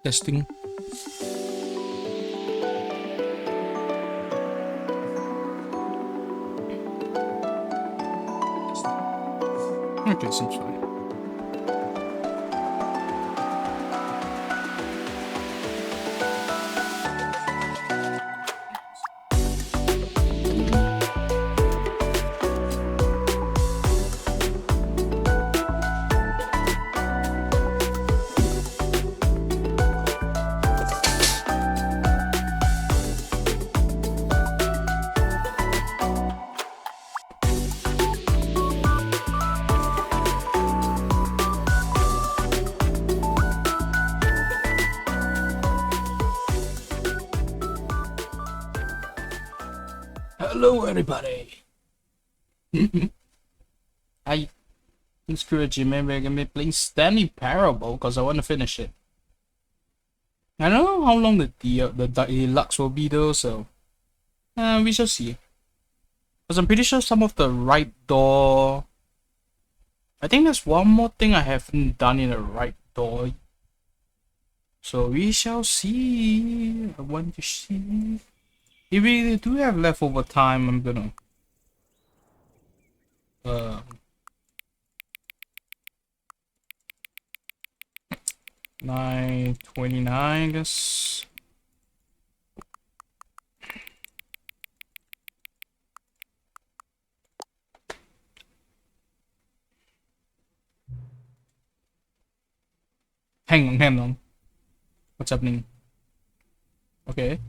Testing. Okay, seems fine. Hello, everybody. Hi, it's Kurojime. We're gonna be playing Stanley Parable because I want to finish it. I don't know how long the Deluxe will be though, so we shall see. Because I'm pretty sure some of the right door. I think there's one more thing I haven't done in the right door. So we shall see. I want to see. If we do have leftover time, I'm gonna 9:29, I guess. Hang on. What's happening? Okay.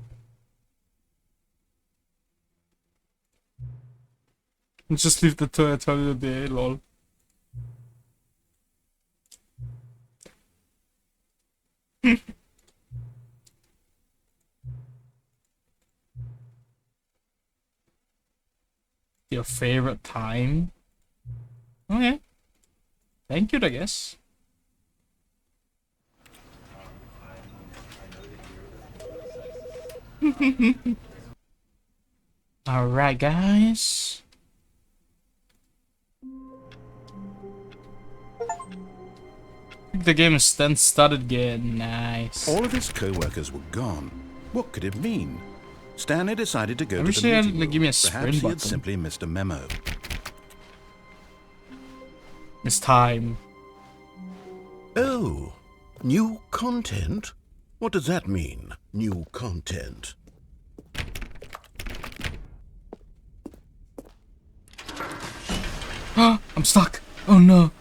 Just leave the tutorial there, lol. Your favorite time? Okay. Thank you, I guess. Alright, guys. The game is then started again. Nice. All of his co-workers were gone. What could it mean? Stanley decided to go to wish the they meeting had, give me a room. sprint Perhaps he had button. simply missed a memo. It's time. Oh, new content? What does that mean, new content? I'm stuck. Oh no.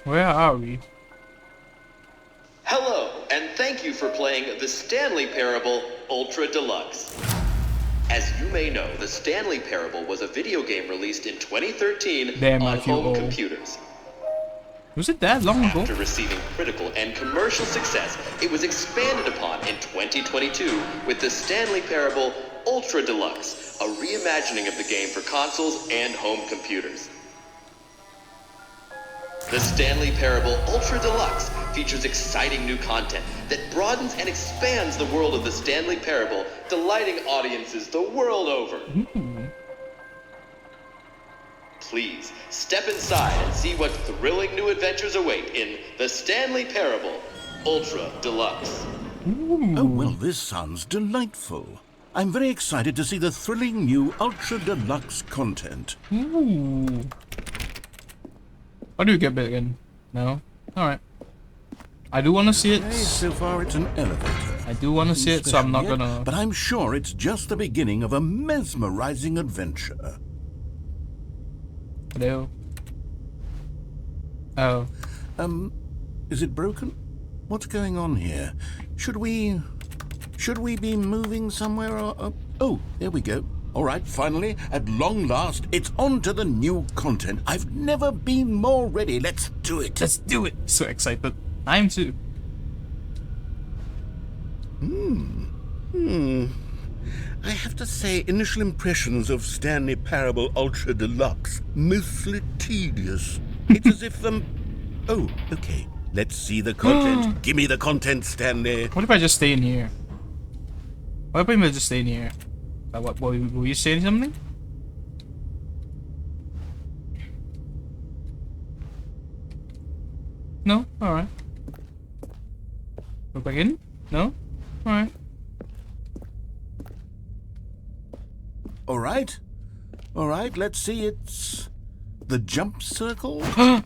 Where are we? Hello, and thank you for playing the Stanley Parable Ultra Deluxe. As you may know, the Stanley Parable was a video game released in 2013 Damn, I on feel home old. computers. Was it that long ago? After receiving critical and commercial success, it was expanded upon in 2022 with the Stanley Parable Ultra Deluxe, a reimagining of the game for consoles and home computers. The Stanley Parable Ultra Deluxe features exciting new content that broadens and expands the world of the Stanley Parable, delighting audiences the world over. Please, step inside and see what thrilling new adventures await in the Stanley Parable Ultra Deluxe. Oh, well, this sounds delightful. I'm very excited to see the thrilling new Ultra Deluxe content. Ooh. How do you get back in? No? Alright. I do want to see it. Okay, so far it's an elevator. I do want to see it, so I'm not Special yet, gonna... But I'm sure it's just the beginning of a mesmerizing adventure. Hello? Oh. Is it broken? What's going on here? Should we be moving somewhere or... Oh, there we go. All right, finally, at long last, it's on to the new content. I've never been more ready. Let's do it. Let's do it! So excited. I am too. I have to say, initial impressions of Stanley Parable Ultra Deluxe, mostly tedious. It's as if Oh, okay. Let's see the content. Give me the content, Stanley. What if I just stay in here? What if I just stay in here? What, were you saying something? No? Alright. Go back in? No? Alright. All right, let's see. It's the jump circle. I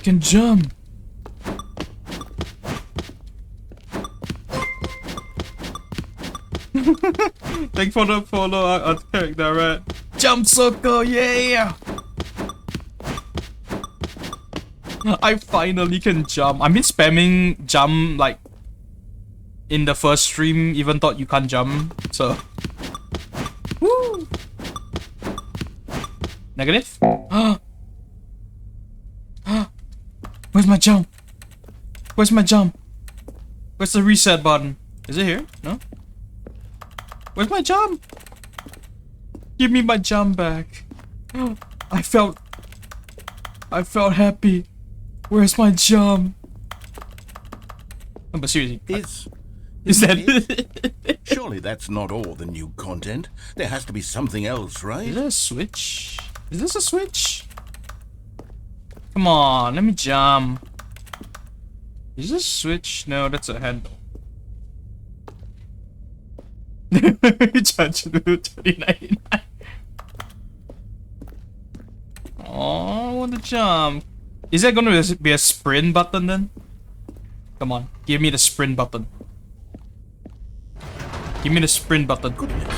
can jump! Thanks for the follow art character, right? Jump circle, yeah! I finally can jump. I've been spamming jump like in the first stream, even thought you can't jump, so. Woo! Negative? Where's my jump? Where's my jump? Where's the reset button? Is it here? No? Where's my jump? Give me my jump back. I felt happy. Where's my jump? No, but seriously. Is that Surely that's not all the new content. There has to be something else, right? Is there a switch? Is this a switch? Come on, let me jump. Is this a switch? No, that's a handle. Charge 2099. Oh, I want to jump. Is there gonna be a sprint button then? Come on, give me the sprint button. Give me the sprint button. Goodness,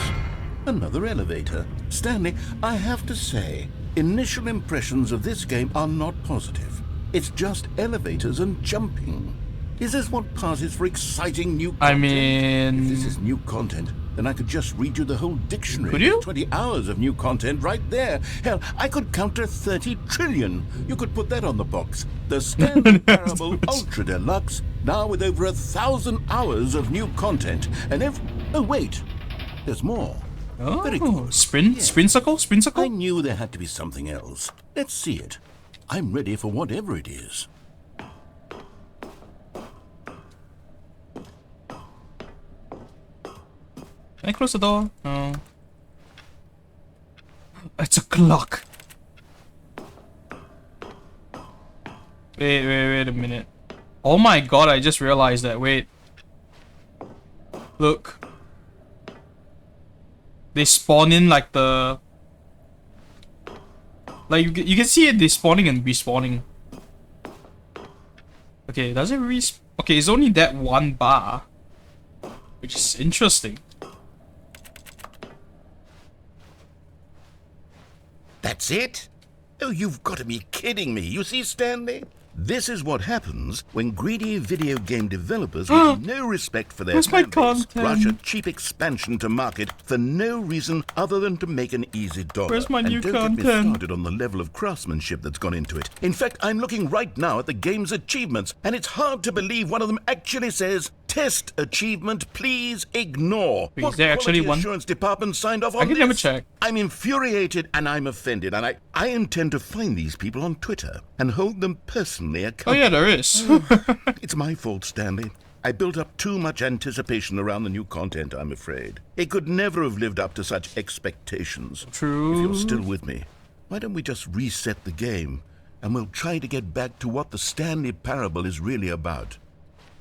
another elevator. Stanley, I have to say, initial impressions of this game are not positive. It's just elevators and jumping. Is this what passes for exciting new content? I mean... If this is new content, then I could just read you the whole dictionary. Could you? 20 hours of new content right there. Hell, I could counter 30 trillion. You could put that on the box. The Stanley Parable Ultra Deluxe, now with over 1,000 hours of new content. And oh, wait. There's more. Oh, Very cool. sprint circle? Sprint circle? I knew there had to be something else. Let's see it. I'm ready for whatever it is. Can I close the door? No. It's a clock. Wait a minute. Oh my god, I just realized that. Wait. Look. They spawn in like the... Like, you can see it, they spawning and respawning. Okay, does it respawn? Okay, it's only that one bar. Which is interesting. That's it? Oh, you've got to be kidding me. You see, Stanley? This is what happens when greedy video game developers with no respect for their Where's my fanbase content? rush a cheap expansion to market for no reason other than to make an easy dollar. Where's my new and don't get me content? started on the level of craftsmanship that's gone into it. In fact, I'm looking right now at the game's achievements, and it's hard to believe one of them actually says, "Test achievement, please ignore." Wait, What is there actually quality one? assurance department signed off on I can this? never check. I'm infuriated and I'm offended, and I intend to find these people on Twitter and hold them personally Oh accountable. yeah, there is. It's my fault, Stanley. I built up too much anticipation around the new content, I'm afraid. It could never have lived up to such expectations. True. If you're still with me, why don't we just reset the game, and we'll try to get back to what the Stanley Parable is really about.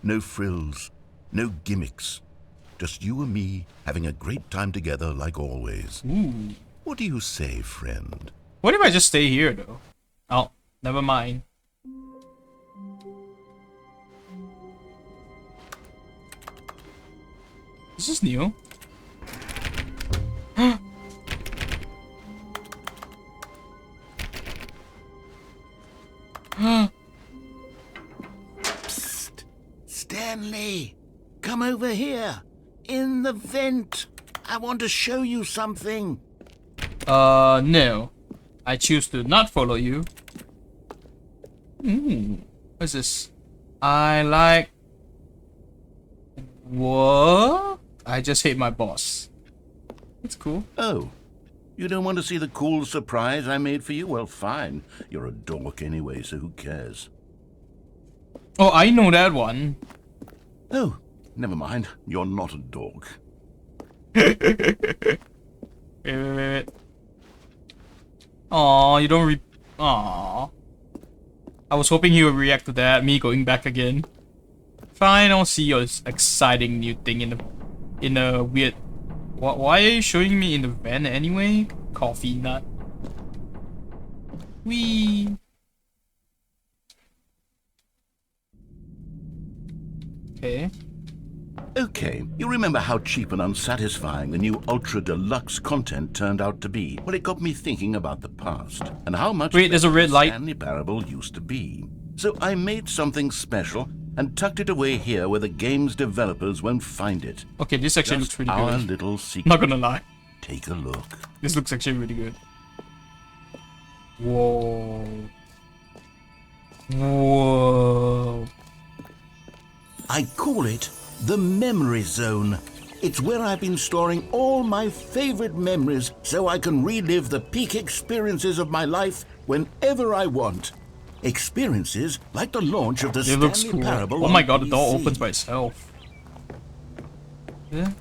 No frills, no gimmicks. Just you and me having a great time together like always. Ooh. What do you say, friend? What if I just stay here though? Oh, never mind. This is new. Psst! Stanley! Come over here! In the vent! I want to show you something! No. I choose to not follow you. What's this? I like... What? I just hate my boss. That's cool. Oh, you don't want to see the cool surprise I made for you? Well, fine. You're a dork anyway, so who cares? Oh, I know that one. Oh, never mind. You're not a dork. Wait. Aw, you don't Aw. I was hoping he would react to that, me going back again. Fine, I'll see your exciting new thing in a weird... Why are you showing me in the van anyway? Coffee nut. Wee. Okay. Okay, you remember how cheap and unsatisfying the new Ultra Deluxe content turned out to be? Well, it got me thinking about the past and how much Wait, there's a red light. Stanley Parable used to be. So I made something special and tucked it away here where the game's developers won't find it. Okay, this actually looks pretty our good. Little secret. Not gonna lie. Take a look. This looks actually really good. Whoa. Whoa. I call it the Memory Zone. It's where I've been storing all my favorite memories so I can relive the peak experiences of my life whenever I want. Experiences like the launch of the It looks Stanley cool. Parable Oh my on god, the door PC. opens by itself. Yeah.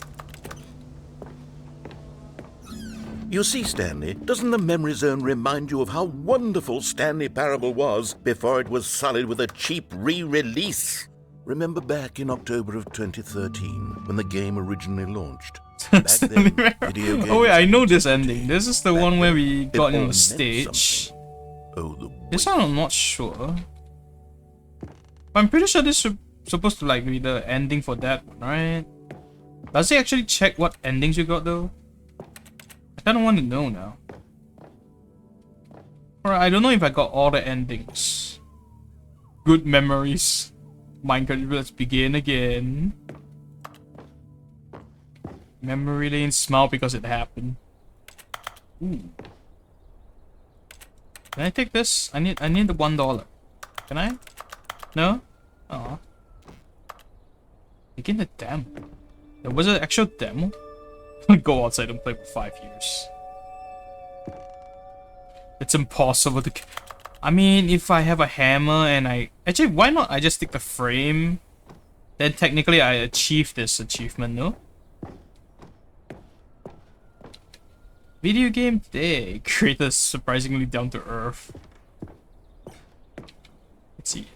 You see, Stanley, doesn't the Memory Zone remind you of how wonderful Stanley Parable was before it was sullied with a cheap re-release? Remember back in October of 2013 when the game originally launched? Back then, video games Oh wait, I know this ending. This is the Back one where then, we it got all in the meant stage. something. Oh, the This one I'm not sure. I'm pretty sure this is supposed to like be the ending for that one, right? Does he actually check what endings you got though? I kinda want to know now. Alright, I don't know if I got all the endings. Good memories. Minecraft, let's begin again. Memory lane, smile because it happened. Ooh. Can I take this? I need the $1. Can I? No? Aw. Begin the demo. There was an actual demo? Go outside and play for 5 years. It's impossible to... I mean, if I have a hammer and I... Actually, why not I just take the frame? Then technically I achieve this achievement, no? Video game today. Creators surprisingly down to earth. Let's see.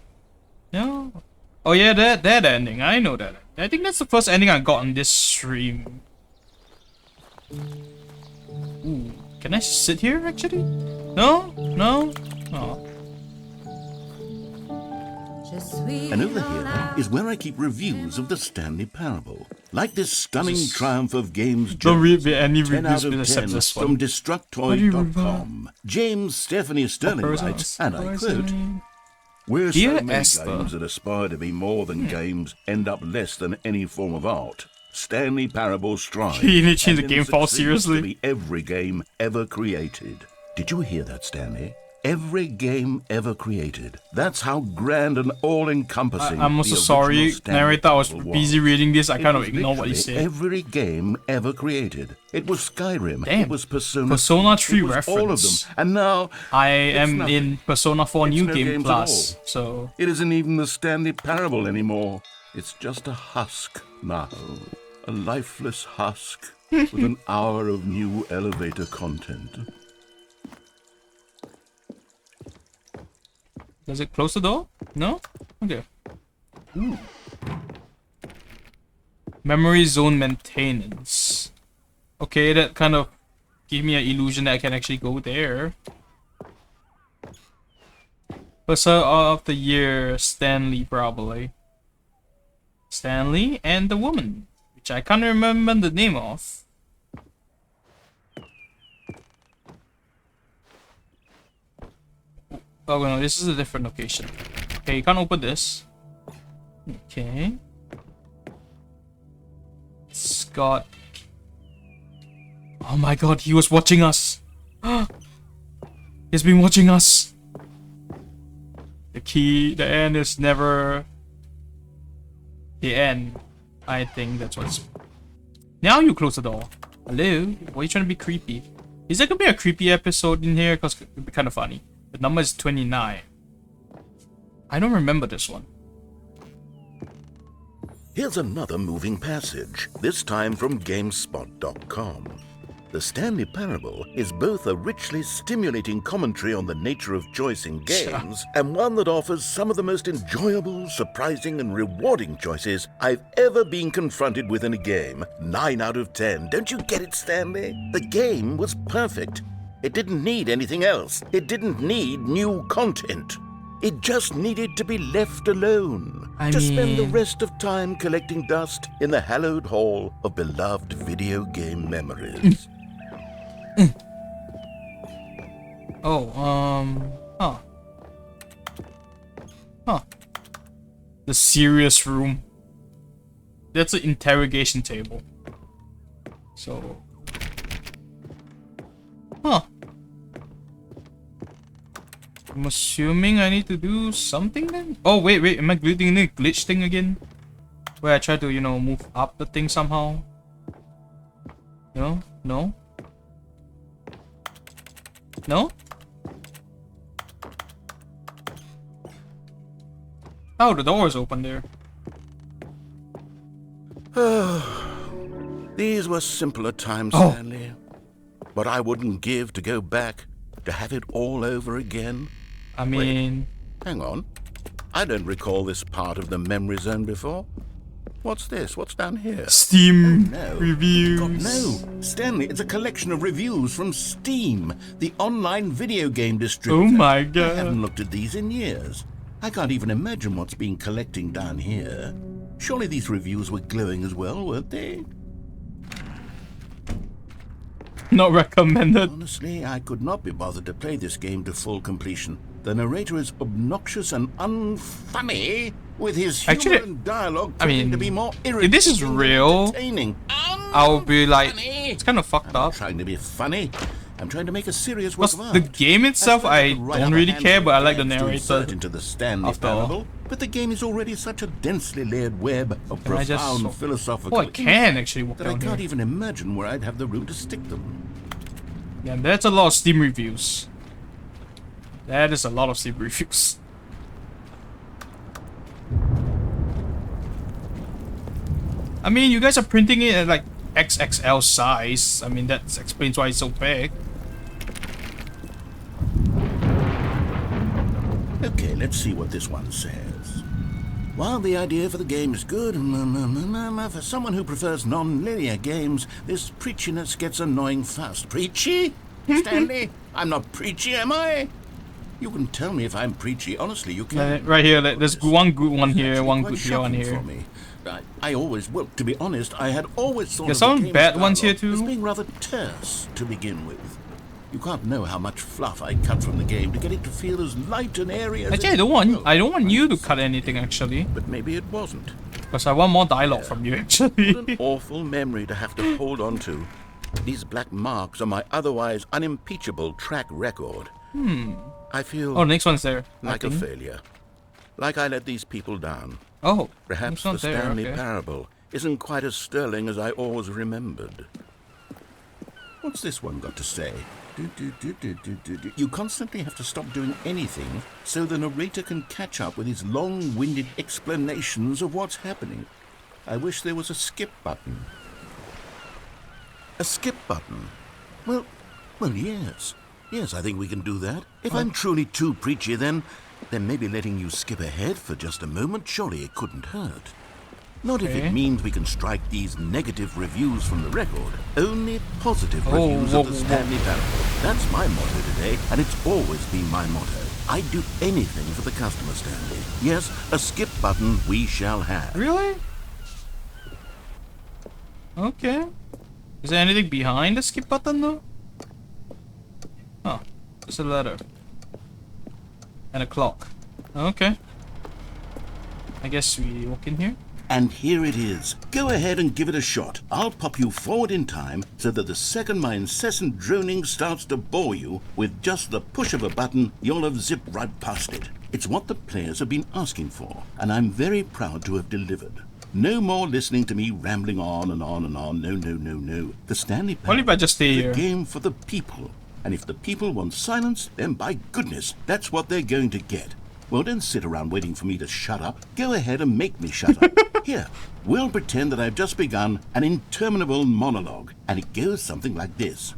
No? Oh yeah, that ending. I know that. I think that's the first ending I got on this stream. Ooh. Can I sit here actually? No? No? Oh. And over here is where I keep reviews of the Stanley Parable. Like this stunning triumph of games Don't read any 10 out reviews of except 10 this from one. Destructoid.com. James Stephanie Sterling writes, and I quote, "Where Dear so many Esther. games that aspire to be more than games end up less than any form of art, Stanley Parable strives You need to change the and game file succeeds seriously? to be every game ever created." Did you hear that, Stanley? Every game ever created. That's how grand and all-encompassing I'm the also original sorry, Stanley narrator. I was Parable busy reading this. I It kind of was ignore what you literally said. Every game ever created. It was Skyrim. Damn. It was Persona. Persona 3 it was all of them. reference. And now I am nothing. in Persona 4 It's New no Game games at Plus, all. so it isn't even the Stanley Parable anymore. It's just a husk now. A lifeless husk with an hour of new elevator content. does it close the door? No? Okay. Ooh. Memory zone maintenance. Okay, that kind of gave me an illusion that I can actually go there. Persona of the year, Stanley probably. Stanley and the woman, which I can't remember the name of. Oh no, this is a different location. Okay, you can't open this. Okay. Scott. Oh my god, he was watching us. He's been watching us. The end is never the end. I think that's what's... Now you close the door. Hello? Why are you trying to be creepy? Is there gonna be a creepy episode in here? Because it would be kind of funny. The number is 29. I don't remember this one. Here's another moving passage, this time from GameSpot.com. The Stanley Parable is both a richly stimulating commentary on the nature of choice in games and one that offers some of the most enjoyable, surprising, and rewarding choices I've ever been confronted with in a game. 9 out of 10. Don't you get it, Stanley? The game was perfect. It didn't need anything else. It didn't need new content. It just needed to be left alone to spend the rest of time collecting dust in the hallowed hall of beloved video game memories. The serious room. That's an interrogation table. So. I'm assuming I need to do something then? Oh, wait, am I doing the glitch thing again? Where I try to, you know, move up the thing somehow? No? No? No? Oh, the door is open there. These were simpler times, Stanley. But I wouldn't give to go back, to have it all over again. I mean... Wait, hang on. I don't recall this part of the memory zone before. What's this? What's down here? Steam no. reviews. God, no. Stanley, it's a collection of reviews from Steam, the online video game distributor. Oh my god. I haven't looked at these in years. I can't even imagine what's been collecting down here. Surely these reviews were glowing as well, weren't they? Not recommended. Honestly, I could not be bothered to play this game to full completion. The narrator is obnoxious and unfunny, with his humor and dialogue tending to be more irritating if this is real, I'll be like, it's kind of fucked I'm up. not trying to be funny. I'm trying to make a serious work of art. The game itself, I don't really care, but I like the narrator. Into the Stanley Parable, but the game is already such a densely layered web of profound philosophical I can actually walk that down I can't here. even imagine where I'd have the room to stick them. Yeah, that's a lot of Steam reviews. That is a lot of Steam reviews. I mean, you guys are printing it at like XXL size. I mean, that explains why it's so big. Okay, let's see what this one says. While the idea for the game is good, for someone who prefers non-linear games, this preachiness gets annoying fast. Preachy? Stanley? I'm not preachy, am I? You can tell me if I'm preachy. Honestly, you can. Right here, there's one good one here, one good one here. I always, well, to be honest, I had always thought There's of the some bad ones here as too. being rather terse to begin with. You can't know how much fluff I cut from the game to get it to feel as light and airy as Actually, it I don't want you to cut anything actually, But maybe it wasn't. because I want more dialogue from you actually. What an awful memory to have to hold on to. These black marks are my otherwise unimpeachable track record. I feel Oh, the next one's there. like a failure. Like I let these people down. Oh, Perhaps next the one's there, Stanley okay. Parable isn't quite as sterling as I always remembered. What's this one got to say? You constantly have to stop doing anything so the narrator can catch up with his long-winded explanations of what's happening. I wish there was a skip button. A skip button? Well, yes. Yes, I think we can do that. If I'm truly too preachy, then maybe letting you skip ahead for just a moment, surely it couldn't hurt. Not if it means we can strike these negative reviews from the record. Only positive reviews of the Stanley Parable. That's my motto today, and it's always been my motto. I'd do anything for the customer, Stanley. Yes, a skip button we shall have. Really? Okay. Is there anything behind the skip button though? Oh, it's a letter. And a clock. Okay. I guess we walk in here. And here it is. Go ahead and give it a shot. I'll pop you forward in time so that the second my incessant droning starts to bore you, with just the push of a button, you'll have zipped right past it. It's what the players have been asking for, and I'm very proud to have delivered. No more listening to me rambling on and on and on. No. The Stanley Parable What if I just stay is here? a game for the people. And if the people want silence, then by goodness, that's what they're going to get. Well, don't sit around waiting for me to shut up. Go ahead and make me shut up. Here, we'll pretend that I've just begun an interminable monologue, and it goes something like this.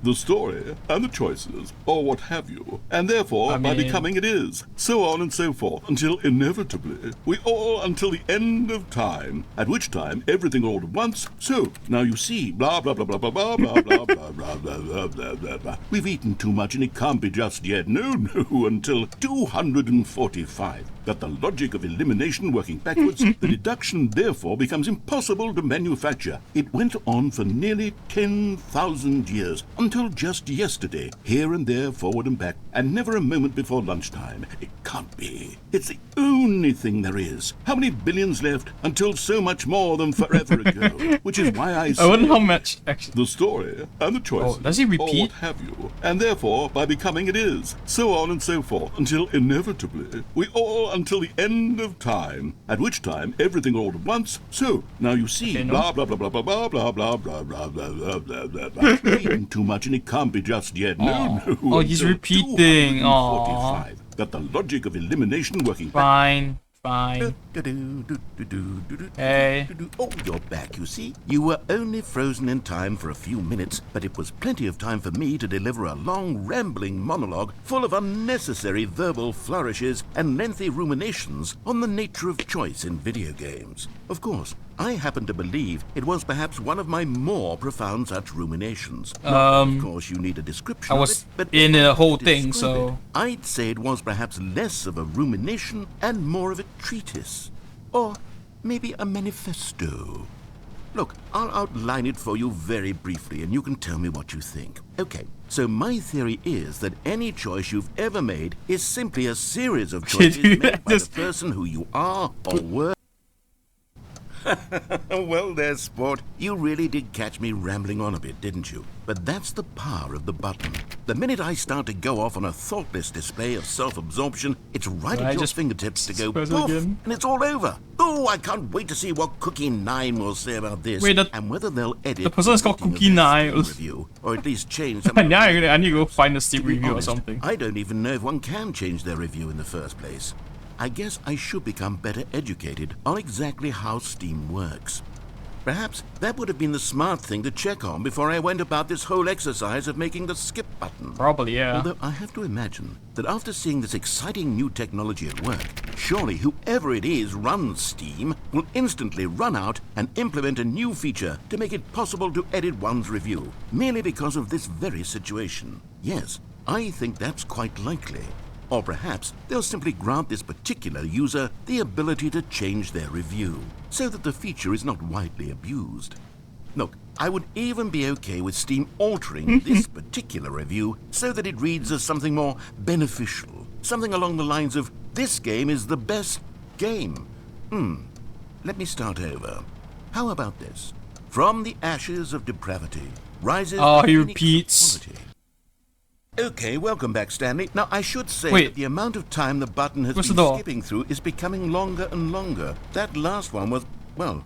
The story and the choices, or what have you, and therefore by becoming it is, so on and so forth, until inevitably we all until the end of time, at which time everything all at once, so now you see, blah blah blah blah blah blah blah blah blah blah blah blah blah blah. We've eaten too much and it can't be just yet, no, until 245. That the logic of elimination working backwards, the deduction therefore becomes impossible to manufacture. It went on for nearly 10,000 years, until just yesterday, here and there, forward and back, and never a moment before lunchtime. It can't be. It's the only thing there is. How many billions left until so much more than forever ago? Which is why I say... I wonder how much, actually. The story and the choices, does he repeat? or what have you, and therefore by becoming it is, so on and so forth, until inevitably we all until the end of time, at which time everything all at once, so now you see, blah blah blah blah blah blah blah blah blah blah blah blah blah blah. Eating too much and it can't be just yet, no. Oh, he's repeating. Oh, that the logic of elimination working fine. Hey. Oh, you're back, you see. You were only frozen in time for a few minutes, but it was plenty of time for me to deliver a long, rambling monologue full of unnecessary verbal flourishes and lengthy ruminations on the nature of choice in video games. Of course, I happen to believe it was perhaps one of my more profound such ruminations. Of course, you need a description I was of it, but in the whole thing, so... it, I'd say it was perhaps less of a rumination and more of a treatise. Or maybe a manifesto. Look, I'll outline it for you very briefly, and you can tell me what you think. Okay, so my theory is that any choice you've ever made is simply a series of choices made by the person who you are or were. Well there, sport. You really did catch me rambling on a bit, didn't you? But that's the power of the button. The minute I start to go off on a thoughtless display of self-absorption, it's right at your fingertips to go poof, and it's all over. Oh, I can't wait to see what Cookie 9 will say about this, and whether they'll edit the person is called Cookie 9 review, or at least change some. I need to go find the Steam review or something. I don't even know if one can change their review in the first place. I guess I should become better educated on exactly how Steam works. Perhaps that would have been the smart thing to check on before I went about this whole exercise of making the skip button. Probably, yeah. Although I have to imagine that after seeing this exciting new technology at work, surely whoever it is runs Steam will instantly run out and implement a new feature to make it possible to edit one's review, merely because of this very situation. Yes, I think that's quite likely. Or perhaps they'll simply grant this particular user the ability to change their review, so that the feature is not widely abused. Look, I would even be okay with Steam altering this particular review so that it reads as something more beneficial, something along the lines of, "This game is the best game." Let me start over. How about this? From the ashes of depravity rises... he repeats. Quality. Okay, welcome back, Stanley. Now, I should say that the amount of time the button has been skipping through is becoming longer and longer. That last one was, well,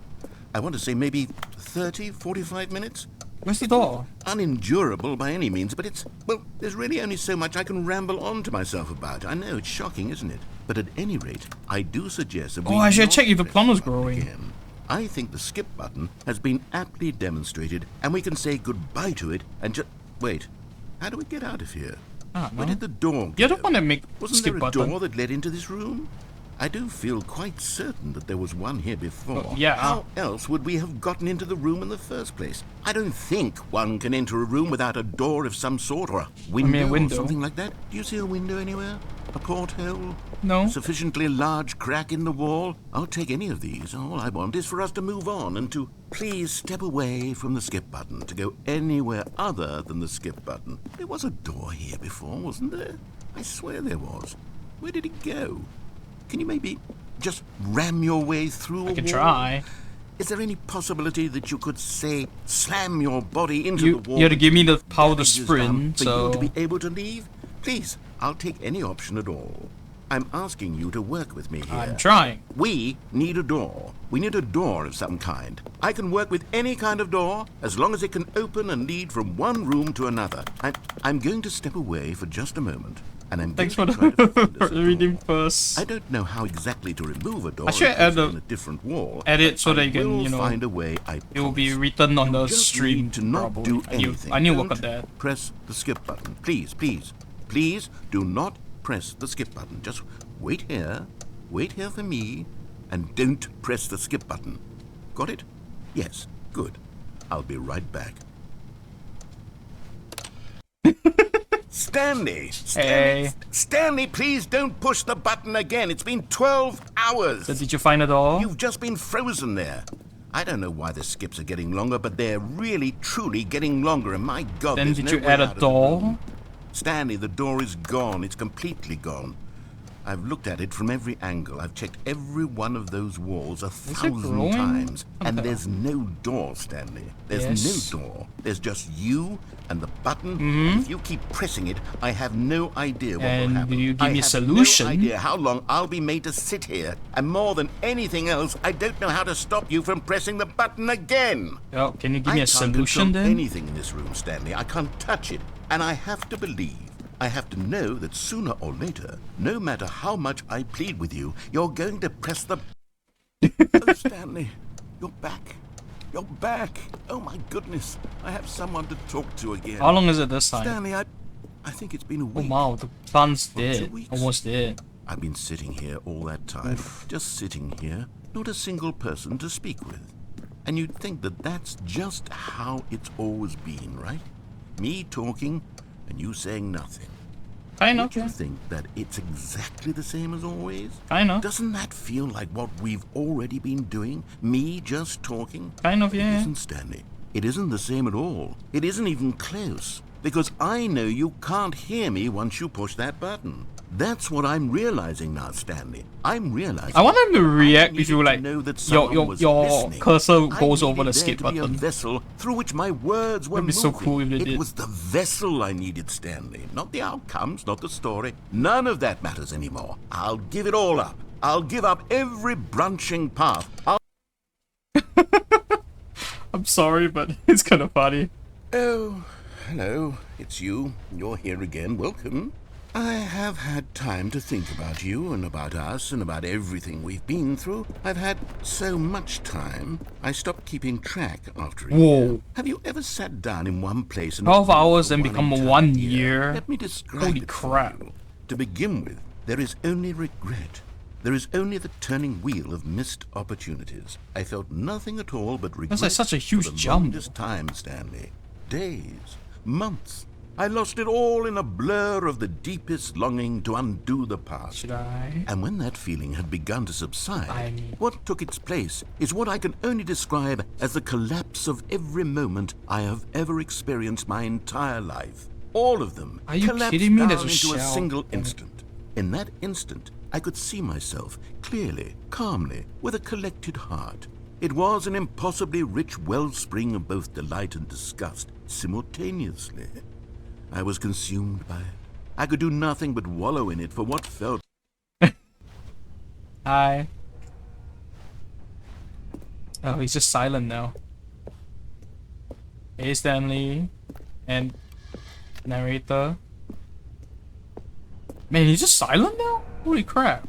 I want to say maybe 30, 45 minutes? Where's the door? Unendurable by any means, but it's, well, there's really only so much I can ramble on to myself about. I know, it's shocking, isn't it? But at any rate, I do suggest that we... I should check if the plum was growing. Again. I think the skip button has been aptly demonstrated, and we can say goodbye to it and just... Wait. How do we get out of here? Where did the door go? You're the one that make Wasn't there a door that led into this room? I do feel quite certain that there was one here before. Yeah. How else would we have gotten into the room in the first place? I don't think one can enter a room without a door of some sort, or a window, or something like that. Do you see a window anywhere? A porthole? No. Sufficiently large crack in the wall? I'll take any of these. All I want is for us to move on and to please step away from the skip button, to go anywhere other than the skip button. There was a door here before, wasn't there? I swear there was. Where did it go? Can you maybe just ram your way through a wall? I can try. Is there any possibility that you could, say, slam your body into the wall? You have to give me the power to sprint, so... you to be able to leave? Please, I'll take any option at all. I'm asking you to work with me here. I'm trying. We need a door. We need a door of some kind. I can work with any kind of door, as long as it can open and lead from one room to another. I'm going to step away for just a moment. and I'm Thanks going for to try to find the us a reading door. first. I don't know how exactly to remove a door I should and add place it a- in a different wall. Edit so but that I you can, will you know, find a way. I it will be promise. written on You the just stream. need to not probably. do I need anything. to Don't work on that. press the skip button. Please, please, please do not press the skip button. Just wait here for me, and don't press the skip button. Got it? Yes, good. I'll be right back. Stanley! Hey. Stanley, please don't push the button again. It's been 12 hours. So did you find a door? You've just been frozen there. I don't know why the skips are getting longer, but they're really, truly getting longer, and my God, Then there's did no you way add a out of the door? room. Stanley, the door is gone. It's completely gone. I've looked at it from every angle. I've checked every one of those walls 1,000 growing? times. And Okay. there's no door, Stanley. There's Yes. no door. There's just you and the button. Mm-hmm. If you keep pressing it, I have no idea what will And happen. you give I me a have solution? no idea how long I'll be made to sit here. And more than anything else, I don't know how to stop you from pressing the button again. Oh, can you give me I a can't solution control then? anything in this room, Stanley. I can't touch it. And I have to believe, I have to know that sooner or later, no matter how much I plead with you, you're going to press the... Oh, Stanley, you're back. You're back. Oh, my goodness. I have someone to talk to again. How long is it this time? Stanley, I think it's been a Oh week. wow, the plan's Or 2 dead. weeks. Almost dead. I've been sitting here all that time, just sitting here, not a single person to speak with. And you'd think that that's just how it's always been, right? Me talking and you saying nothing. I know. Don't you think that it's exactly the same as always? Kind of. Doesn't that feel like what we've already been doing? Me just talking? Kind of, It yeah. isn't, Stanley. It isn't the same at all. It isn't even close. Because I know you can't hear me once you push that button. That's what I'm realizing now, Stanley. I'm realizing. I want them to react I if you needed to like know that your someone was your listening. cursor I goes over needed the there skip to be a button. vessel through which my words were That'd be so moving. cool if they It did. was the vessel I needed, Stanley. Not the outcomes, not the story. None of that matters anymore. I'll give it all up. I'll give up every branching path. I'm sorry, but it's kind of funny. Oh, hello. It's you. You're here again. Welcome. I have had time to think about you and about us and about everything we've been through. I've had so much time, I stopped keeping track after a Whoa. year. Have you ever sat down in one place and 12 observed hours for then become entire 1 year? Let me describe Holy it for crap. you. To begin with, there is only regret. There is only the turning wheel of missed opportunities. I felt nothing at all but regret. That's like such a huge for the jump. longest time, Stanley. Days, months. I lost it all in a blur of the deepest longing to undo the past. Should I? And when that feeling had begun to subside, I mean- what took its place is what I can only describe as the collapse of every moment I have ever experienced my entire life. All of them Are you collapsed kidding me? down There's a into a shell. single instant. In that instant, I could see myself clearly, calmly, with a collected heart. It was an impossibly rich wellspring of both delight and disgust simultaneously. I was consumed by it. I could do nothing but wallow in it for what felt. Hi. Oh, he's just silent now. Hey, Stanley. And narrator. Man, he's just silent now? Holy crap.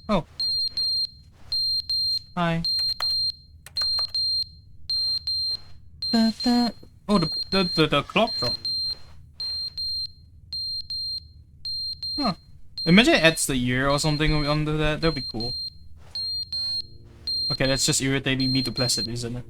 Oh. Hi. Oh, the clock dropped. Huh. Imagine it adds the year or something under that. That'd be cool. Okay, that's just irritating me to press it, isn't it?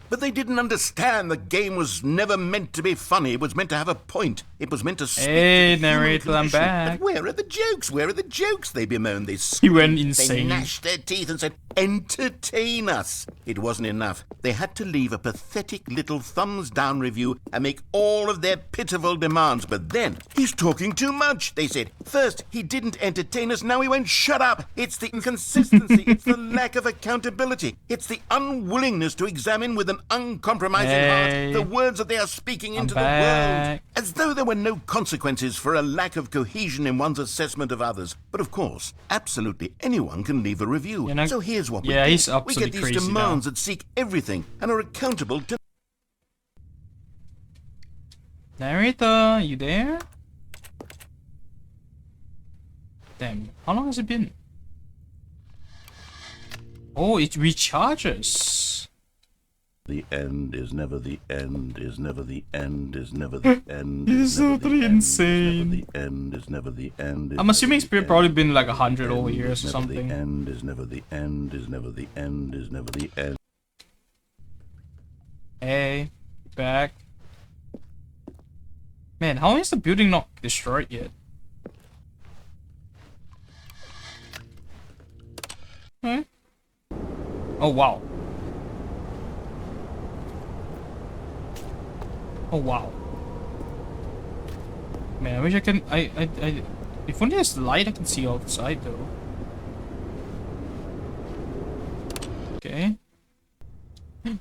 But they didn't understand the game was never meant to be funny. It was meant to have a point. It was meant to speak Hey, to the human narrator, I'm condition. back. But where are the jokes? Where are the jokes? They bemoaned. They He screamed. went They insane. gnashed their teeth and said, "Entertain us." It wasn't enough. They had to leave a pathetic little thumbs down review and make all of their pitiful demands. But then, "He's talking too much," they said. First, he didn't entertain us. Now he won't shut up. It's the inconsistency. It's the lack of accountability. It's the unwillingness to examine with an uncompromising Hey. heart the words that they are speaking into the back. world. As As though there were no consequences for a lack of cohesion in one's assessment of others. But of course, absolutely anyone can leave a review. So here's what we do. He's We absolutely get these crazy demands now. that seek everything and are accountable to... Narrator, you there? Damn, how long has it been? Oh, it recharges. The end is never the end, is never the end, is never the end. He's totally insane. The end is never the end. I'm assuming it's probably been like 100 over years or something. The end is never the end, is never the end, is never the end. Hey, back. Man, how is the building not destroyed yet? Huh? Oh wow. Oh wow. Man, I wish I can. If only there's light, I can see outside though. Okay.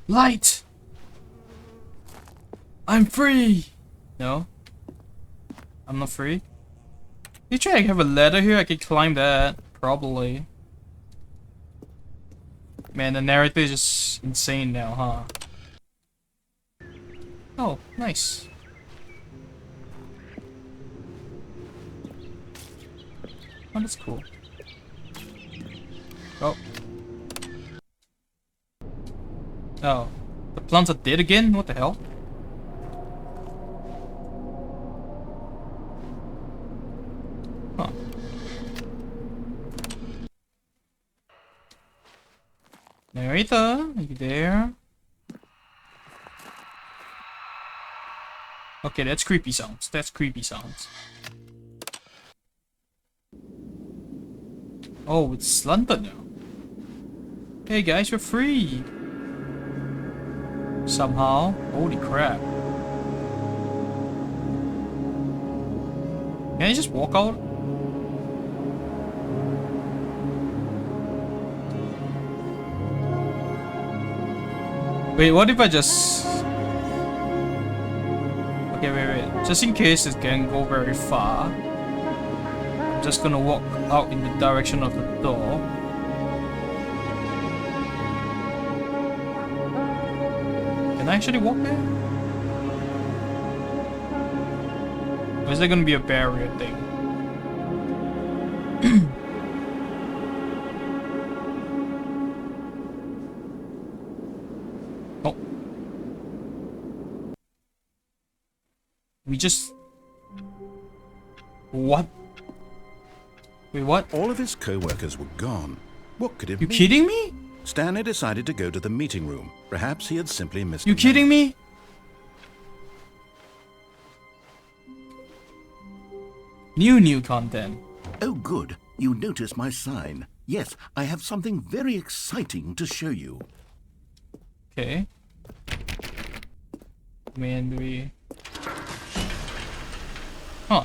Light! I'm free! No? I'm not free? You try to have a ladder here, I could climb that. Probably. Man, the narrator is just insane now, huh? Oh, nice. Oh, that's cool. Oh. Oh. The plants are dead again? What the hell? Huh. Narrator, are you there? Okay, that's creepy sounds. That's creepy sounds. Oh, it's slanted now. Hey guys, we're free! Somehow. Holy crap. Can I just walk out? Wait, what if I just... Okay, wait. Just in case it can go very far, I'm just gonna walk out in the direction of the door. Can I actually walk there? Or is there gonna be a barrier thing? Oh. We just... What? Wait, what? All of his co-workers were gone. What could it You mean? kidding me? Stanley decided to go to the meeting room. Perhaps he had simply missed. You kidding me? New content. Oh, good. You noticed my sign. Yes, I have something very exciting to show you. Okay. Man, do we... Huh.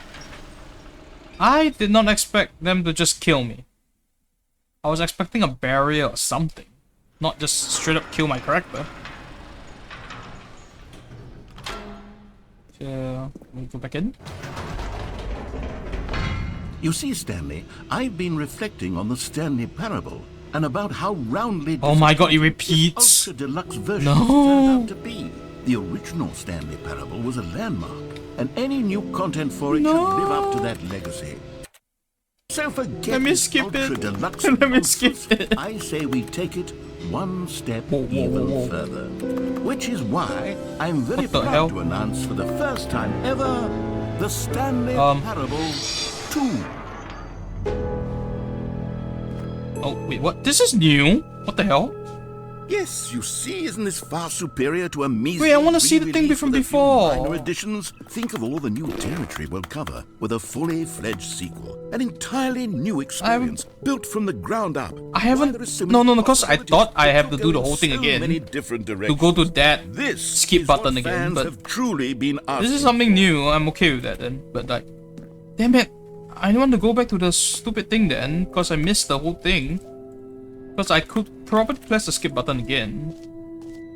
I did not expect them to just kill me. I was expecting a barrier or something. Not just straight up kill my character. So, we go back in. You see, Stanley, I've been reflecting on the Stanley parable and about how roundly Oh my god, it repeats. the Ultra Deluxe version No. turned out to be. The original Stanley parable was a landmark, and any new content for it should live up to that legacy. So forget Let me this skip Ultra it. Deluxe Let me nonsense. skip it. I say we take it one step Whoa, whoa, even whoa, whoa. further. Which is why I'm very What the proud hell? to announce for the first time ever the Stanley Parable 2. Oh, wait, what? This is new? What the hell? Yes, you see, isn't this far superior to a measly Wait, I wanna see the thing re-release from with a few before. minor additions? Think of all the new territory we'll cover with a fully fledged sequel, an entirely new experience built from the ground up. I haven't... Why, there are so No, many because I possibilities thought I that have to could do go the whole in thing so again. many different To directions. go to that This skip is button what again, fans but... have truly been asking. This is something new. I'm okay with that then. But like, damn it, I don't want to go back to the stupid thing then, because I missed the whole thing. Because I could probably press the skip button again.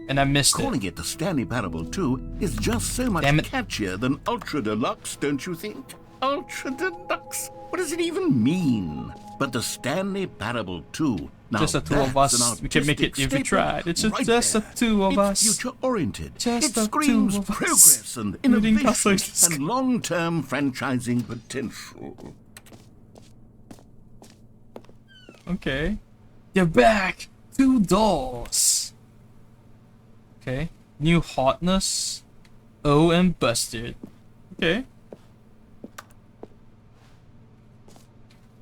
and I missed it. Calling it the Stanley Parable 2 is just so much Damn it. catchier than Ultra Deluxe, don't you think? Ultra Deluxe? What does it even mean? But the Stanley Parable 2. Now Just the two of that's us. an We can make it artistic if we statement tried. It's right just the there. two of us. It's future-oriented. Just It the screams two of us. progress and Including innovation Castles. and long-term franchising potential. Okay. They're back! 2 doors. Okay. New hotness. Oh, and busted. Okay.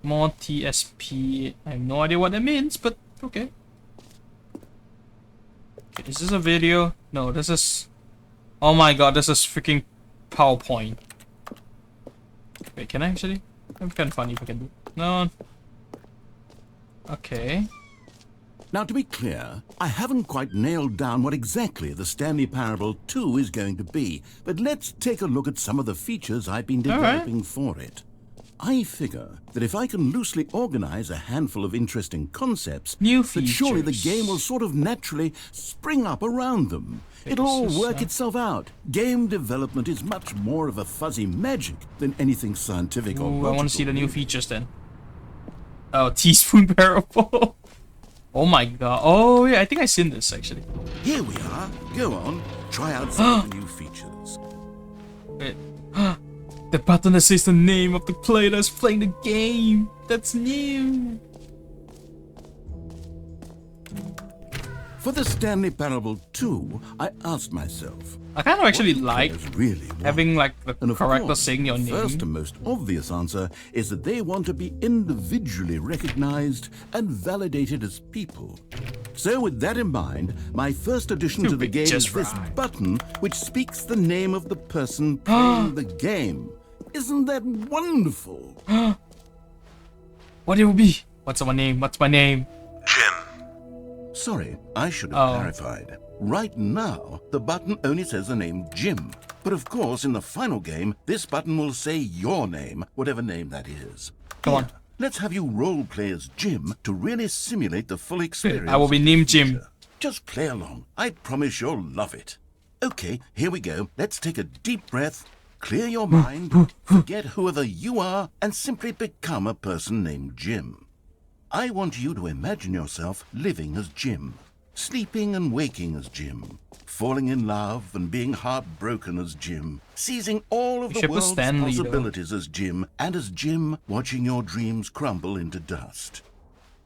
More TSP. I have no idea what that means, but okay. Okay, is this a video? No, this is... Oh my god, this is freaking PowerPoint. Wait, can I actually? That'd be kind of funny if I can do. No. Okay. Now, to be clear, I haven't quite nailed down what exactly the Stanley Parable 2 is going to be, but let's take a look at some of the features I've been developing for it. I figure that if I can loosely organize a handful of interesting concepts, New that surely the features. game will sort of naturally spring up around them. It'll all Fixes, work itself out. Game development is much more of a fuzzy magic than anything scientific or Ooh, I logical. want to see the new features then. Oh, teaspoon parable. Oh my god. Oh yeah, I think I've seen this actually. Here we are. Go on, try out some of the new features. Wait. The button that says the name of the player that's playing the game. That's new. For the Stanley Parable 2, I asked myself, I kind of actually what do like players really want? having like the And of character course, saying your the first name. and most obvious answer is that they want to be individually recognized and validated as people. So with that in mind, my first addition to the Stupid game is just this right. button which speaks the name of the person playing the game. Isn't that wonderful? What it will be? What's my name? What's my name? Jim. Sorry, I should have Oh. clarified. Right now, the button only says the name Jim. But of course, in the final game, this button will say your name, whatever name that is. Come on. Here, let's have you role-play as Jim to really simulate the full experience. I will be of the named Jim. feature. Just play along. I promise you'll love it. Okay, here we go. Let's take a deep breath, clear your mind, forget whoever you are, and simply become a person named Jim. I want you to imagine yourself living as Jim, sleeping and waking as Jim, falling in love and being heartbroken as Jim, seizing all of You the should put world's Stanley, though. possibilities as Jim, and as Jim watching your dreams crumble into dust.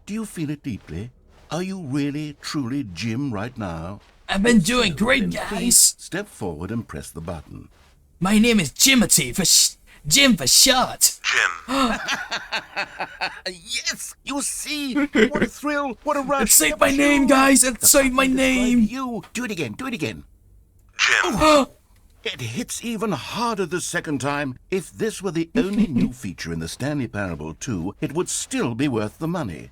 Do you feel it deeply? Are you really, truly Jim right now? I've been doing great, Then please guys. step forward and press the button. My name is Jimothy for Jim for short. Jim. Yes, you see, what a thrill, what a rush. It saved That my was name, you. guys. It The saved my button described name. You do it again. Do it again. Jim. It hits even harder the second time. If this were the only new feature in the Stanley Parable 2, it would still be worth the money.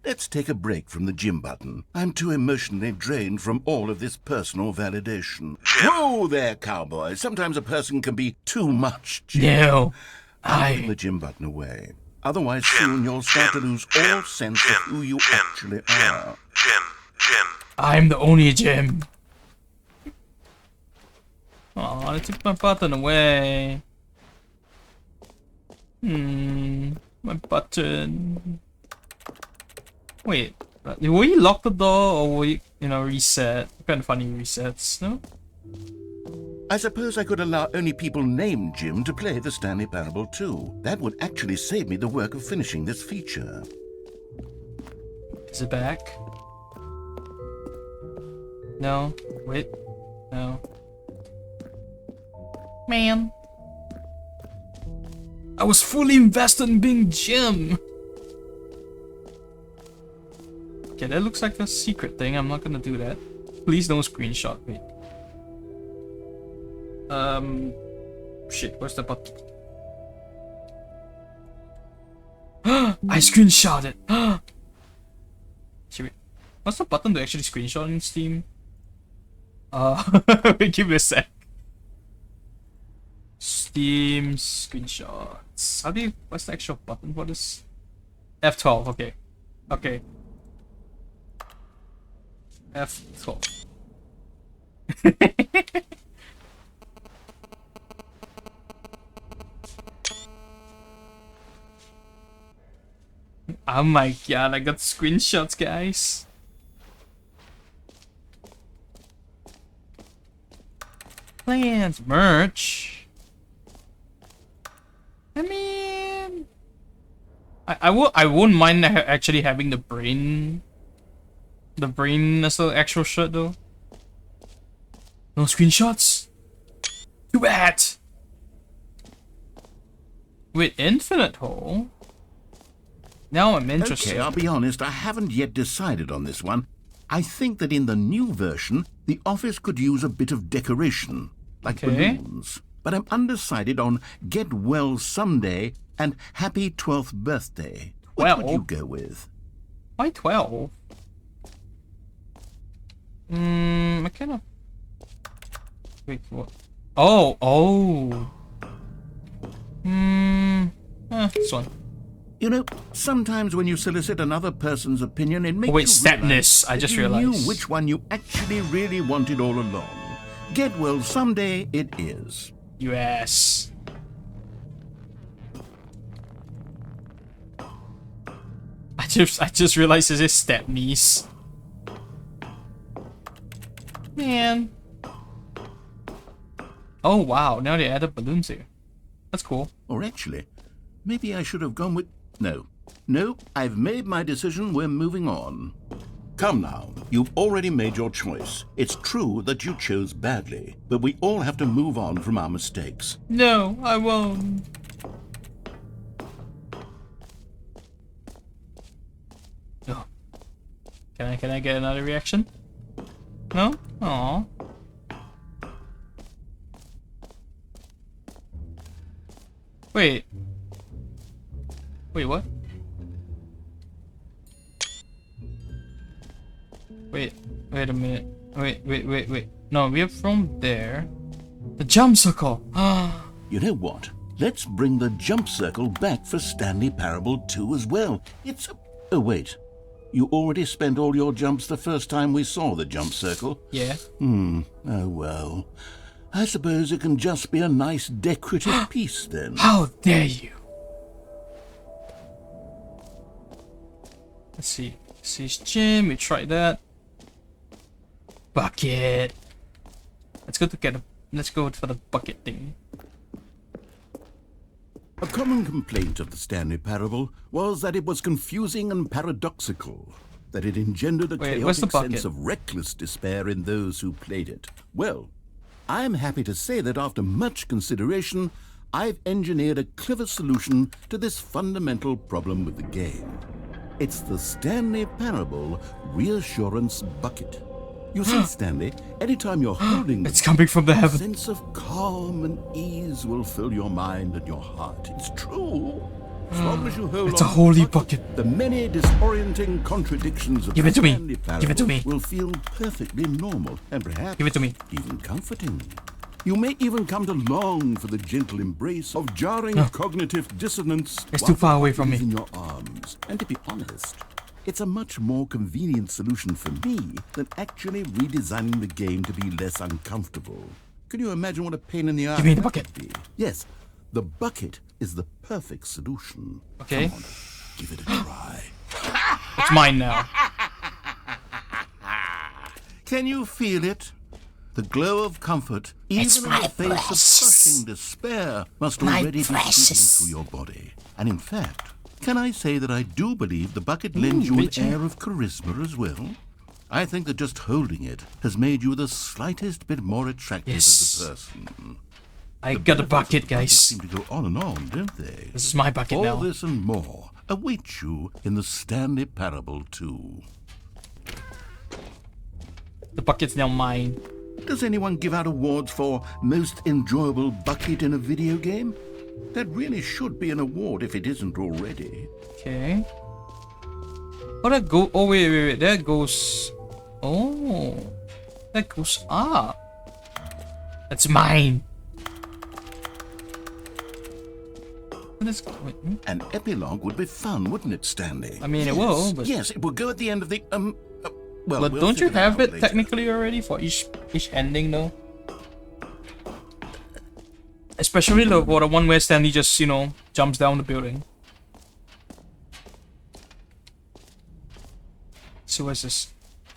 Let's take a break from the Jim button. I'm too emotionally drained from all of this personal validation. Jim. Whoa there, cowboy. Sometimes a person can be too much Jim. No. I'm putting I. the Jim button away. Otherwise, Jim. soon you'll start to Jim. lose all Jim. sense Jim. of who you Jim. actually Jim. are. Jim. I'm the only Jim. Oh, they took my button away. My button. Wait, will you lock the door or will you, reset? Kind of funny resets, no? I suppose I could allow only people named Jim to play the Stanley Parable 2. That would actually save me the work of finishing this feature. Is it back? No. Wait. No. Man. I was fully invested in being Jim. Okay, that looks like a secret thing. I'm not gonna do that. Please don't screenshot. Wait. Shit, where's the button? I screenshot it. Should we... What's the button to actually screenshot in Steam? Wait, give me a sec. Steam screenshots. How do you... What's the actual button for this? F12, okay. Okay. F12. Oh my god, I got screenshots, guys. Plans, merch. I mean, I wouldn't mind actually having the brain as the actual shirt though. No screenshots. Too bad. With infinite hole. Now I'm interested. Okay, I'll be honest, I haven't yet decided on this one. I think that in the new version, the office could use a bit of decoration, like balloons. But I'm undecided on Get Well Someday and Happy 12th Birthday. What would you go with? Why 12? I kind of... Wait, what? Oh! This one. You know, sometimes when you solicit another person's opinion, it makes you realize I just realized. You knew which one you actually really wanted all along. Get Well Someday it is. You ass. I just realized this is Stepniece. Man. Oh wow, now they added balloons here. That's cool. Or actually, maybe I should have gone with... No, I've made my decision, we're moving on. Come now, you've already made your choice. It's true that you chose badly, but we all have to move on from our mistakes. No, I won't. Oh. Can I get another reaction? No? Aww. Wait, what? Wait a minute. Wait. No, we're from there. The jump circle. You know what? Let's bring the jump circle back for Stanley Parable 2 as well. It's a... Oh, wait. You already spent all your jumps the first time we saw the jump circle? Yeah. Oh, well. I suppose it can just be a nice decorative piece then. How dare you? Let's see. This is gym. We tried that. Bucket. Let's go for the bucket thing. A common complaint of the Stanley Parable was that it was confusing and paradoxical, that it engendered a chaotic sense of reckless despair in those who played it. Well, I'm happy to say that after much consideration, I've engineered a clever solution to this fundamental problem with the game. It's the Stanley Parable Reassurance Bucket. You see, Stanley, anytime you're holding it's coming from the heaven. a sense of calm and ease will fill your mind and your heart. It's true. As long as you hold it's a holy bucket. The many disorienting contradictions of Give it to the me. Stanley Parable Give it to me. will feel perfectly normal and perhaps Give it to me. even comforting. You may even come to long for the gentle embrace of jarring cognitive dissonance. It's too far away from me. In your arms. And to be honest, it's a much more convenient solution for me than actually redesigning the game to be less uncomfortable. Can you imagine what a pain in the ass Give me the that bucket. would be? Yes, the bucket is the perfect solution. Okay. Come on, give it a try. It's mine now. Can you feel it? The glow of comfort, even It's in the my face of precious. crushing despair, must already be sweeping through your body. And in fact, can I say that I do believe the bucket lends you an air of charisma as well? I think that just holding it has made you the slightest bit more attractive as a person. I got a bucket, guys. Seem to go on and on, don't they? This is my bucket All now. this and more await you in the Stanley Parable 2. The bucket's now mine. Does anyone give out awards for most enjoyable bucket in a video game? That really should be an award if it isn't already. Okay. Oh, that go. Oh, wait. That goes. Oh. That goes up. That's mine. Wait, An epilogue would be fun, wouldn't it, Stanley? I mean, it will, but... Yes, it will go at the end of the, Well, But we'll don't you figure that have out it later. technically already for each ending though? Especially for the one where Stanley just, you know, jumps down the building. So what's this?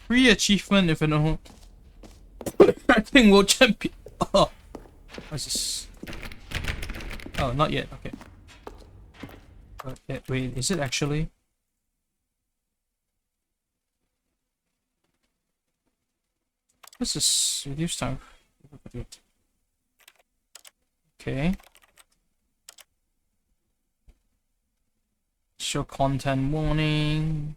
Free achievement if you know. I think world champion. Oh, what's this? Oh, not yet. Okay. Wait, is it actually? What's this? Reduce time. Okay. Show content warning.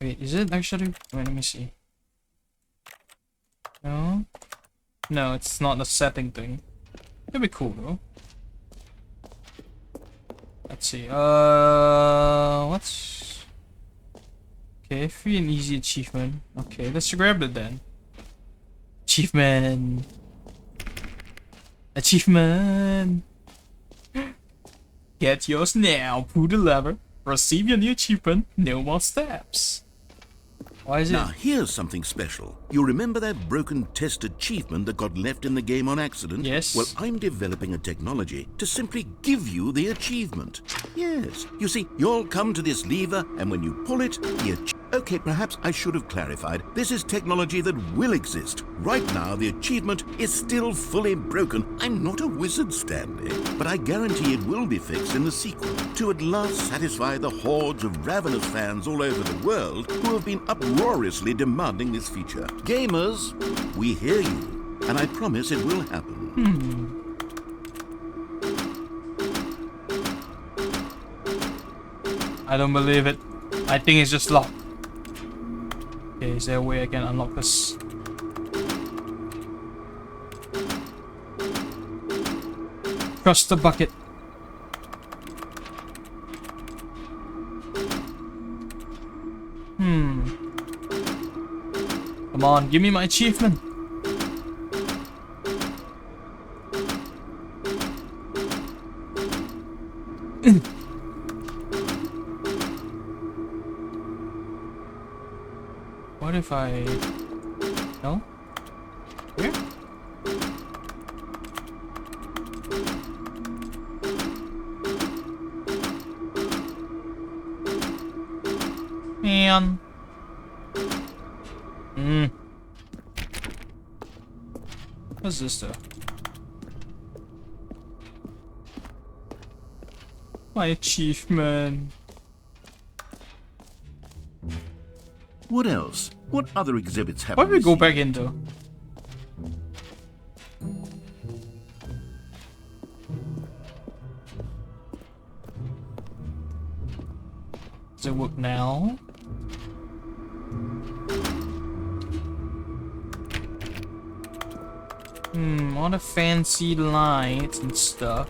Wait, is it actually? Wait, let me see. No? No, it's not the setting thing. It'd be cool though. Let's see. What's... Okay, free and easy achievement. Okay, let's grab it then. Achievement. Achievement. Get yours now. Pull the lever. Receive your new achievement. No more steps. Why is it? Now, here's something special. You remember that broken test achievement that got left in the game on accident? Yes. Well, I'm developing a technology to simply give you the achievement. Yes. You see, you'll come to this lever, and when you pull it, Okay, perhaps I should have clarified. This is technology that will exist. Right now, the achievement is still fully broken. I'm not a wizard, Stanley, but I guarantee it will be fixed in the sequel to at last satisfy the hordes of ravenous fans all over the world who have been uproariously demanding this feature. Gamers, we hear you, and I promise it will happen. I don't believe it. I think it's just locked. Okay, is there a way I can unlock this? Trust the bucket. Come on, give me my achievement. What if I... No? Here? Man. What's this though? My achievement. What else? What other exhibits have Why do we go seen? back into? Does it work now? All the fancy lights and stuff.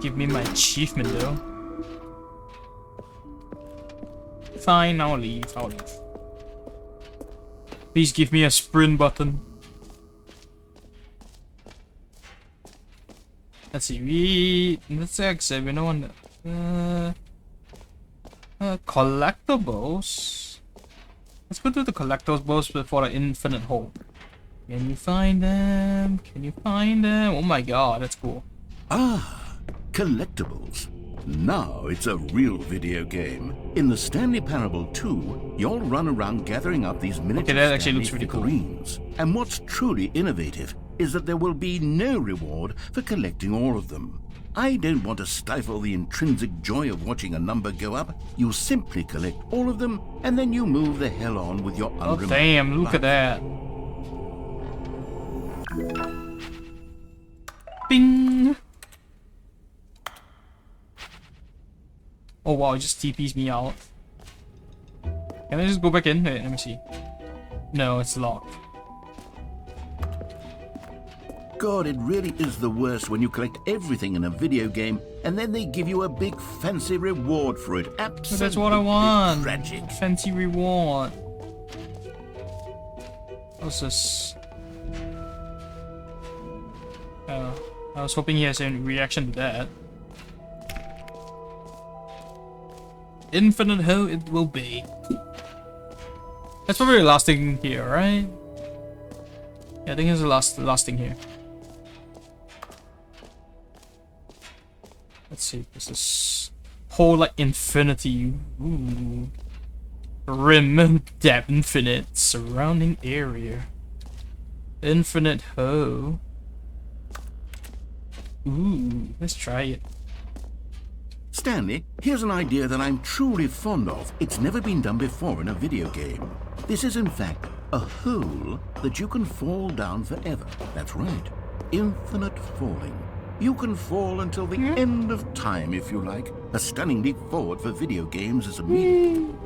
Give me my achievement though. Fine, I'll leave. Please give me a sprint button. Let's see, let's exit. We don't want collectibles. Let's go to the collectibles before the infinite hole. Can you find them? Can you find them? Oh my god, that's cool. Ah, collectibles. Now it's a real video game. In the Stanley Parable 2, you'll run around gathering up these miniature that actually Stanley looks really cool. figurines. And what's truly innovative is that there will be no reward for collecting all of them. I don't want to stifle the intrinsic joy of watching a number go up. You simply collect all of them, and then you move the hell on with your Oh unremarkable damn, look at that. Bing! Oh wow, it just TPs me out. Can I just go back in? Wait, let me see. No, it's locked. God, it really is the worst when you collect everything in a video game and then they give you a big fancy reward for it. Absolutely But that's what I want. tragic. Fancy reward. What's this? I was hoping he has a reaction to that. Infinite hell it will be. That's probably the last thing here, right? Yeah, I think it's the last thing here. Let's see. This is whole like infinity. Ooh. Rim, depth, infinite, surrounding area. Infinite hoe. Ooh, let's try it. Stanley, here's an idea that I'm truly fond of. It's never been done before in a video game. This is in fact a hole that you can fall down forever. That's right. Infinite falling. You can fall until the end of time if you like. A stunning leap forward for video games as a medium.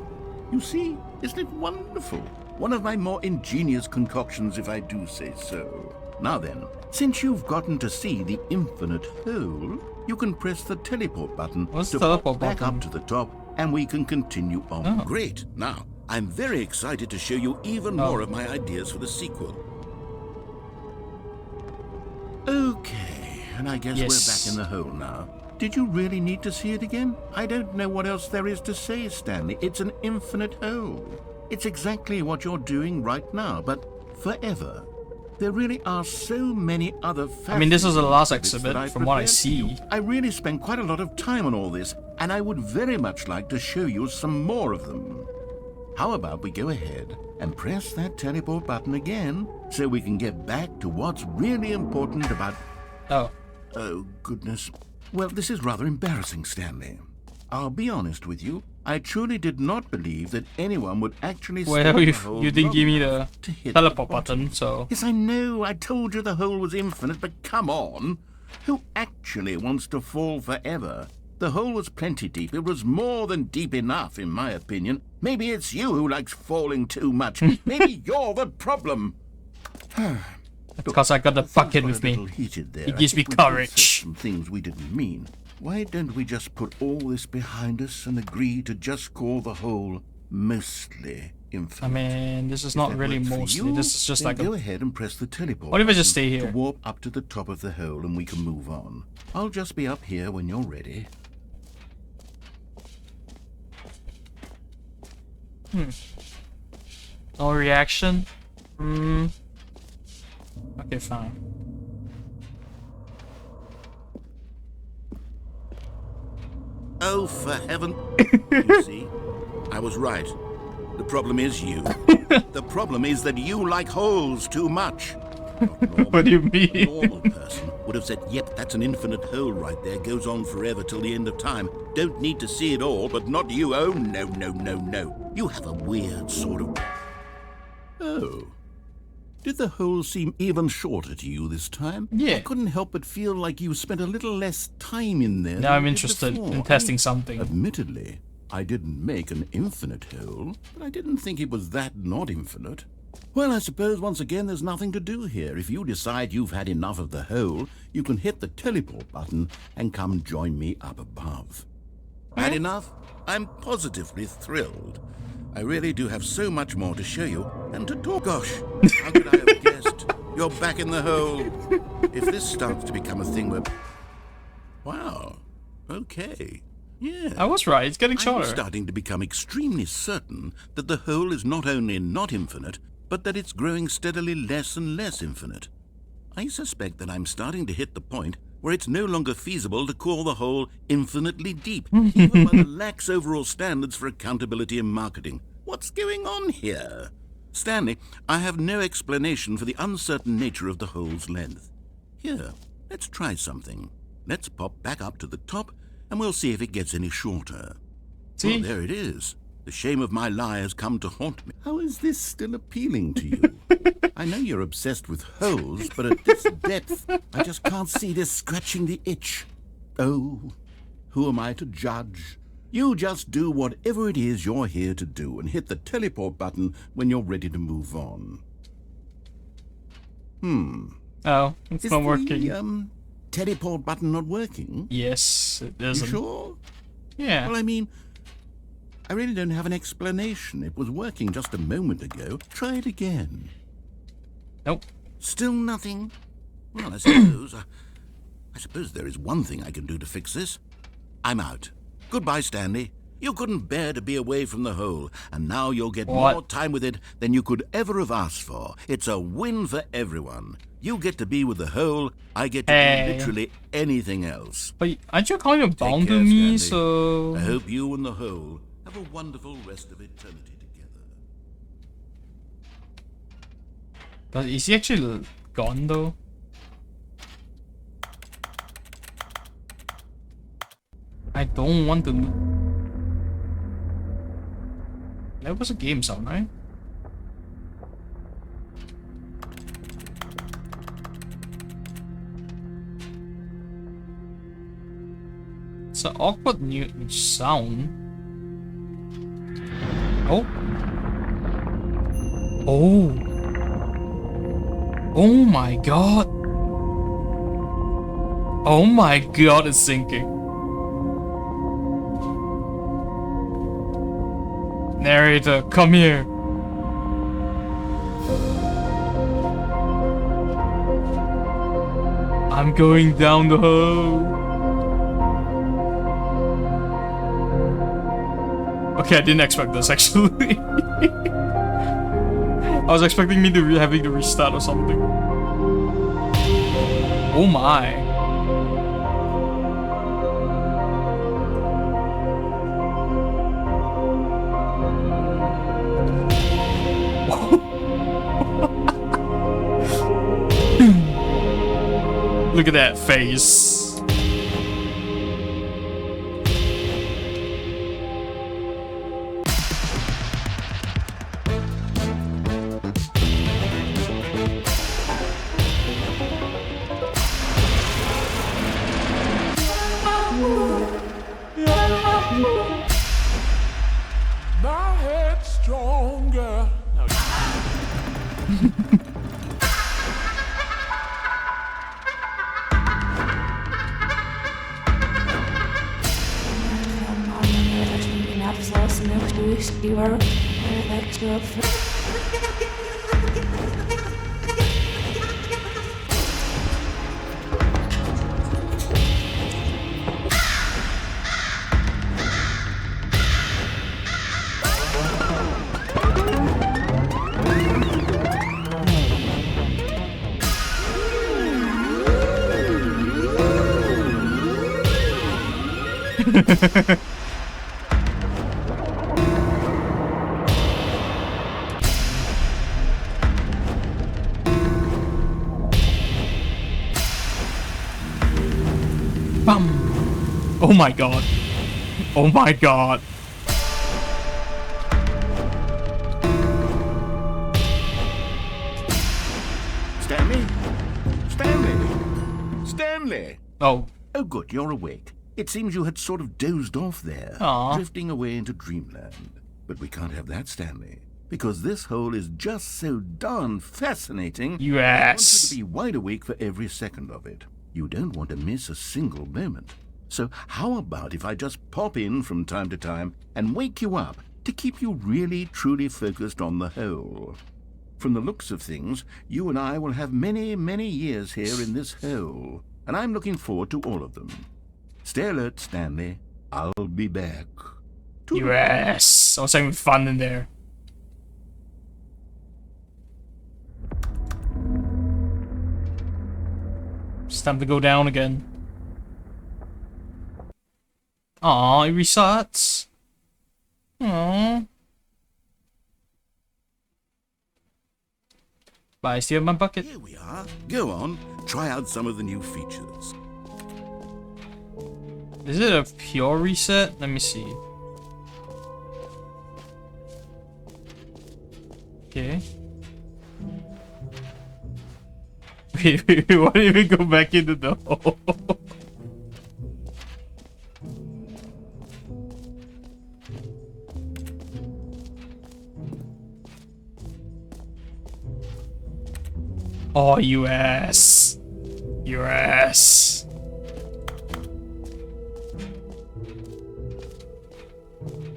You see, isn't it wonderful? One of my more ingenious concoctions, if I do say so. Now then, since you've gotten to see the infinite hole, you can press the teleport button What's to the teleport pop back button? up to the top, and we can continue on. Oh. Great. Now, I'm very excited to show you even more of my ideas for the sequel. Okay, and I guess Yes. we're back in the hole now. Did you really need to see it again? I don't know what else there is to say, Stanley. It's an infinite hole. It's exactly what you're doing right now, but forever. There really are so many other I mean, this is the last exhibits that exhibit I've from what I prepared for you. see. I really spent quite a lot of time on all this, and I would very much like to show you some more of them. How about we go ahead and press that teleport button again so we can get back to what's really important about... Oh. Oh, goodness. Well, this is rather embarrassing, Stanley. I'll be honest with you. I truly did not believe that anyone would actually... Well, stay in the you hole didn't long give me enough the to hit teleport the bottom. button, so... Yes, I know. I told you the hole was infinite, but come on. Who actually wants to fall forever? The hole was plenty deep. It was more than deep enough, in my opinion. Maybe it's you who likes falling too much. Maybe you're the problem. Because I got the Things bucket got with a little me. heated there. It I gives me think we both said courage. Some things we didn't mean. Why don't we just put all this behind us and agree to just call the hole mostly infinite? I mean, this is If not that really works for mostly. you, This is just then like go a... ahead and press the teleport. What if I just button stay here? to warp up to the top of the hole and we can move on? I'll just be up here when you're ready. No reaction? Okay, fine. Oh, for heaven! You see, I was right. The problem is you. The problem is that you like holes too much. Not normal. What do you A mean? normal person would have said, yep, that's an infinite hole right there, goes on forever till the end of time. Don't need to see it all, but not you. Oh, no, no, no, no. You have a weird sort of... Oh. Did the hole seem even shorter to you this time? Yeah. I couldn't help but feel like you spent a little less time in there. Now than I'm you did interested before. in testing something. Admittedly, I didn't make an infinite hole, but I didn't think it was that not infinite. Well, I suppose once again there's nothing to do here. If you decide you've had enough of the hole, you can hit the teleport button and come join me up above. Had enough? I'm positively thrilled. I really do have so much more to show you and to talk. Gosh, how could I have guessed? You're back in the hole. If this starts to become a thing where... Wow. Okay. Yeah. I was right, it's getting I'm shorter. starting to become extremely certain that the hole is not only not infinite, but that it's growing steadily less and less infinite. I suspect that I'm starting to hit the point where it's no longer feasible to call the hole infinitely deep, even by the lax overall standards for accountability and marketing. What's going on here? Stanley, I have no explanation for the uncertain nature of the hole's length. Here, let's try something. Let's pop back up to the top, and we'll see if it gets any shorter. See? Oh, there it is. The shame of my lie has come to haunt me. How is this still appealing to you? I know you're obsessed with holes, but at this depth, I just can't see this scratching the itch. Oh, who am I to judge? You just do whatever it is you're here to do and hit the teleport button when you're ready to move on. Oh, it's Is not working. the, teleport button not working? Yes, it You isn't. sure? Yeah. Well, I mean, I really don't have an explanation. It was working just a moment ago. Try it again. Nope. Still nothing? Well, I suppose there is one thing I can do to fix this. I'm out. Goodbye, Stanley. You couldn't bear to be away from the hole, and now you'll get What? more time with it than you could ever have asked for. It's a win for everyone. You get to be with the hole, I get to do literally anything else. But aren't you kind of bound care, to me, Stanley. so... I hope you and the hole have a wonderful rest of eternity together. But is he actually gone though? I don't want to... That was a game sound, right? It's an awkward new sound. Oh. Oh. Oh my god. Oh my god, it's sinking. Narrator, come here. I'm going down the hole. Okay, I didn't expect this actually. I was expecting me to having to restart or something. Oh my. Look at that face. My head's stronger. No. Bam. Oh my god. Oh my god. Stanley? Stanley? Stanley? Oh. Oh, good, you're awake. It seems you had sort of dozed off there, Aw. drifting away into dreamland. But we can't have that, Stanley, because this hole is just so darn fascinating. You I want you ass. to be wide awake for every second of it. You don't want to miss a single moment. So how about if I just pop in from time to time and wake you up to keep you really, truly focused on the hole? From the looks of things, you and I will have many, many years here in this hole, and I'm looking forward to all of them. Stay alert, Stanley. I'll be back. You ass. I was having fun in there. It's time to go down again. Aw, it restarts. Aww. But I still have my bucket. Here we are. Go on, try out some of the new features. Is it a pure reset? Let me see. Okay. Wait, why did we go back into the hole? Oh, you ass. You ass.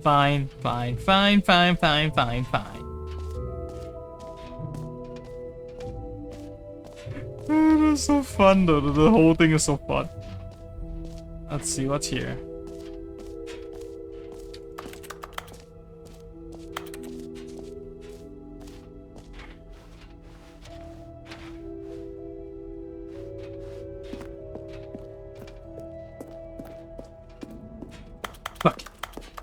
Fine, fine, fine, fine, fine, fine, fine. It is so fun though, the whole thing is so fun. Let's see what's here.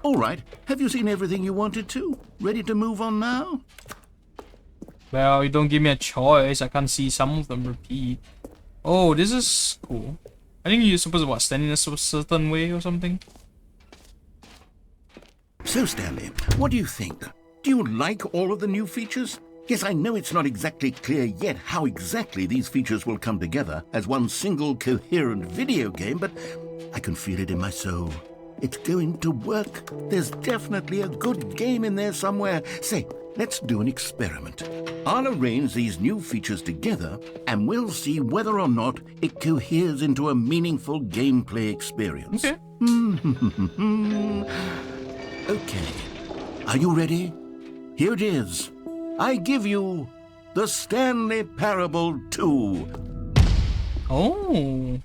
All right, have you seen everything you wanted to? Ready to move on now? Well, you don't give me a choice. I can't see some of them repeat. Oh, this is cool. I think you're supposed to stand in a certain way or something. So, Stanley, what do you think? Do you like all of the new features? Yes, I know it's not exactly clear yet how exactly these features will come together as one single coherent video game, but I can feel it in my soul. It's going to work. There's definitely a good game in there somewhere. Say, let's do an experiment. I'll arrange these new features together, and we'll see whether or not it coheres into a meaningful gameplay experience. Okay. Okay. Are you ready? Here it is. I give you the Stanley Parable 2. Oh.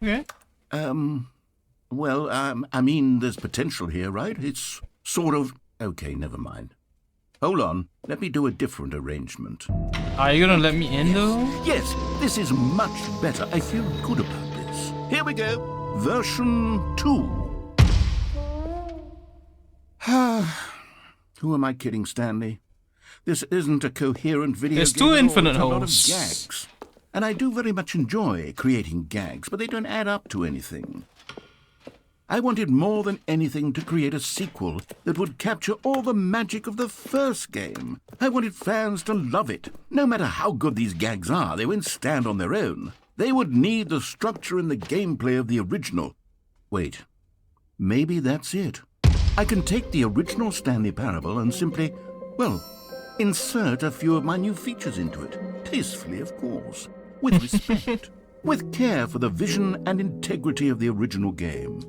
Okay. Well, I mean, there's potential here, right? It's sort of... Okay, never mind. Hold on. Let me do a different arrangement. Are you gonna let me in though? Yes, this is much better. I feel good about this. Here we go. Version 2. Who am I kidding, Stanley? This isn't a coherent video There's game two at all. infinite It's a lot of holes. gags. And I do very much enjoy creating gags, but they don't add up to anything. I wanted more than anything to create a sequel that would capture all the magic of the first game. I wanted fans to love it. No matter how good these gags are, they won't stand on their own. They would need the structure and the gameplay of the original. Wait, maybe that's it. I can take the original Stanley Parable and simply, well, insert a few of my new features into it. Tastefully, of course. With respect. With care for the vision and integrity of the original game.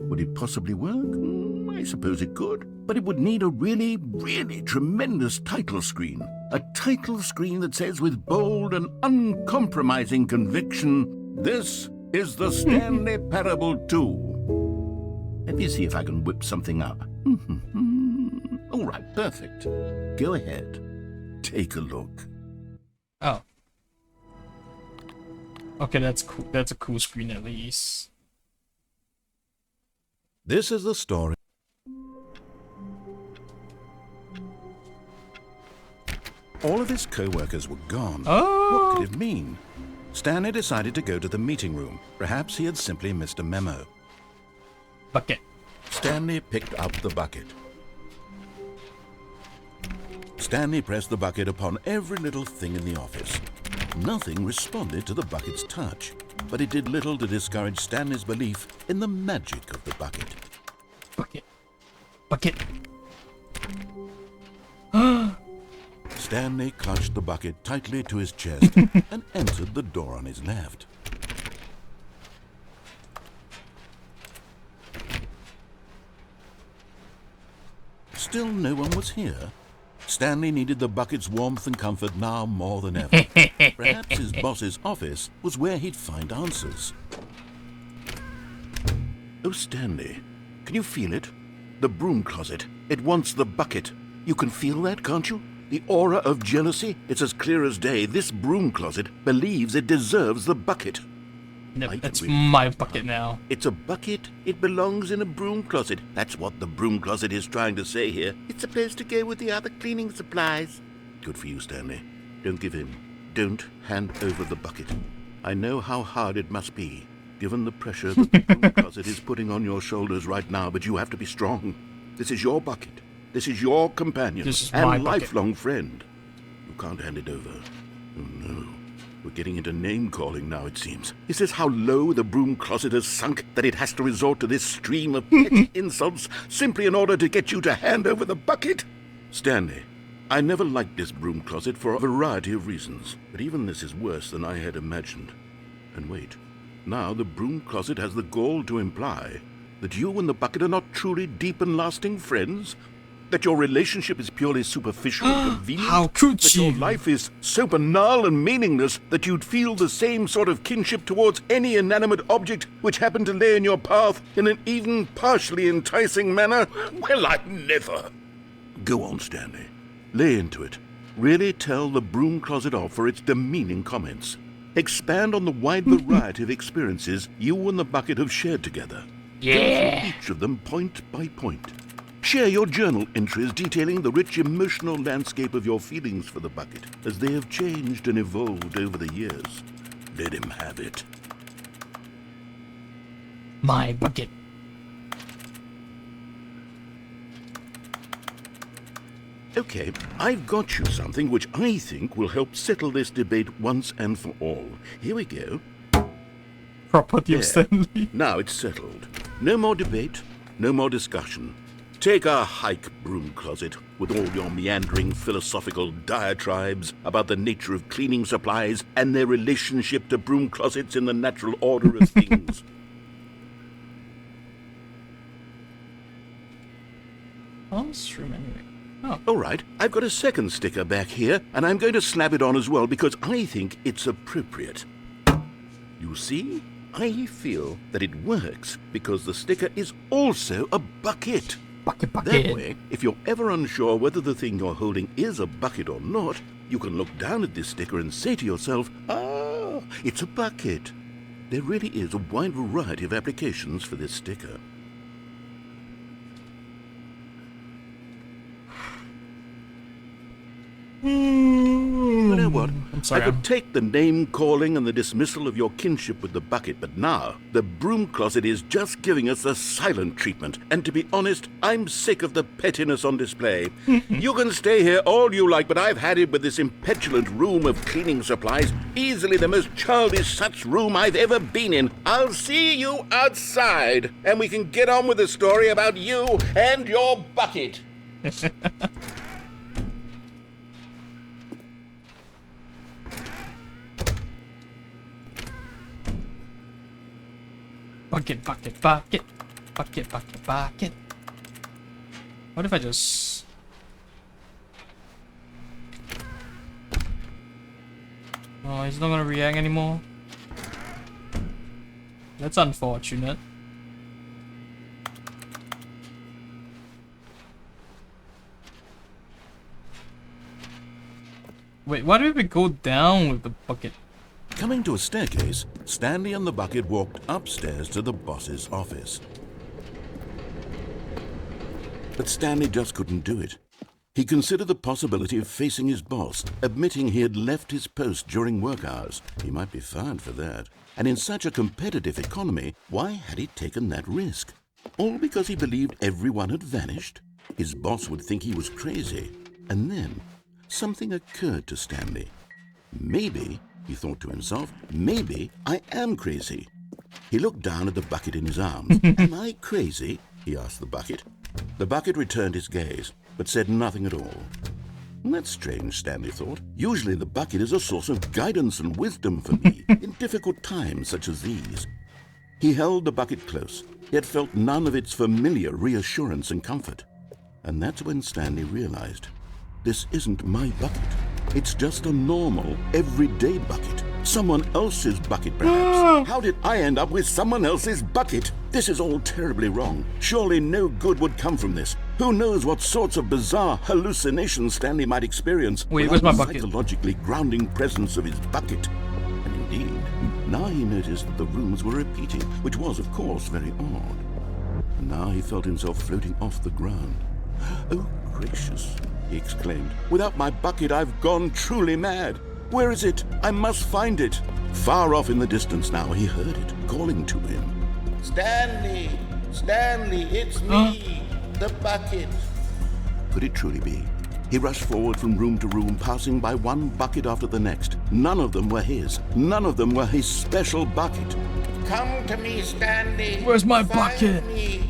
Would it possibly work? I suppose it could. But it would need a really, really tremendous title screen. A title screen that says with bold and uncompromising conviction, "This is the Stanley Parable 2." Let me see if I can whip something up. All right, perfect. Go ahead. Take a look. Oh. Okay, that's cool. That's a cool screen at least. This is the story. All of his co-workers were gone. Oh. What could it mean? Stanley decided to go to the meeting room. Perhaps he had simply missed a memo. Bucket. Stanley picked up the bucket. Stanley pressed the bucket upon every little thing in the office. Nothing responded to the bucket's touch, but it did little to discourage Stanley's belief in the magic of the bucket. Bucket. Bucket. Stanley clutched the bucket tightly to his chest and entered the door on his left. Still no one was here. Stanley needed the bucket's warmth and comfort now more than ever. Perhaps his boss's office was where he'd find answers. Oh, Stanley, can you feel it? The broom closet. It wants the bucket. You can feel that, can't you? The aura of jealousy? It's as clear as day. This broom closet believes it deserves the bucket. No, I that's can really my bucket now. It's a bucket. It belongs in a broom closet. That's what the broom closet is trying to say here. It's supposed to go with the other cleaning supplies. Good for you, Stanley. Don't give in. Don't hand over the bucket. I know how hard it must be, given the pressure that the broom closet is putting on your shoulders right now, but you have to be strong. This is your bucket. This is your companion This is my and bucket. lifelong friend. You can't hand it over. Oh, no. We're getting into name-calling now, it seems. Is this how low the broom closet has sunk, that it has to resort to this stream of petty insults simply in order to get you to hand over the bucket? Stanley, I never liked this broom closet for a variety of reasons, but even this is worse than I had imagined. And wait, now the broom closet has the gall to imply that you and the bucket are not truly deep and lasting friends? That your relationship is purely superficial and convenient? How could that your you? life is so banal and meaningless that you'd feel the same sort of kinship towards any inanimate object which happened to lay in your path in an even partially enticing manner? Well, I never. Go on, Stanley. Lay into it. Really tell the broom closet off for its demeaning comments. Expand on the wide variety of experiences you and the bucket have shared together. Go through each of them point by point. Share your journal entries detailing the rich emotional landscape of your feelings for the bucket as they have changed and evolved over the years. Let him have it. My bucket. Okay, I've got you something which I think will help settle this debate once and for all. Here we go. Property of There. Stanley. Now it's settled. No more debate, no more discussion. Take a hike, broom closet, with all your meandering philosophical diatribes about the nature of cleaning supplies and their relationship to broom closets in the natural order of things. Oh, stream anyway. Oh. All right, I've got a second sticker back here, and I'm going to slap it on as well because I think it's appropriate. You see, I feel that it works because the sticker is also a bucket. Bucket. That way, if you're ever unsure whether the thing you're holding is a bucket or not, you can look down at this sticker and say to yourself, ah, it's a bucket. There really is a wide variety of applications for this sticker. You know what? I'm sorry, I could take the name calling and the dismissal of your kinship with the bucket, but now the broom closet is just giving us the silent treatment. And to be honest, I'm sick of the pettiness on display. You can stay here all you like, but I've had it with this impetulant room of cleaning supplies. Easily the most childish such room I've ever been in. I'll see you outside, and we can get on with the story about you and your bucket. Bucket. What if I just... Oh, he's not gonna react anymore. That's unfortunate. Wait, why did we go down with the bucket? Coming to a staircase, Stanley and the bucket walked upstairs to the boss's office. But Stanley just couldn't do it. He considered the possibility of facing his boss, admitting he had left his post during work hours. He might be fired for that. And in such a competitive economy, why had he taken that risk? All because he believed everyone had vanished? His boss would think he was crazy. And then, something occurred to Stanley. Maybe, he thought to himself, maybe I am crazy. He looked down at the bucket in his arms. Am I crazy? He asked the bucket. The bucket returned his gaze, but said nothing at all. That's strange, Stanley thought. Usually the bucket is a source of guidance and wisdom for me in difficult times such as these. He held the bucket close, yet felt none of its familiar reassurance and comfort. And that's when Stanley realized, this isn't my bucket. It's just a normal, everyday bucket. Someone else's bucket, perhaps. How did I end up with someone else's bucket? This is all terribly wrong. Surely no good would come from this. Who knows what sorts of bizarre hallucinations Stanley might experience Wait, without where's my the bucket? psychologically grounding presence of his bucket. And indeed, now he noticed that the rooms were repeating, which was, of course, very odd. And now he felt himself floating off the ground. Oh, gracious, he exclaimed. Without my bucket, I've gone truly mad. Where is it? I must find it. Far off in the distance now, he heard it, calling to him. Stanley! Stanley, it's me! The bucket! Could it truly be? He rushed forward from room to room, passing by one bucket after the next. None of them were his. None of them were his special bucket. Come to me, Stanley! Where's my Find bucket? me.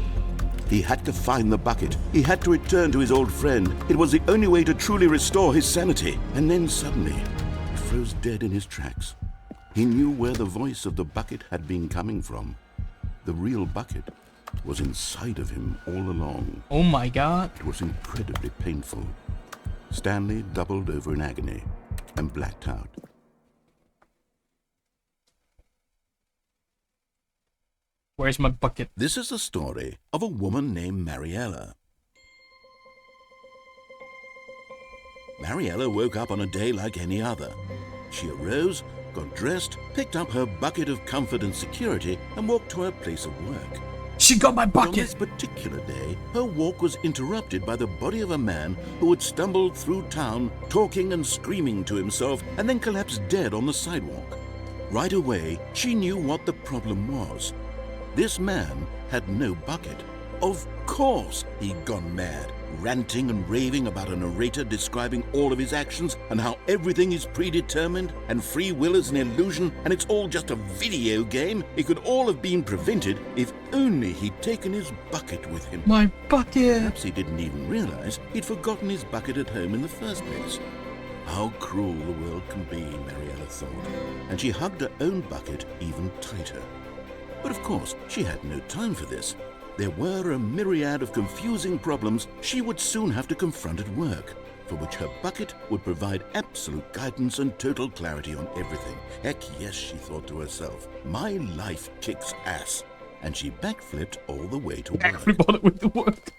He had to find the bucket. He had to return to his old friend. It was the only way to truly restore his sanity. And then suddenly, he froze dead in his tracks. He knew where the voice of the bucket had been coming from. The real bucket was inside of him all along. Oh my god. It was incredibly painful. Stanley doubled over in agony and blacked out. Where's my bucket? This is the story of a woman named Mariella. Mariella woke up on a day like any other. She arose, got dressed, picked up her bucket of comfort and security, and walked to her place of work. She got my But on this bucket. particular day, her walk was interrupted by the body of a man who had stumbled through town, talking and screaming to himself, and then collapsed dead on the sidewalk. Right away, she knew what the problem was. This man had no bucket. Of course he'd gone mad, ranting and raving about a narrator describing all of his actions and how everything is predetermined and free will is an illusion and it's all just a video game. It could all have been prevented if only he'd taken his bucket with him. My bucket. Perhaps he didn't even realize he'd forgotten his bucket at home in the first place. How cruel the world can be, Mariella thought, and she hugged her own bucket even tighter. But of course, she had no time for this. There were a myriad of confusing problems she would soon have to confront at work, for which her bucket would provide absolute guidance and total clarity on everything. Heck yes, she thought to herself, my life kicks ass. And she backflipped all the way to work. Everybody with the work.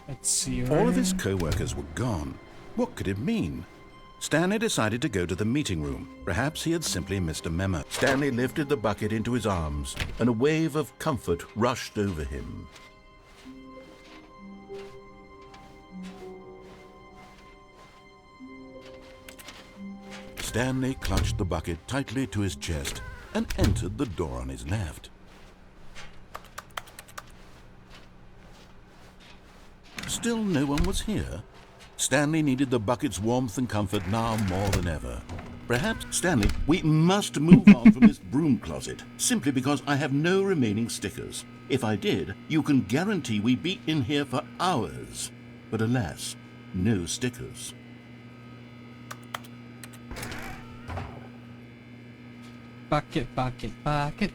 Let's see. All of his co-workers were gone. What could it mean? Stanley decided to go to the meeting room. Perhaps he had simply missed a memo. Stanley lifted the bucket into his arms, and a wave of comfort rushed over him. Stanley clutched the bucket tightly to his chest and entered the door on his left. Still no one was here. Stanley needed the bucket's warmth and comfort now more than ever. Perhaps, Stanley, we must move on from this broom closet, simply because I have no remaining stickers. If I did, you can guarantee we'd be in here for hours. But alas, no stickers. Bucket, bucket, bucket,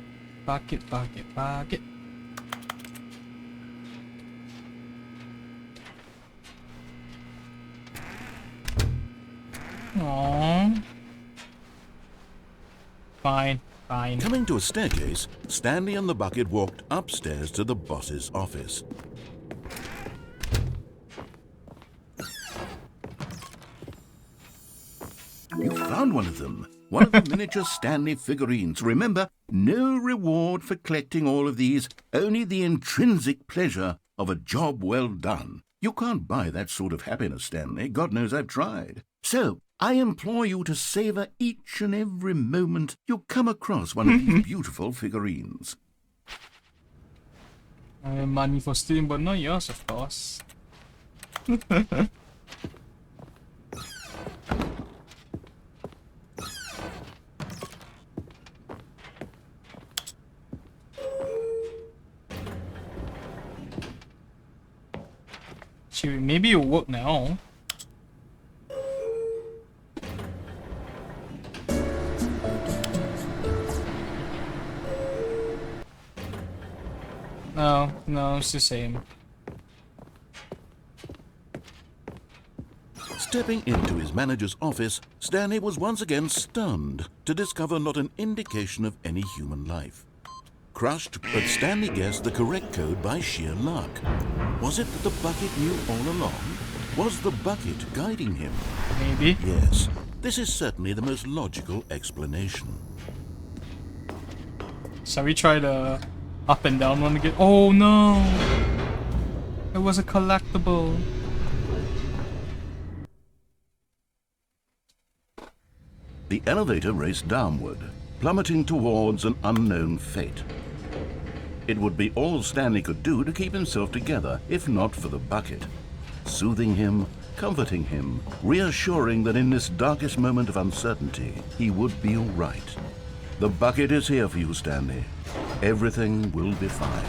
bucket, bucket, bucket. Aww. Fine, fine. Coming to a staircase, Stanley and the bucket walked upstairs to the boss's office. You found one of them. One of the miniature Stanley figurines. Remember, no reward for collecting all of these, only the intrinsic pleasure of a job well done. You can't buy that sort of happiness, Stanley. God knows I've tried. So, I implore you to savor each and every moment you come across one of these beautiful figurines. I have money for stealing, but not yours, of course. Maybe it'll work now. No, it's the same. Stepping into his manager's office, Stanley was once again stunned to discover not an indication of any human life. Crushed, but Stanley guessed the correct code by sheer luck. Was it that the bucket knew all along? Was the bucket guiding him? Maybe. Yes, this is certainly the most logical explanation. Shall we try the up and down one again? Oh no! It was a collectible. The elevator raced downward, plummeting towards an unknown fate. It would be all Stanley could do to keep himself together, if not for the bucket. Soothing him, comforting him, reassuring that in this darkest moment of uncertainty, he would be all right. The bucket is here for you, Stanley. Everything will be fine.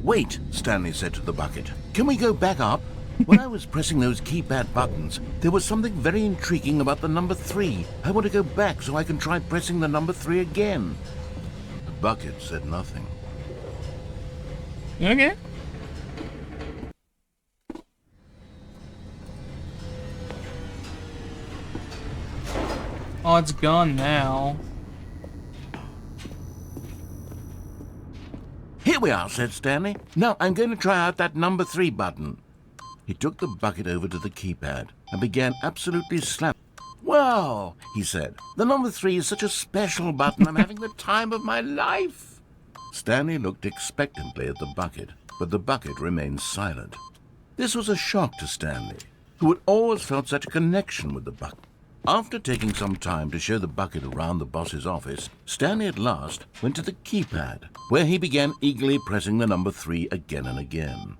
Wait, Stanley said to the bucket. Can we go back up? When I was pressing those keypad buttons, there was something very intriguing about the number 3. I want to go back so I can try pressing the number 3 again. The bucket said nothing. Okay. Oh, it's gone now. Here we are, said Stanley. Now I'm going to try out that number 3 button. He took the bucket over to the keypad and began absolutely slamming. Wow, he said, the number 3 is such a special button. I'm having the time of my life. Stanley looked expectantly at the bucket, but the bucket remained silent. This was a shock to Stanley, who had always felt such a connection with the bucket. After taking some time to show the bucket around the boss's office, Stanley at last went to the keypad, where he began eagerly pressing the number 3 again and again.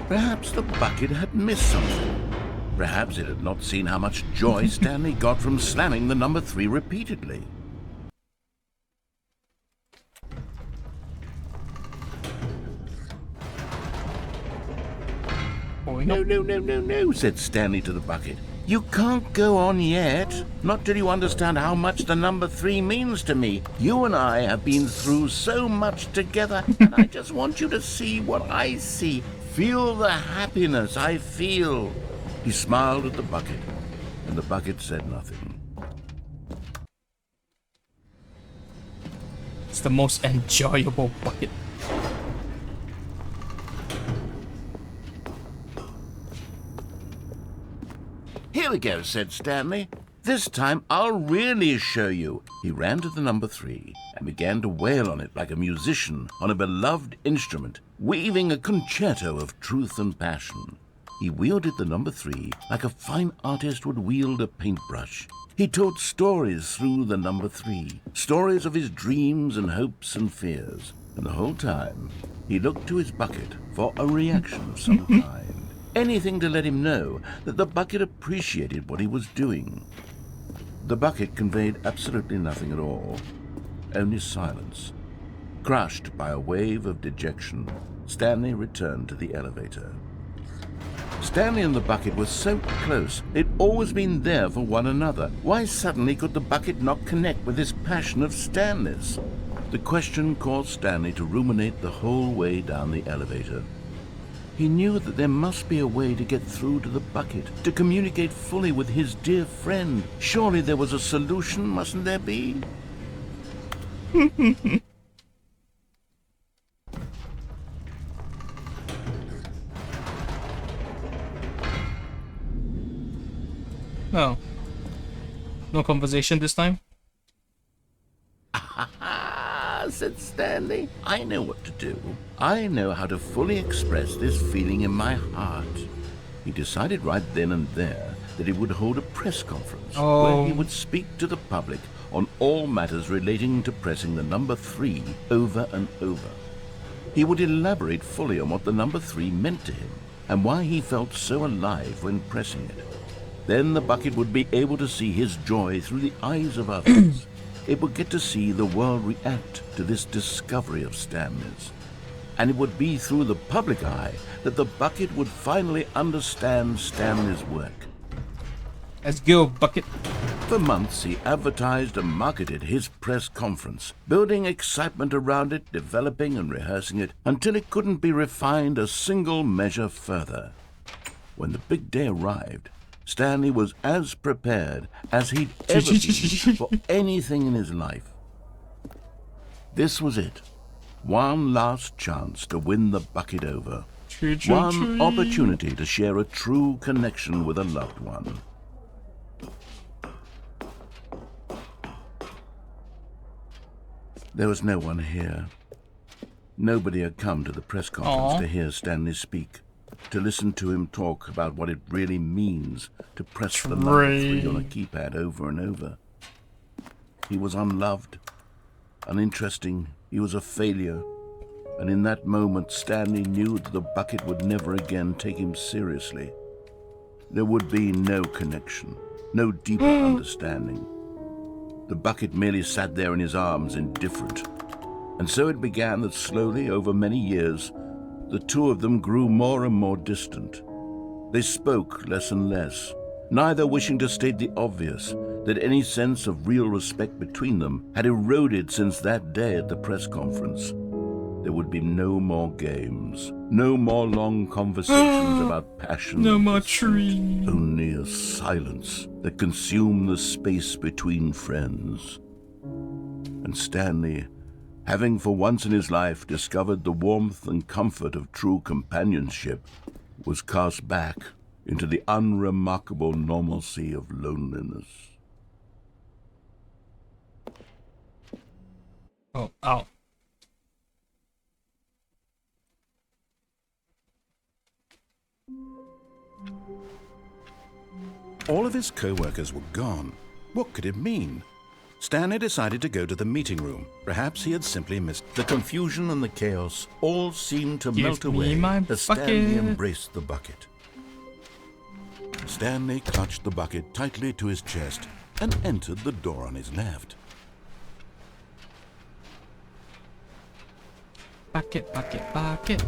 Perhaps the bucket had missed something. Perhaps it had not seen how much joy Stanley got from slamming the number 3 repeatedly. No, said Stanley to the bucket. You can't go on yet. Not till you understand how much the number 3 means to me. You and I have been through so much together, and I just want you to see what I see. Feel the happiness I feel. He smiled at the bucket, and the bucket said nothing. It's the most enjoyable bucket. Here we go, said Stanley. This time I'll really show you. He ran to the number 3 and began to wail on it like a musician on a beloved instrument, weaving a concerto of truth and passion. He wielded the number 3 like a fine artist would wield a paintbrush. He told stories through the number 3, stories of his dreams and hopes and fears. And the whole time, he looked to his bucket for a reaction of some kind. Anything to let him know that the bucket appreciated what he was doing. The bucket conveyed absolutely nothing at all, only silence. Crushed by a wave of dejection, Stanley returned to the elevator. Stanley and the bucket were so close, they'd always been there for one another. Why suddenly could the bucket not connect with this passion of Stanley's? The question caused Stanley to ruminate the whole way down the elevator. He knew that there must be a way to get through to the bucket, to communicate fully with his dear friend. Surely there was a solution, mustn't there be? No. No conversation this time? Said Stanley. I know what to do. I know how to fully express this feeling in my heart. He decided right then and there that he would hold a press conference where he would speak to the public on all matters relating to pressing the number 3 over and over. He would elaborate fully on what the number 3 meant to him and why he felt so alive when pressing it. Then the bucket would be able to see his joy through the eyes of others. It would get to see the world react to this discovery of Stanley's. And it would be through the public eye that the bucket would finally understand Stanley's work. Let's go, bucket. For months, he advertised and marketed his press conference, building excitement around it, developing and rehearsing it, until it couldn't be refined a single measure further. When the big day arrived, Stanley was as prepared as he'd ever been for anything in his life. This was it. One last chance to win the bucket over. One opportunity to share a true connection with a loved one. There was no one here. Nobody had come to the press conference to hear Stanley speak, to listen to him talk about what it really means to press the number 3 on a keypad over and over. He was unloved, uninteresting, he was a failure, and in that moment Stanley knew that the bucket would never again take him seriously. There would be no connection, no deeper understanding. The bucket merely sat there in his arms, indifferent. And so it began that slowly, over many years, the two of them grew more and more distant. They spoke less and less, neither wishing to state the obvious, that any sense of real respect between them had eroded since that day at the press conference. There would be no more games, no more long conversations about passion. No and more pursuit, tree. Only a silence that consumed the space between friends. And Stanley, having for once in his life discovered the warmth and comfort of true companionship, was cast back into the unremarkable normalcy of loneliness. Oh, ow. All of his co-workers were gone. What could it mean? Stanley decided to go to the meeting room. Perhaps he had simply missed. The confusion and the chaos all seemed to melt me away my as Stanley bucket. embraced the bucket. Stanley clutched the bucket tightly to his chest and entered the door on his left. Bucket, bucket, bucket.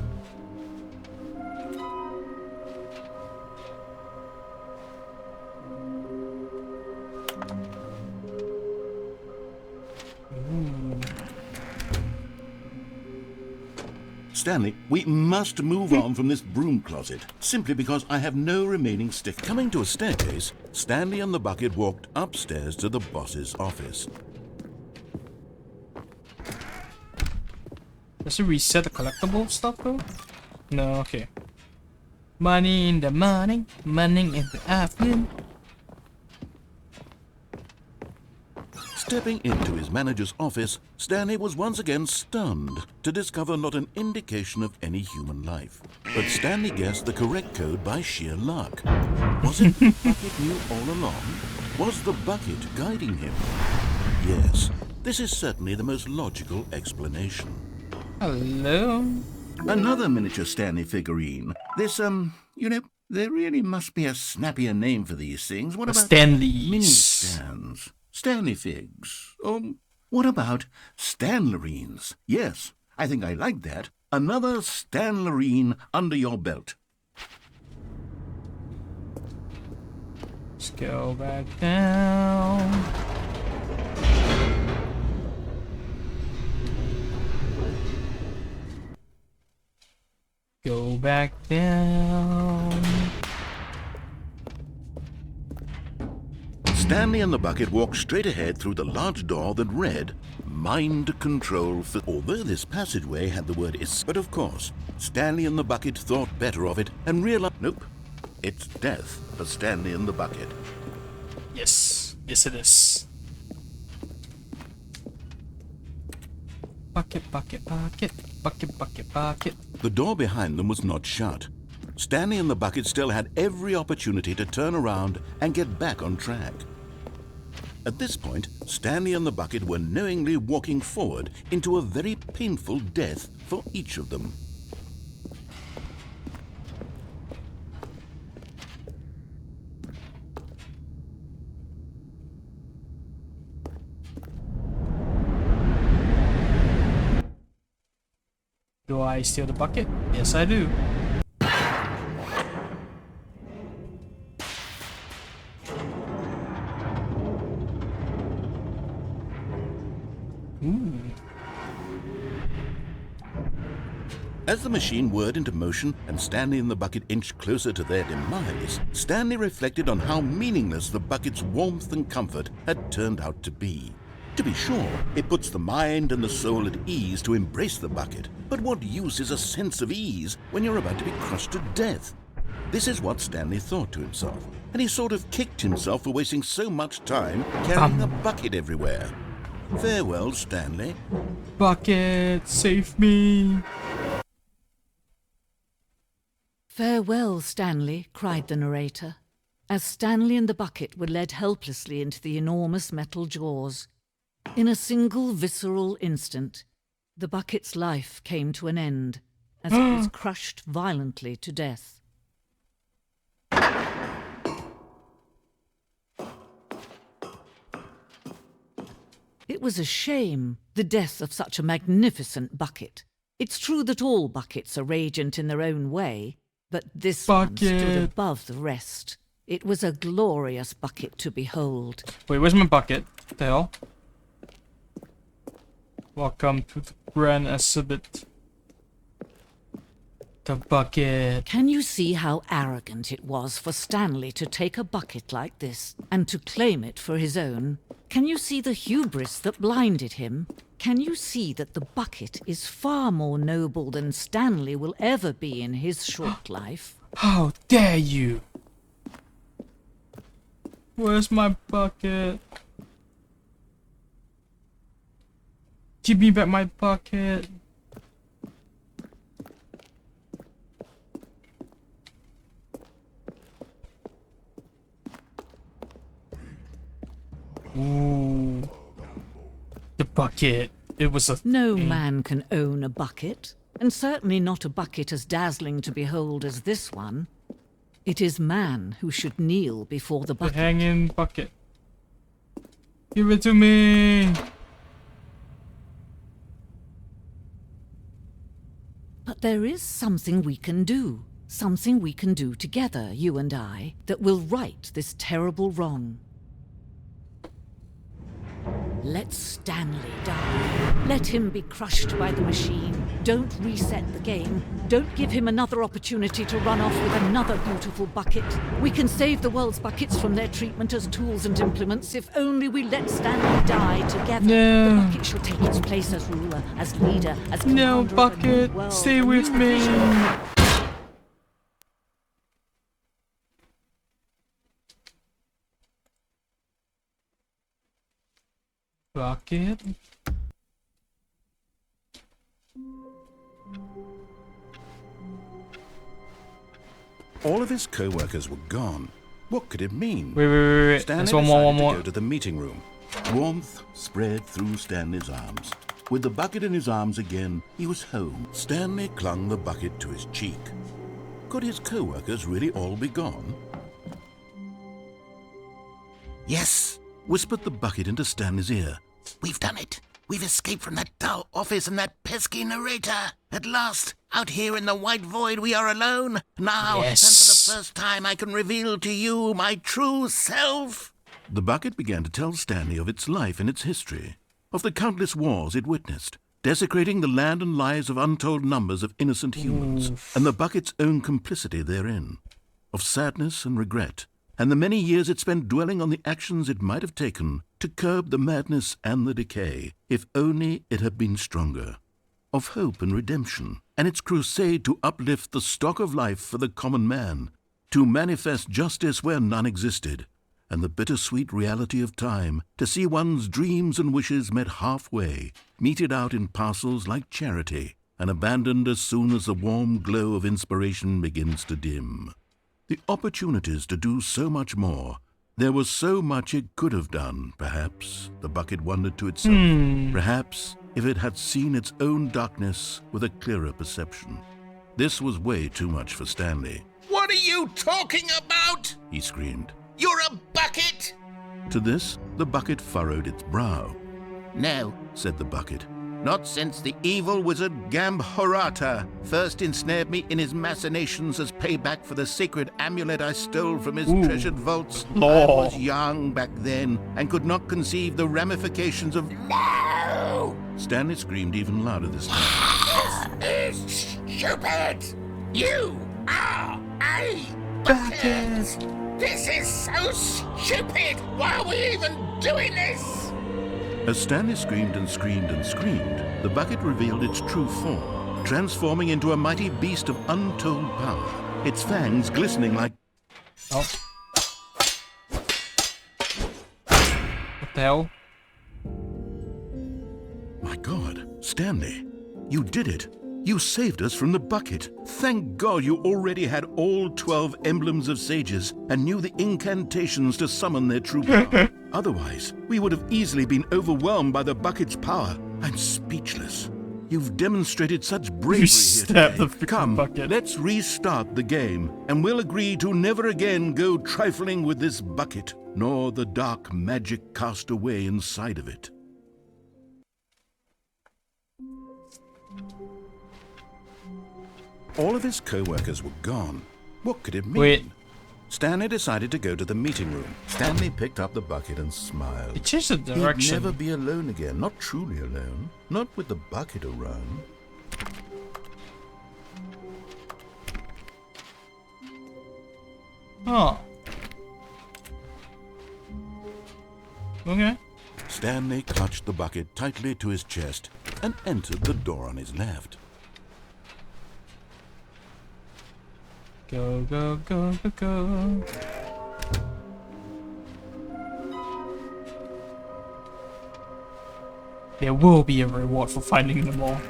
Stanley, we must move on from this broom closet, simply because I have no remaining stick. Coming to a staircase, Stanley and the bucket walked upstairs to the boss's office. Does it reset the collectible stuff though? No, okay. Money in the morning, money in the afternoon. Stepping into his manager's office, Stanley was once again stunned to discover not an indication of any human life. But Stanley guessed the correct code by sheer luck. Was it the bucket knew all along? Was the bucket guiding him? Yes, this is certainly the most logical explanation. Hello? Another miniature Stanley figurine. This, there really must be a snappier name for these things. What about Stanleys. mini stands? Stanley figs. What about Stanlerines? Yes, I think I like that. Another Stanlerine under your belt. Let's go back down. Go back down. Stanley and the bucket walked straight ahead through the large door that read, Mind Control. Although this passageway had the word is, but of course, Stanley and the bucket thought better of it and realized, nope, it's death for Stanley and the bucket. Yes. Yes it is. Bucket, bucket, bucket. Bucket, bucket, bucket. The door behind them was not shut. Stanley and the bucket still had every opportunity to turn around and get back on track. At this point, Stanley and the bucket were knowingly walking forward into a very painful death for each of them. Do I steal the bucket? Yes, I do. As the machine whirred into motion and Stanley and the bucket inched closer to their demise, Stanley reflected on how meaningless the bucket's warmth and comfort had turned out to be. To be sure, it puts the mind and the soul at ease to embrace the bucket, but what use is a sense of ease when you're about to be crushed to death? This is what Stanley thought to himself, and he sort of kicked himself for wasting so much time carrying a bucket everywhere. Farewell, Stanley. Bucket, save me. Farewell, Stanley, cried the narrator, as Stanley and the bucket were led helplessly into the enormous metal jaws. In a single visceral instant, the bucket's life came to an end, as it was crushed violently to death. It was a shame, the death of such a magnificent bucket. It's true that all buckets are radiant in their own way, but this one stood Bucket. above the rest. It was a glorious bucket to behold. Wait, where's my bucket? What the hell? Welcome to the grand exhibit. The bucket. Can you see how arrogant it was for Stanley to take a bucket like this and to claim it for his own? Can you see the hubris that blinded him? Can you see that the bucket is far more noble than Stanley will ever be in his short life? How dare you! Where's my bucket? Give me back my bucket. Ooh. The bucket. It was a... No man can own a bucket, and certainly not a bucket as dazzling to behold as this one. It is man who should kneel before the The bucket. hanging bucket. Give it to me! But there is something we can do. Something we can do together, you and I, that will right this terrible wrong. Let Stanley die. Let him be crushed by the machine. Don't reset the game. Don't give him another opportunity to run off with another beautiful bucket. We can save the world's buckets from their treatment as tools and implements if only we let Stanley die together. No. The bucket shall take its place as ruler, as leader, as No, commander of a new bucket! world, Stay a with new me! vision. Bucket? All of his co-workers were gone. What could it mean? Wait. Stanley There's one decided more. to go to the meeting room. Warmth spread through Stanley's arms. With the bucket in his arms again, he was home. Stanley clung the bucket to his cheek. Could his co-workers really all be gone? Yes, whispered the bucket into Stanley's ear. We've done it. We've escaped from that dull office and that pesky narrator. At last, out here in the white void, we are alone. Now, Yes. and for the first time, I can reveal to you my true self. The bucket began to tell Stanley of its life and its history, of the countless wars it witnessed, desecrating the land and lives of untold numbers of innocent humans, and the bucket's own complicity therein, of sadness and regret, and the many years it spent dwelling on the actions it might have taken to curb the madness and the decay, if only it had been stronger, of hope and redemption, and its crusade to uplift the stock of life for the common man, to manifest justice where none existed, and the bittersweet reality of time, to see one's dreams and wishes met halfway, meted out in parcels like charity, and abandoned as soon as the warm glow of inspiration begins to dim. The opportunities to do so much more. There was so much it could have done, perhaps, the bucket wondered to itself. Perhaps, if it had seen its own darkness with a clearer perception. This was way too much for Stanley. What are you talking about? He screamed. You're a bucket! To this, the bucket furrowed its brow. No, Said the bucket. not since the evil wizard Gambhorata first ensnared me in his machinations as payback for the sacred amulet I stole from his treasured vaults. I was young back then and could not conceive the ramifications of... No! Stanley screamed even louder this time. This is stupid! You are a bucket! This is so stupid! Why are we even doing this? As Stanley screamed and screamed and screamed, the bucket revealed its true form, transforming into a mighty beast of untold power, its fangs glistening like... Oh. What the hell? My God, Stanley, you did it. You saved us from the bucket. Thank God you already had all 12 emblems of sages and knew the incantations to summon their true power. Otherwise, we would have easily been overwhelmed by the bucket's power. I'm speechless. You've demonstrated such bravery here stabbed today. the freaking Come, bucket. let's restart the game, and we'll agree to never again go trifling with this bucket, nor the dark magic cast away inside of it. All of his co-workers were gone. What could it mean? Wait. Stanley decided to go to the meeting room. Stanley picked up the bucket and smiled. It changed the direction. He'd never be alone again. Not truly alone. Not with the bucket around. Oh. Okay. Stanley clutched the bucket tightly to his chest and entered the door on his left. Go, go, go, go, go. There will be a reward for finding them all.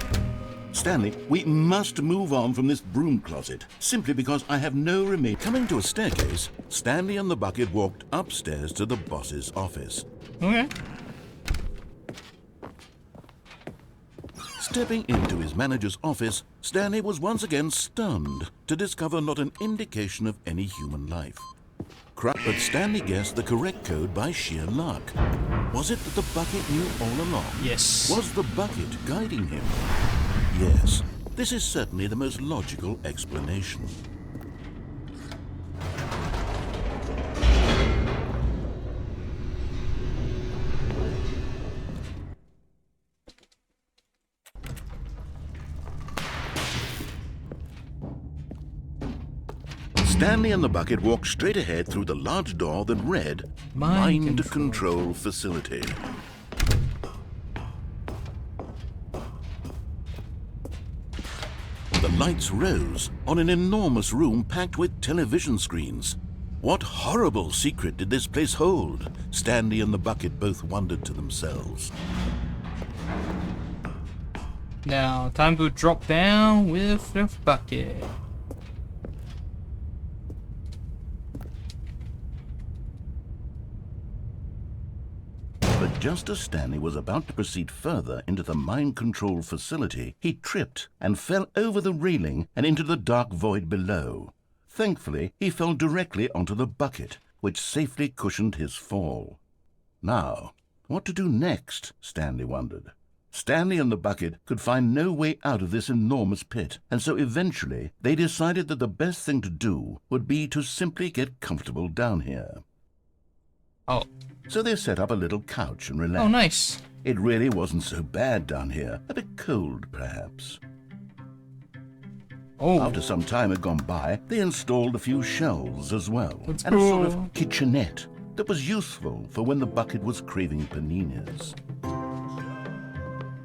Stanley, we must move on from this broom closet, simply because I have no remain. Coming to a staircase, Stanley and the bucket walked upstairs to the boss's office. Okay. Stepping into his manager's office, Stanley was once again stunned to discover not an indication of any human life. But Stanley guessed the correct code by sheer luck. Was it that the bucket knew all along? Yes. Was the bucket guiding him? Yes. This is certainly the most logical explanation. Stanley and the bucket walked straight ahead through the large door that read, Mind Control Facility. The lights rose on an enormous room packed with television screens. What horrible secret did this place hold? Stanley and the bucket both wondered to themselves. Now, time to drop down with the bucket. But just as Stanley was about to proceed further into the mind control facility, he tripped and fell over the railing and into the dark void below. Thankfully, he fell directly onto the bucket, which safely cushioned his fall. Now, what to do next? Stanley wondered. Stanley and the bucket could find no way out of this enormous pit, and so eventually they decided that the best thing to do would be to simply get comfortable down here. Oh. So they set up a little couch and relaxed. Oh, nice. It really wasn't so bad down here. A bit cold, perhaps. Oh. After some time had gone by, they installed a few shelves as well. That's and a sort cool. of kitchenette that was useful for when the bucket was craving paninis.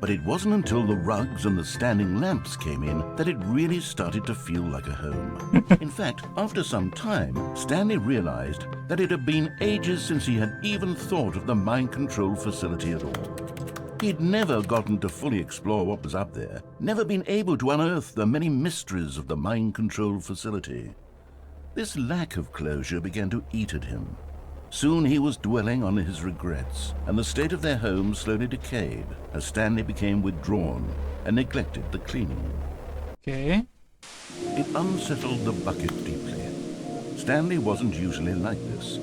But it wasn't until the rugs and the standing lamps came in that it really started to feel like a home. In fact, after some time, Stanley realized that it had been ages since he had even thought of the mind control facility at all. He'd never gotten to fully explore what was up there, never been able to unearth the many mysteries of the mind control facility. This lack of closure began to eat at him. Soon he was dwelling on his regrets, and the state of their home slowly decayed as Stanley became withdrawn and neglected the cleaning. Okay. It unsettled the bucket deeply. Stanley wasn't usually like this.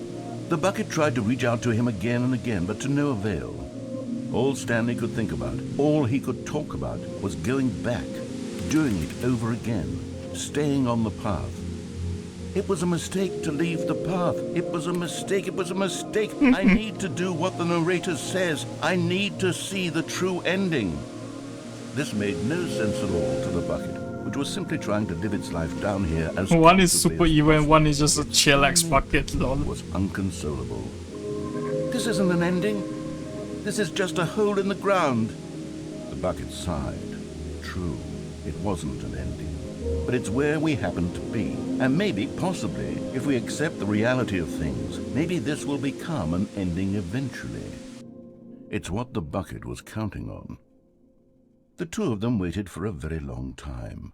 The bucket tried to reach out to him again and again, but to no avail. All Stanley could think about, all he could talk about, was going back, doing it over again, staying on the path. It was a mistake to leave the path. It was a mistake. It was a mistake. I need to do what the narrator says. I need to see the true ending. This made no sense at all to the bucket, which was simply trying to live its life down here as One is comfortably super as evil and one is just a chillax bucket, lol. was unconsolable. This isn't an ending. This is just a hole in the ground. The bucket sighed. True, it wasn't an ending. But it's where we happen to be. And maybe, possibly, if we accept the reality of things, maybe this will become an ending eventually. It's what the bucket was counting on. The two of them waited for a very long time.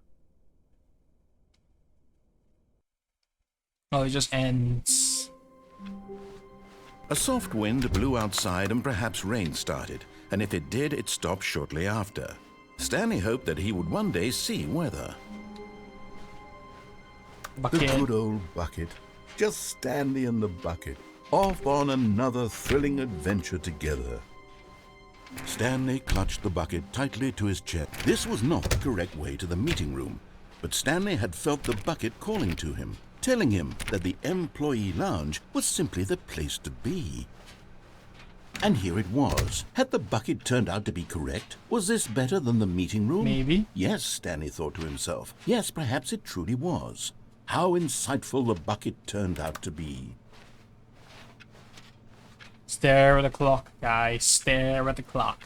Oh, it just ends. A soft wind blew outside and perhaps rain started, and if it did, it stopped shortly after. Stanley hoped that he would one day see weather. Bucket. The good old bucket. Just Stanley and the bucket, off on another thrilling adventure together. Stanley clutched the bucket tightly to his chest. This was not the correct way to the meeting room. But Stanley had felt the bucket calling to him, telling him that the employee lounge was simply the place to be. And here it was. Had the bucket turned out to be correct? Was this better than the meeting room? Maybe. Yes, Stanley thought to himself. Yes, perhaps it truly was. How insightful the bucket turned out to be. Stare at the clock, guys. Stare at the clock.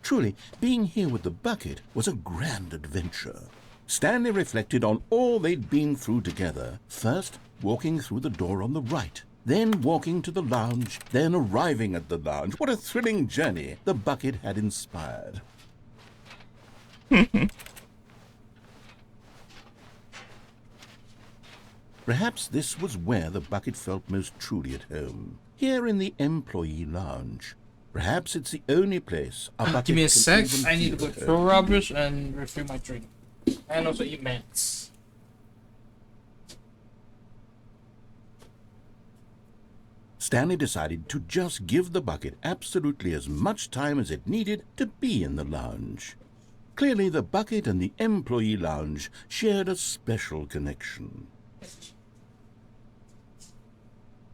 Truly, being here with the bucket was a grand adventure. Stanley reflected on all they'd been through together. First, walking through the door on the right, then walking to the lounge, then arriving at the lounge. What a thrilling journey the bucket had inspired. Perhaps this was where the bucket felt most truly at home. Here in the employee lounge. Perhaps it's the only place a bucket Give me a can sec. even I need to feel go at throw home. rubbish and refill my drink. And also eat meds. Stanley decided to just give the bucket absolutely as much time as it needed to be in the lounge. Clearly, the bucket and the employee lounge shared a special connection.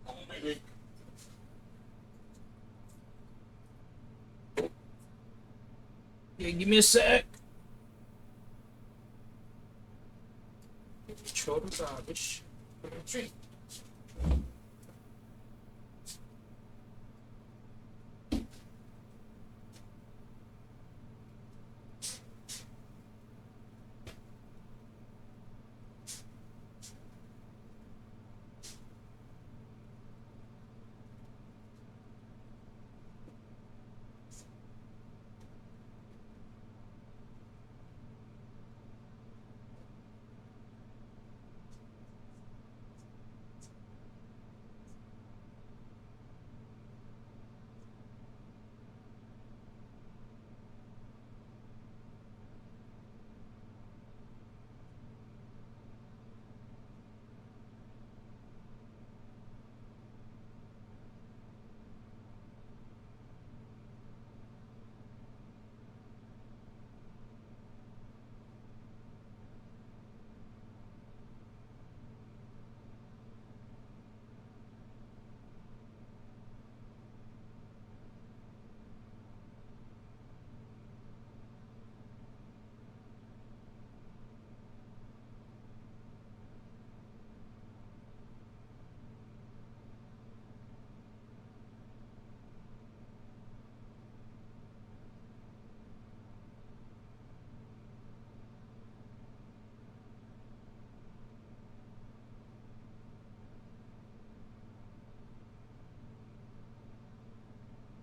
Oh my god. Yeah, give me a sec. Throw the garbage. Put in the drink.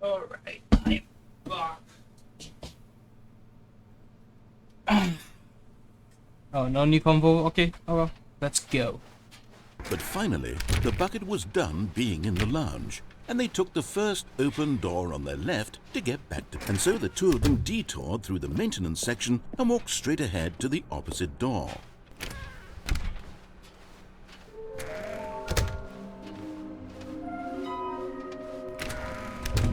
Alright, I'm back. Oh, no new convo? Okay, oh well, let's go. But finally, the bucket was done being in the lounge, and they took the first open door on their left to get back to. And so the two of them detoured through the maintenance section and walked straight ahead to the opposite door.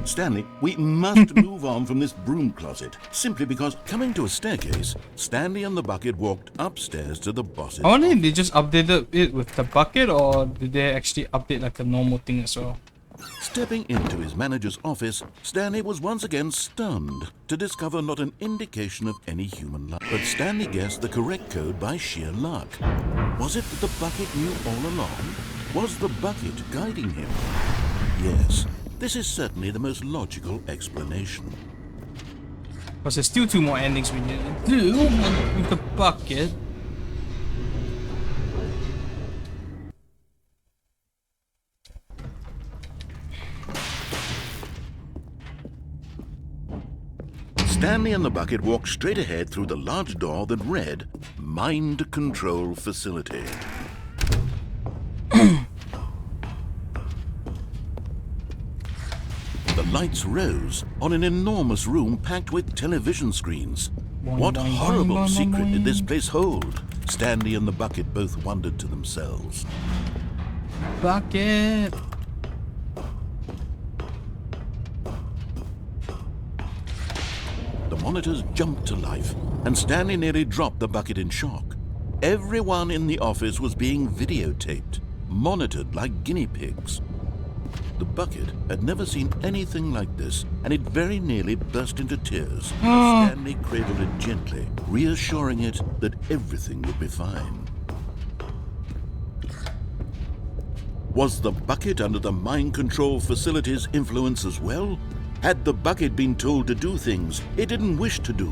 Stanley, we must move on from this broom closet, simply because coming to a staircase, Stanley and the bucket walked upstairs to the boss's I wonder if office. they just updated it with the bucket or did they actually update like a normal thing as well? Stepping into his manager's office, Stanley was once again stunned to discover not an indication of any human life. But Stanley guessed the correct code by sheer luck. Was it that the bucket knew all along? Was the bucket guiding him? Yes, this is certainly the most logical explanation. Because there's still two more endings we need to do with the bucket. Stanley and the bucket walked straight ahead through the large door that read, Mind Control Facility. The lights rose on an enormous room packed with television screens. What boing, horrible boing, secret did boing. this place hold? Stanley and the bucket both wondered to themselves. Bucket! monitors jumped to life, and Stanley nearly dropped the bucket in shock. Everyone in the office was being videotaped, monitored like guinea pigs. The bucket had never seen anything like this, and it very nearly burst into tears. Stanley cradled it gently, reassuring it that everything would be fine. Was the bucket under the mind control facility's influence as well? Had the bucket been told to do things it didn't wish to do?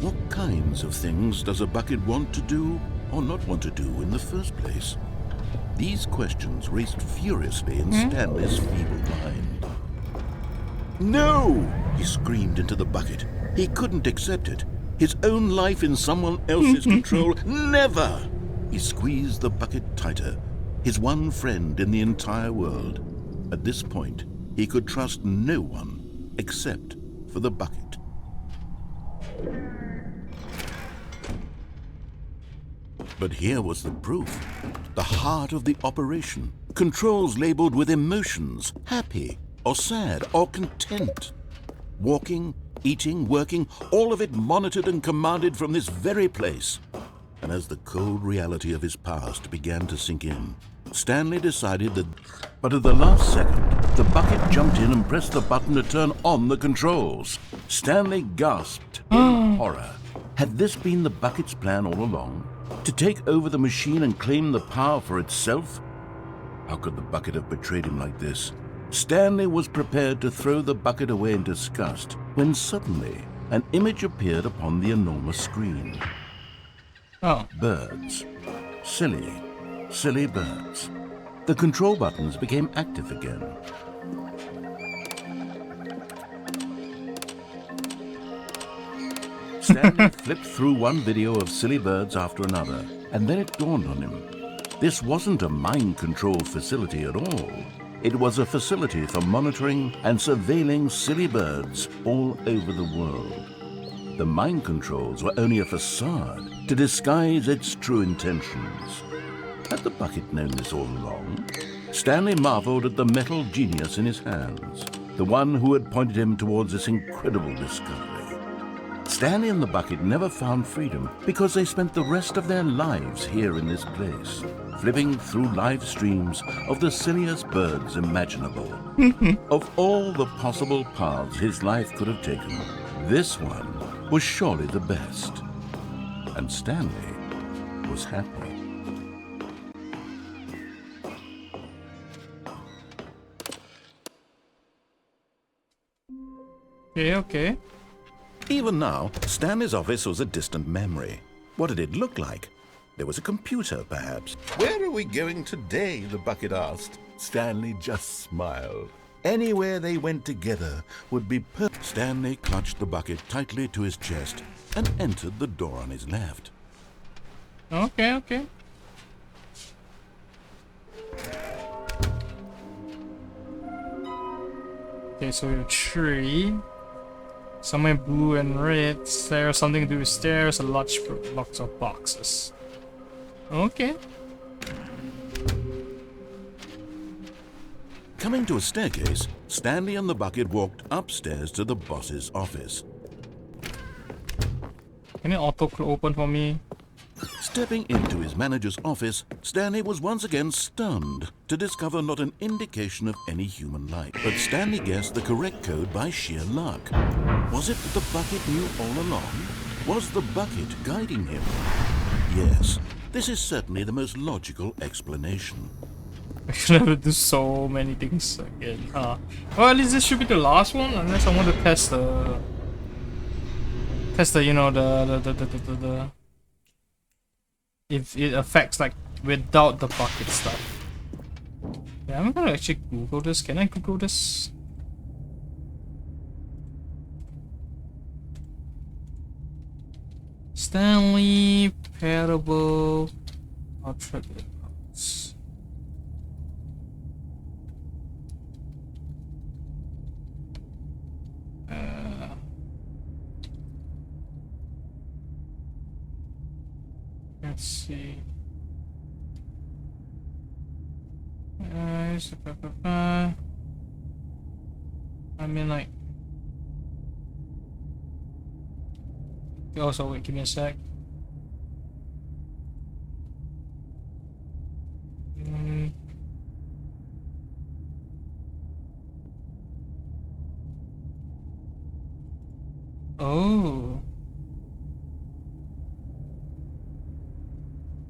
What kinds of things does a bucket want to do or not want to do in the first place? These questions raced furiously in Stanley's feeble mind. No! He screamed into the bucket. He couldn't accept it. His own life in someone else's control. Never! He squeezed the bucket tighter. His one friend in the entire world. At this point, he could trust no one except for the bucket. But here was the proof. The heart of the operation. Controls labeled with emotions, happy or sad or content. Walking, eating, working, all of it monitored and commanded from this very place. And as the cold reality of his past began to sink in, Stanley decided that... But at the last second, the bucket jumped in and pressed the button to turn on the controls. Stanley gasped in horror. Had this been the bucket's plan all along? To take over the machine and claim the power for itself? How could the bucket have betrayed him like this? Stanley was prepared to throw the bucket away in disgust when suddenly an image appeared upon the enormous screen. Birds. Silly, silly birds. The control buttons became active again. Stanley flipped through one video of silly birds after another, and then it dawned on him. This wasn't a mind control facility at all. It was a facility for monitoring and surveilling silly birds all over the world. The mind controls were only a facade to disguise its true intentions. Had the bucket known this all along? Stanley marveled at the metal genius in his hands, the one who had pointed him towards this incredible discovery. Stanley and the bucket never found freedom because they spent the rest of their lives here in this place, flipping through live streams of the silliest birds imaginable. Of all the possible paths his life could have taken, this one was surely the best. And Stanley was happy. Okay. Even now, Stanley's office was a distant memory. What did it look like? There was a computer, perhaps. Where are we going today? The bucket asked. Stanley just smiled. Anywhere they went together would be perfect. Stanley clutched the bucket tightly to his chest and entered the door on his left. Okay. Okay, so we have tree. Somewhere blue and red. Stairs, something to do with stairs, and lots of boxes. Okay. Coming to a staircase, Stanley and the bucket walked upstairs to the boss's office. Can it auto open for me? Stepping into his manager's office, Stanley was once again stunned to discover not an indication of any human life. But Stanley guessed the correct code by sheer luck. Was it that the bucket knew all along? Was the bucket guiding him? Yes, this is certainly the most logical explanation. I should have to do so many things again. Well, at least this should be the last one, unless I want to test the you know, the if it affects like without the bucket stuff. Yeah, I'm gonna actually Google this. Can I Google this? Stanley Parable Ultra Deluxe. Let's see. I mean, like, Also, wait, give me a sec. Oh.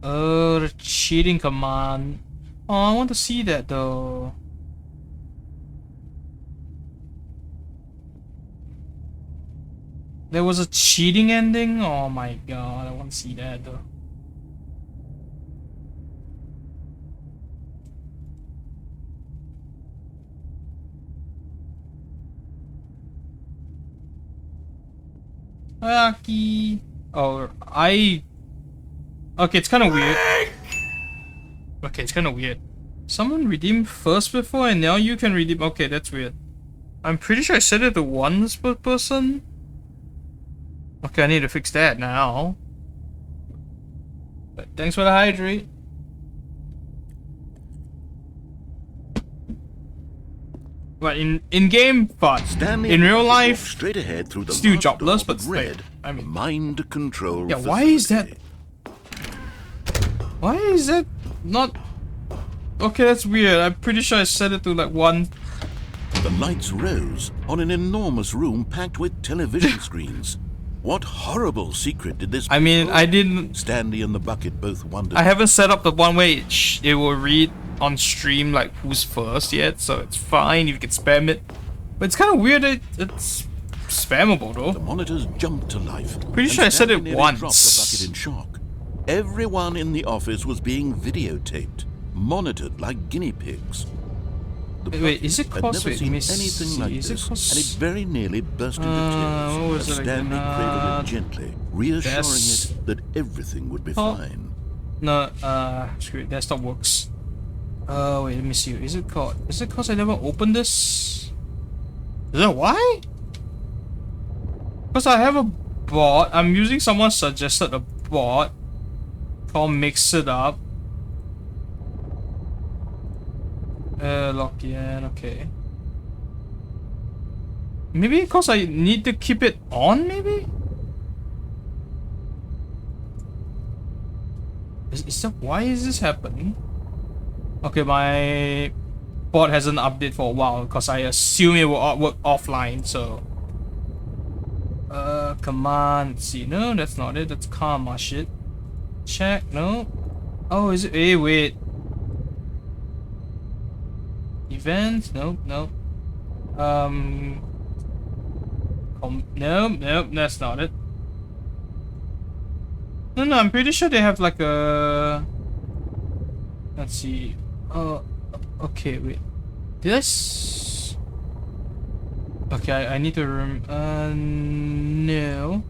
Oh, the cheating command. Oh, I want to see that though. There was a cheating ending? Oh my god, I want to see that though. Aki. Oh, okay, it's kind of weird. Okay, it's kind of weird. Someone redeemed first before and now you can redeem. Okay, that's weird. I'm pretty sure I set it to once per person. Okay, I need to fix that now. But thanks for the hydrate. But in game, fun. Stanley In and real Bucket life, walked straight ahead through the still last jobless, door but that read, I mean, mind control. yeah. Why is that? facility. Why is that not? Okay, that's weird. I'm pretty sure I set it to like one. The lights rose on an enormous room packed with television screens. What horrible secret did this? I mean, hold? I didn't. Stanley and the Bucket both wondered. I haven't set up the one way it will read on stream like who's first yet, so it's fine if you can spam it. But it's kind of weird that it's spammable The though. monitors jumped to life. Pretty and sure I said Stanley it nearly once. dropped the Bucket in shock. Everyone in the office was being videotaped, monitored like guinea pigs. The Wait, is it Bucket had cause- never wait, seen let me anything see, like is it this, cause- and it very nearly burst into what tears was as it again? Stanley cradled it gently, reassuring That's- it that everything would be Oh. fine. No, screw it. Desktop works. Wait, let me see. Is it cause I never opened this? Is that why? Because I have a bot. I'm using someone suggested a bot called Mix It Up. Lock in, okay. Maybe because I need to keep it on, maybe? Is that why is this happening? Okay, my bot hasn't updated for a while because I assume it will work offline, so. Command, let's see. No, that's not it. That's karma shit. Check, no. Oh, is it? Hey, wait. Events? Nope, nope. Nope, that's not it. No, I'm pretty sure they have like a. Let's see. Okay, wait. Did I? Okay, I need to no.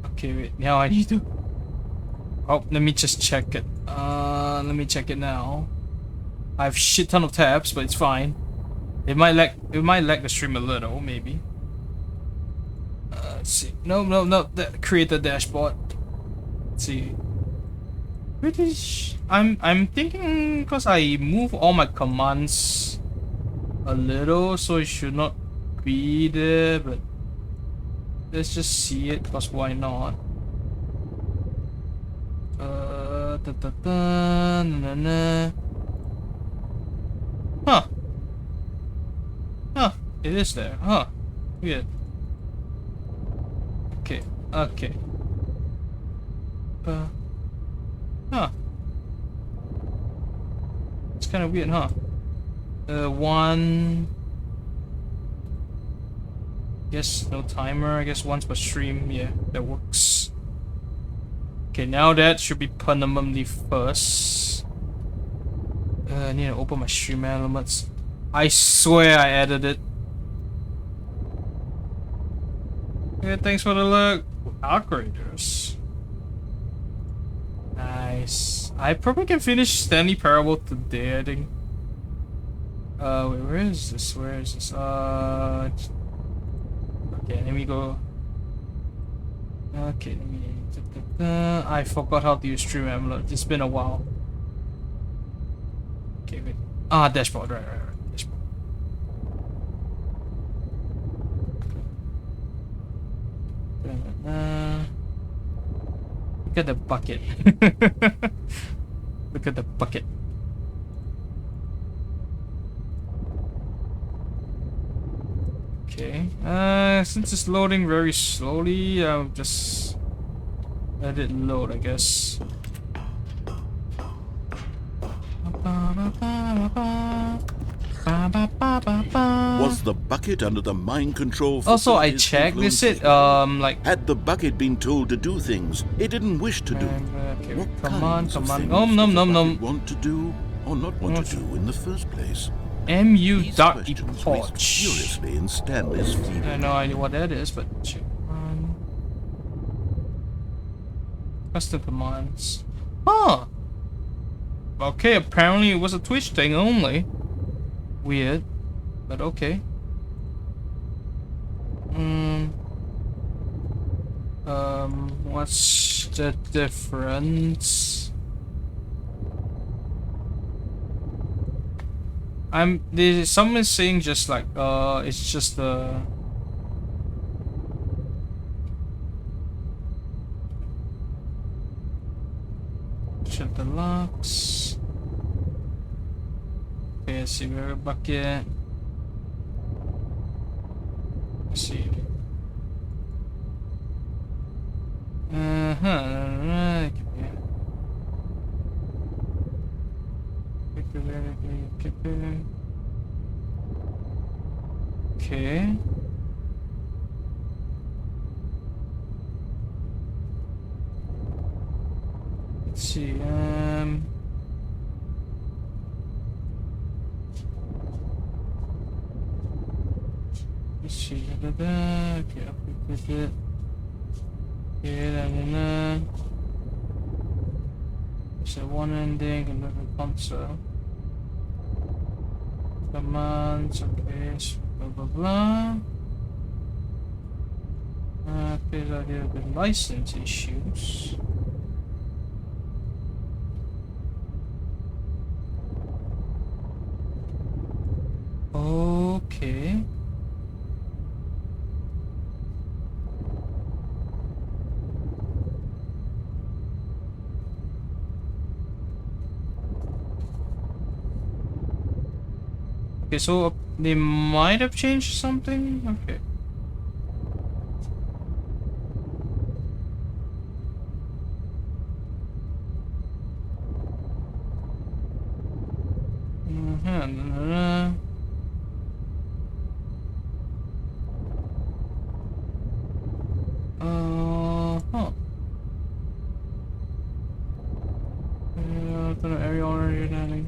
Okay, wait. Now I need to. Oh, let me just check it. Let me check it now. I have shit ton of tabs, but it's fine. It might lag the stream a little, maybe. Let's see. No. That create the dashboard. Let's see. British. I'm thinking because I move all my commands a little, so it should not be there. But let's just see it. Cause why not? Huh. It is there. Huh. Weird. Okay. Huh. It's kind of weird, huh? One. Guess no timer. I guess once per stream. Yeah, that works. Okay, now that should be permanently first. I need to open my stream elements. I swear I added it. Yeah, thanks for the look. Upgraders. Nice. I probably can finish Stanley Parable today, I think. Wait, where is this? Okay, let me go. Okay, let me. I forgot how to use Stream Amulet. It's been a while. Okay, wait. Dashboard. Right. Dashboard. Look at the bucket. Look at the bucket. Okay. Since it's loading very slowly, I'll just let it load, I guess. Was the bucket under the mind control? Also, I facilities checked. They influence said, as well? like. Had the bucket been told to do things it didn't wish to do? Okay, What come on, kinds of come on. things Nom does nom a nom bucket nom. want to do or not want to do in the first place? MU These dot questions import. raced furiously in Stanley's I feeble have no idea what that is, but check on custom commands. Huh. Okay, apparently it was a Twitch thing only. Weird, but okay. What's the difference? Someone is saying just like it's just the Deluxe. Okay, let's see, we're a bucket. Let's see. Okay. Let's see, let's see, okay, I'll put it. Okay, then it's a one ending and then a console. Commands, okay, so blah blah blah. Okay, so there are the license issues. Okay. Okay, so they might have changed something? Okay. Huh. Area already landing.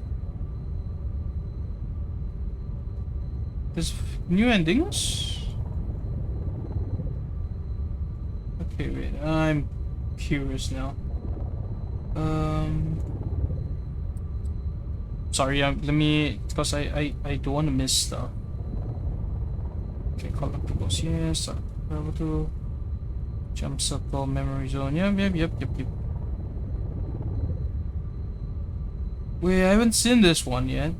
There's new endings? Okay, wait, I'm curious now. Sorry, let me, because I don't want to miss stuff. Okay, collectibles, yes, level 2. Jump circle, memory zone, yep. Wait, I haven't seen this one yet.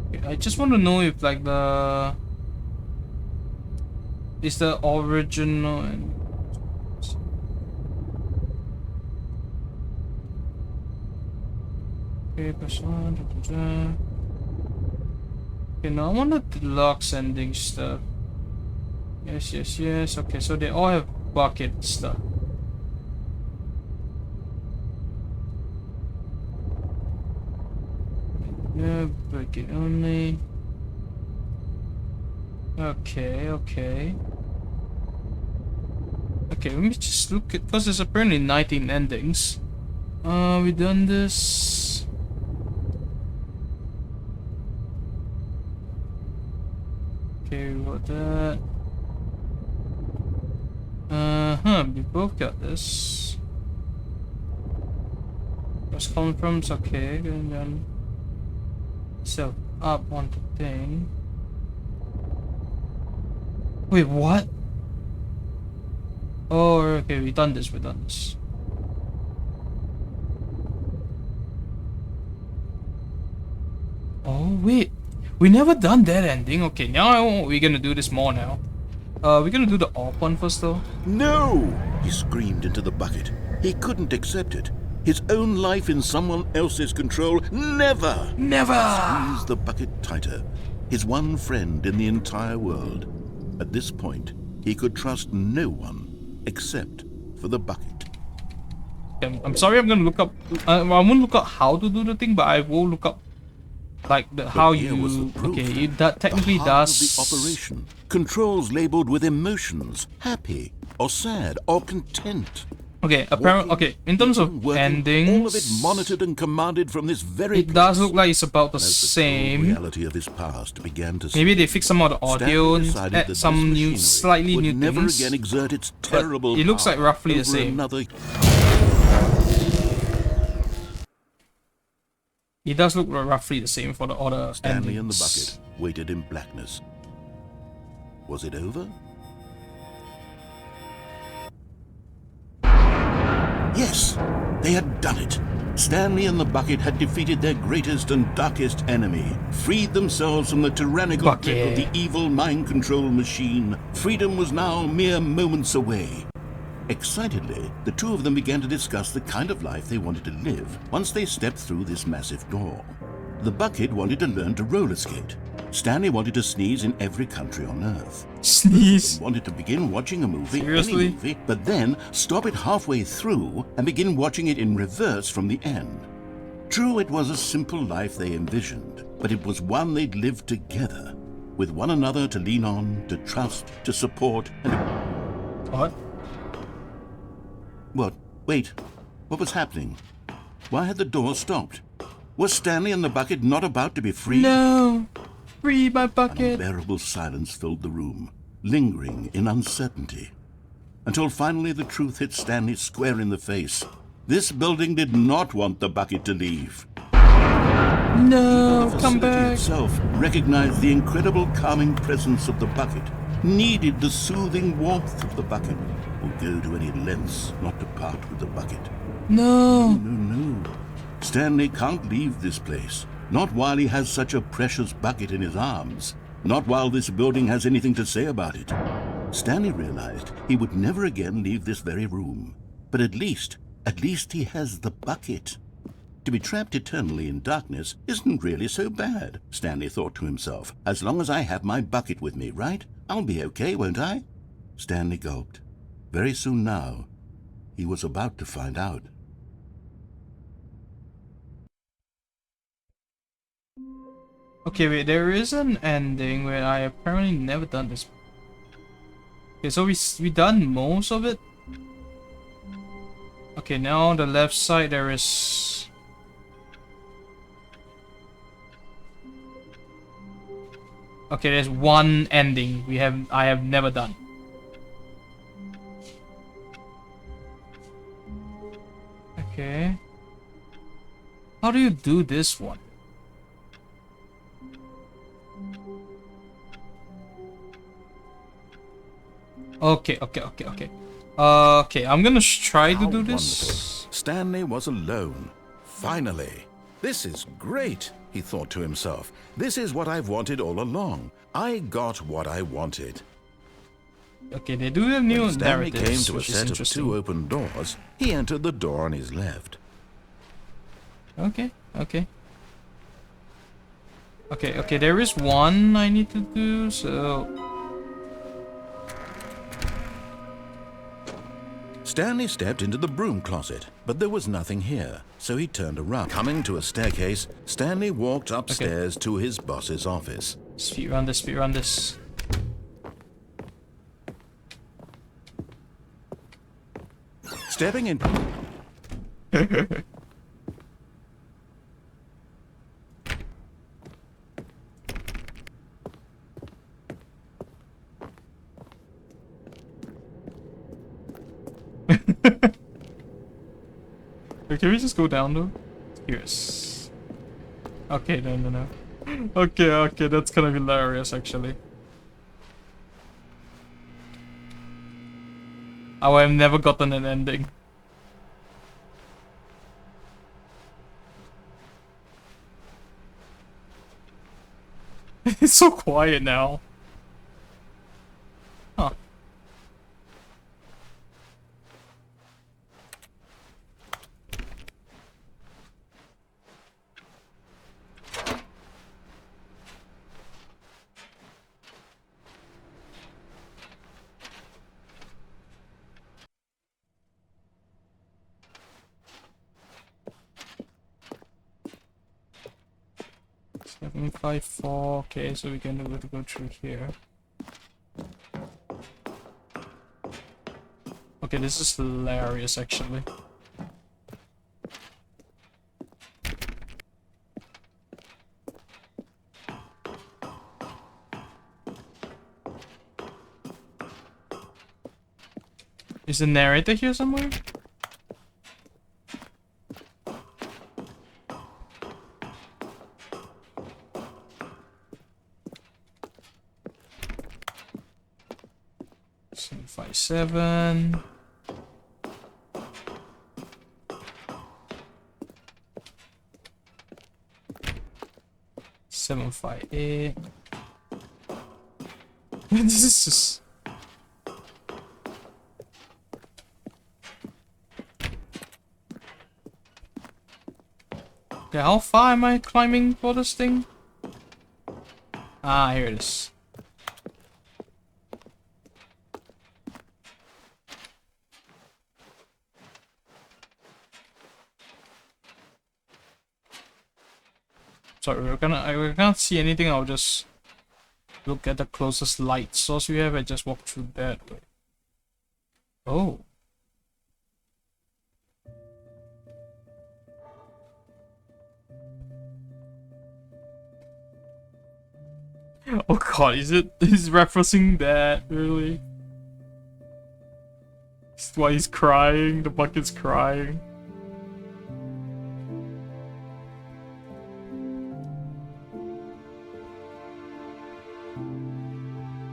Okay, I just want to know if like is the original and okay, press on. Okay, now I want the deluxe ending stuff. Yes. Okay, so they all have bucket stuff. Yeah, bucket only. Okay. Okay, let me just look at, because there's apparently 19 endings. We done this. Okay, we got that. We both got this. First confirms, okay, and then set up on the thing. Wait, what? Oh, okay, we done this. Oh wait, we never done that ending. Okay, now we're gonna do this more now. We're gonna do the AWP one first though. No! He screamed into the bucket. He couldn't accept it. His own life in someone else's control. Never! Never! Squeezed the bucket tighter. His one friend in the entire world. At this point, he could trust no one except for the bucket. I'm sorry, I'm gonna look up. I won't look up how to do the thing, but I will look up like how Here was the you. proof. Okay, that technically The heart does. of the operation. Controls labeled with emotions, happy or sad or content. Okay, apparently. Okay, in terms of Working, endings, all of it monitored and commanded from this very it does place. look like it's about the As the cold same. reality of his past began to Maybe they slip, fixed some of the audio Stanley and decided add that some this new, machinery slightly would new never things. again exert its But terrible it looks like power roughly the over same. Another... It does look roughly the same for the other Stanley and the endings. bucket waited in blackness. Was it over? Yes, they had done it. Stanley and the bucket had defeated their greatest and darkest enemy, freed themselves from the tyrannical grip of the evil mind control machine. Freedom was now mere moments away. Excitedly, the two of them began to discuss the kind of life they wanted to live once they stepped through this massive door. The bucket wanted to learn to roller skate. Stanley wanted to sneeze in every country on Earth. Sneeze. Wanted to begin watching a movie, Seriously? any movie, but then stop it halfway through and begin watching it in reverse from the end. True, it was a simple life they envisioned, but it was one they'd lived together, with one another to lean on, to trust, to support, and... What? What? Wait. What was happening? Why had the door stopped? Was Stanley and the bucket not about to be free? No! Free my An bucket! unbearable silence filled the room, lingering in uncertainty. Until finally the truth hit Stanley square in the face. This building did not want the bucket to leave. No! The Come facility back! itself recognized the incredible calming presence of the bucket, needed the soothing warmth of the bucket, would go to any lengths not to part with the bucket. No! No. Stanley can't leave this place. Not while he has such a precious bucket in his arms. Not while this building has anything to say about it. Stanley realized he would never again leave this very room. But at least he has the bucket. To be trapped eternally in darkness isn't really so bad, Stanley thought to himself. As long as I have my bucket with me, right? I'll be okay, won't I? Stanley gulped. Very soon now, he was about to find out. Okay, wait, there is an ending where I apparently never done this. Okay, so we done most of it. Okay, now on the left side there is... Okay, there's one ending I have never done. Okay. How do you do this one? Okay. Okay, I'm gonna try to How do wonderful. this. Stanley was alone. Finally. This is great, he thought to himself. This is what I've wanted all along. I got what I wanted. Okay, they do the new When Stanley narratives, came to a which is set of interesting. two open doors, he entered the door on his left. Okay. Okay, there is one I need to do, so... Stanley stepped into the broom closet, but there was nothing here, so he turned around. Coming to a staircase, Stanley walked upstairs to his boss's office. Speed run this. Stepping in... Can we just go down though? Yes. Okay, no. Okay, that's kind of hilarious actually. Oh, I've never gotten an ending. It's so quiet now. Huh. Seven, 5, 4. Okay, so we can do it to go through here. Okay, this is hilarious actually. Is the narrator here somewhere? Seven, 5, 7. Seven, 5, 8. This is just. Okay, how far am I climbing for this thing? Ah, here it is. Sorry, I can't see anything. I'll just look at the closest light source we have and just walk through that way. Oh. Oh god, is referencing that, really? That's why he's crying, the bucket's crying.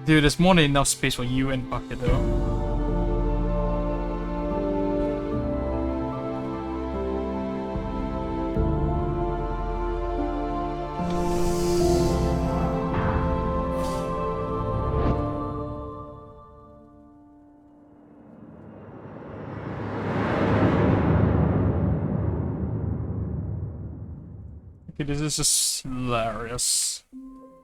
Dude, there's more than enough space for you and Bucket though. Okay, this is just hilarious.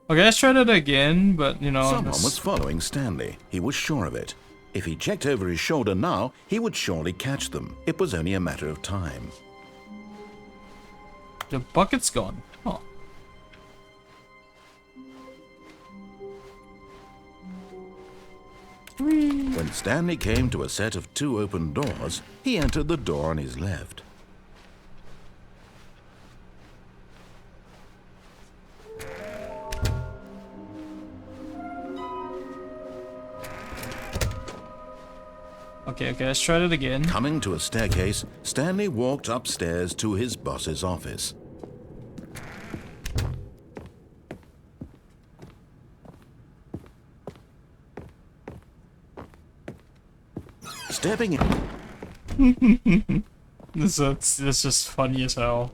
Okay, let's try that again, but you know... Someone was following Stanley. He was sure of it. If he checked over his shoulder now, he would surely catch them. It was only a matter of time. The bucket's gone. Huh. When Stanley came to a set of 2 open doors, he entered the door on his left. Okay, let's try that again. Coming to a staircase, Stanley walked upstairs to his boss's office. Stepping in. This is just funny as hell.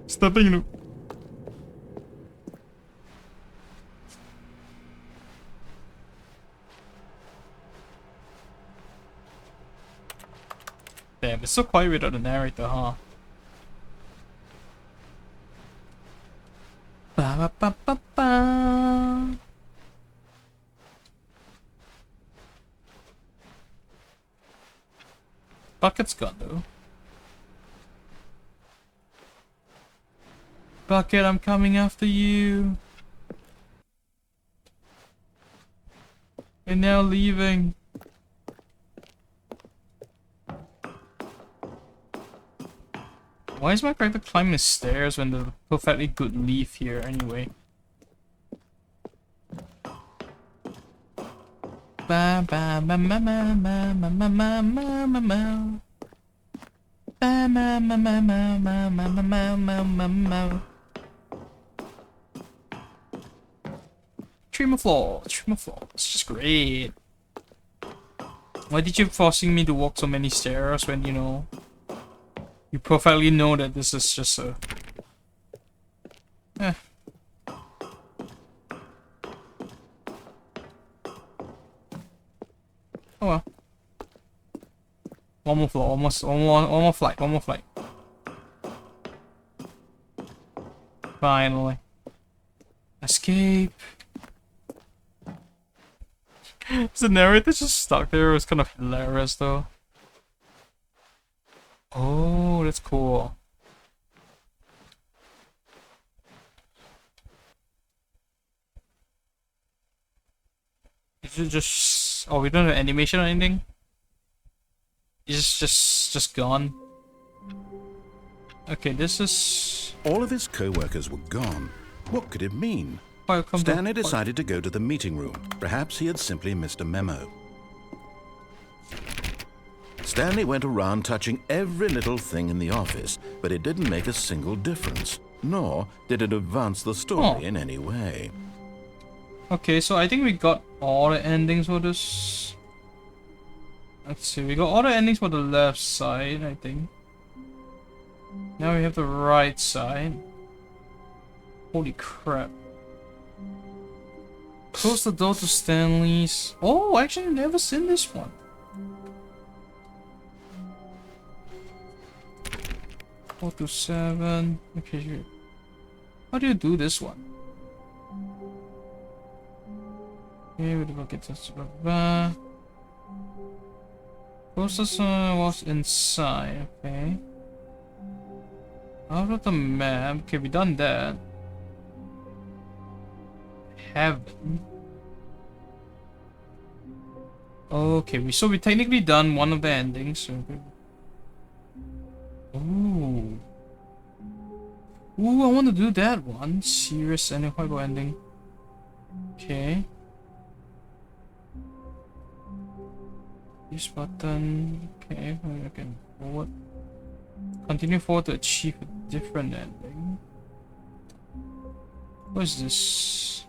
Stepping in. Damn, it's so quiet without the narrator, huh? Ba ba ba ba ba. Bucket's gone though. Bucket, I'm coming after you. You're now leaving. Why is my character climbing the stairs when there's a perfectly good leaf here anyway? Ba ba ba ma ma ma ma ma ma ma ma ma. Ba ma ma ma ma ma ma ma ma ma ma ma. Trim of floor, it's just great. Why did you forcing me to walk so many stairs when you know? You perfectly know that this is just a... One more floor, one more flight, one more flight. Finally. Escape. The narrator just stuck there. It was kind of hilarious though. Oh, that's cool. Is it just... Oh, we don't have animation or anything? It's just gone. Okay, this is... All of his co-workers were gone. What could it mean? Stanley decided to go to the meeting room. Perhaps he had simply missed a memo. Stanley went around touching every little thing in the office, but it didn't make a single difference, nor did it advance the story in any way. Okay, so I think we got all the endings for this. Let's see, we got all the endings for the left side, I think. Now we have the right side. Holy crap. Close the door to Stanley's. Oh, actually, I've never seen this one. Four to 7. Okay, sure. How do you do this one? Okay, with the bucket. Processor was inside. Okay. Out of the map. Okay, we done that. Heaven. Okay, so we technically done one of the endings. Ooh. Ooh, I want to do that one. Serious and horrible ending. Okay. This button. Okay, I can forward. Continue forward to achieve a different ending. What is this?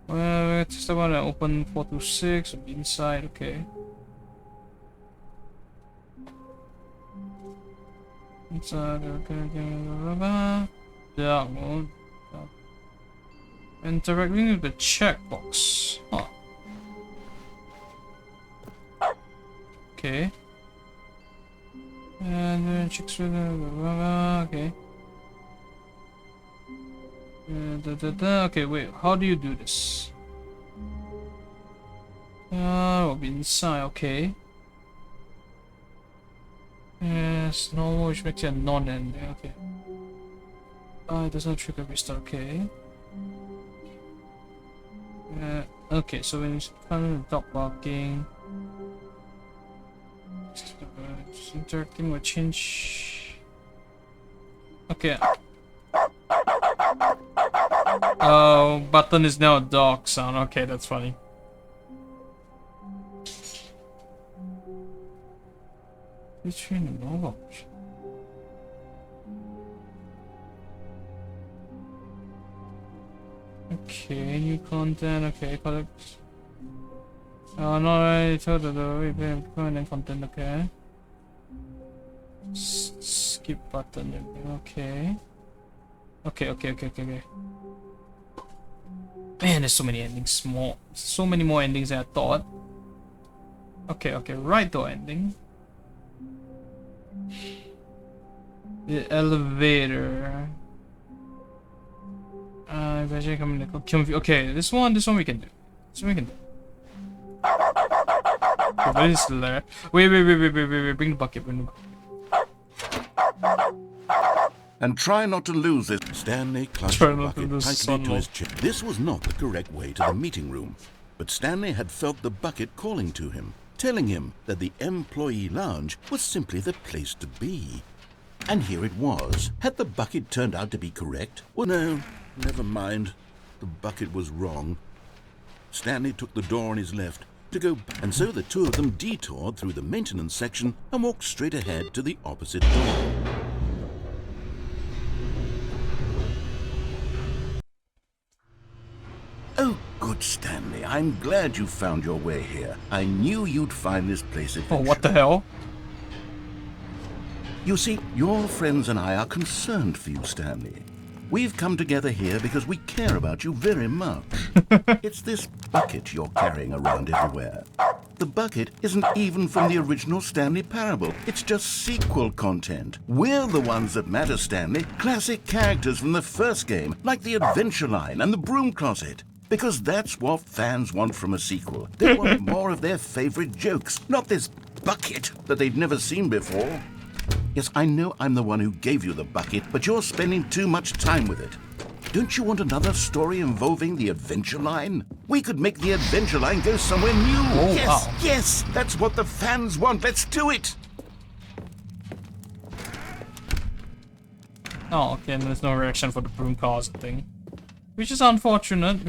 Well, just want to open 4 to 6 on the inside. Okay. Inside. Okay. Yeah. Well, interacting with the checkbox. Huh. Okay. And then checks with okay. Okay, wait, how do you do this? Will be inside, okay. Yes, normal, which makes it a non-ending, okay. It does not trigger restart, okay. Okay, so when it's kind of dog barking, just interacting with change. Okay. Oh, button is now a dog sound. Okay, that's funny. Between the mobile. Okay, new content. Okay, collect. No, I told the content. Okay. Skip button. Okay. Okay. Man, there's so many endings. So many more endings than I thought. Okay, right door ending. The elevator. Okay, this one we can do. Okay, this is there. Wait, bring the bucket, And try not to lose it. Stanley clutched the bucket tightly to his chest. This was not the correct way to the meeting room, but Stanley had felt the bucket calling to him, telling him that the employee lounge was simply the place to be. And here it was. Had the bucket turned out to be correct? Well, no, never mind. The bucket was wrong. Stanley took the door on his left to go, and so the two of them detoured through the maintenance section and walked straight ahead to the opposite door. Oh, good, Stanley. I'm glad you found your way here. I knew you'd find this place eventually. Oh, what the hell? You see, your friends and I are concerned for you, Stanley. We've come together here because we care about you very much. It's this bucket you're carrying around everywhere. The bucket isn't even from the original Stanley Parable. It's just sequel content. We're the ones that matter, Stanley. Classic characters from the first game, like the Adventure Line and the Broom Closet. Because that's what fans want from a sequel. They want more of their favorite jokes, not this bucket that they've never seen before. Yes, I know I'm the one who gave you the bucket, but you're spending too much time with it. Don't you want another story involving the Adventure Line? We could make the Adventure Line go somewhere new. Oh, yes, wow. yes, that's what the fans want. Let's do it. Oh, okay, and there's no reaction for the broom closet thing. Which is unfortunate,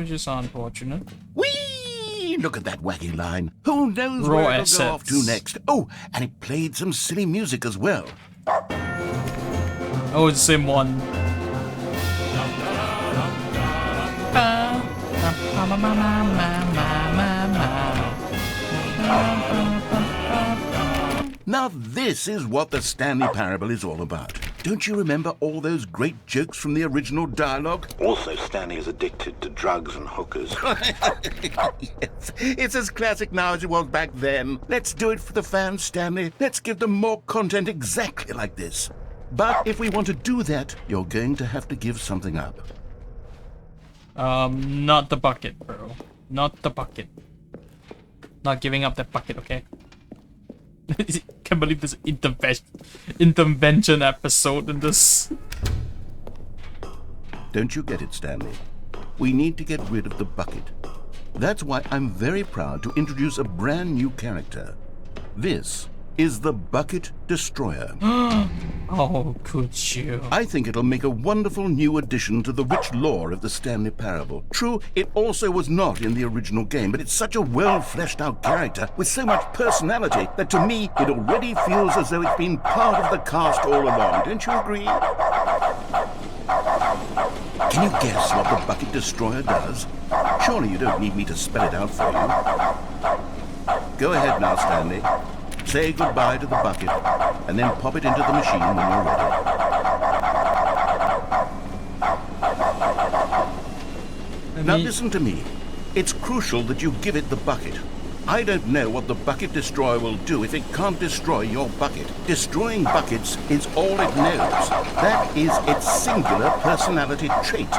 Whee! Look at that wacky line. Who knows Raw where it'll assets. go off to next? Oh, and it played some silly music as well. Oh, it's the same one. Now this is what the Stanley Parable is all about. Don't you remember all those great jokes from the original dialogue? Also, Stanley is addicted to drugs and hookers. Yes, it's as classic now as it was back then. Let's do it for the fans, Stanley. Let's give them more content exactly like this. But if we want to do that, you're going to have to give something up. Not the bucket, bro. Not the bucket. Not giving up that bucket, okay? Can't believe this intervention episode in this. Don't you get it, Stanley? We need to get rid of the bucket. That's why I'm very proud to introduce a brand new character. This is the Bucket Destroyer. Oh, could you? I think it'll make a wonderful new addition to the rich lore of the Stanley Parable. True, it also was not in the original game, but it's such a well-fleshed-out character with so much personality that to me, it already feels as though it's been part of the cast all along. Don't you agree? Can you guess what the Bucket Destroyer does? Surely you don't need me to spell it out for you. Go ahead now, Stanley. Say goodbye to the bucket, and then pop it into the machine when you're ready. Now listen to me. It's crucial that you give it the bucket. I don't know what the Bucket Destroyer will do if it can't destroy your bucket. Destroying buckets is all it knows. That is its singular personality trait.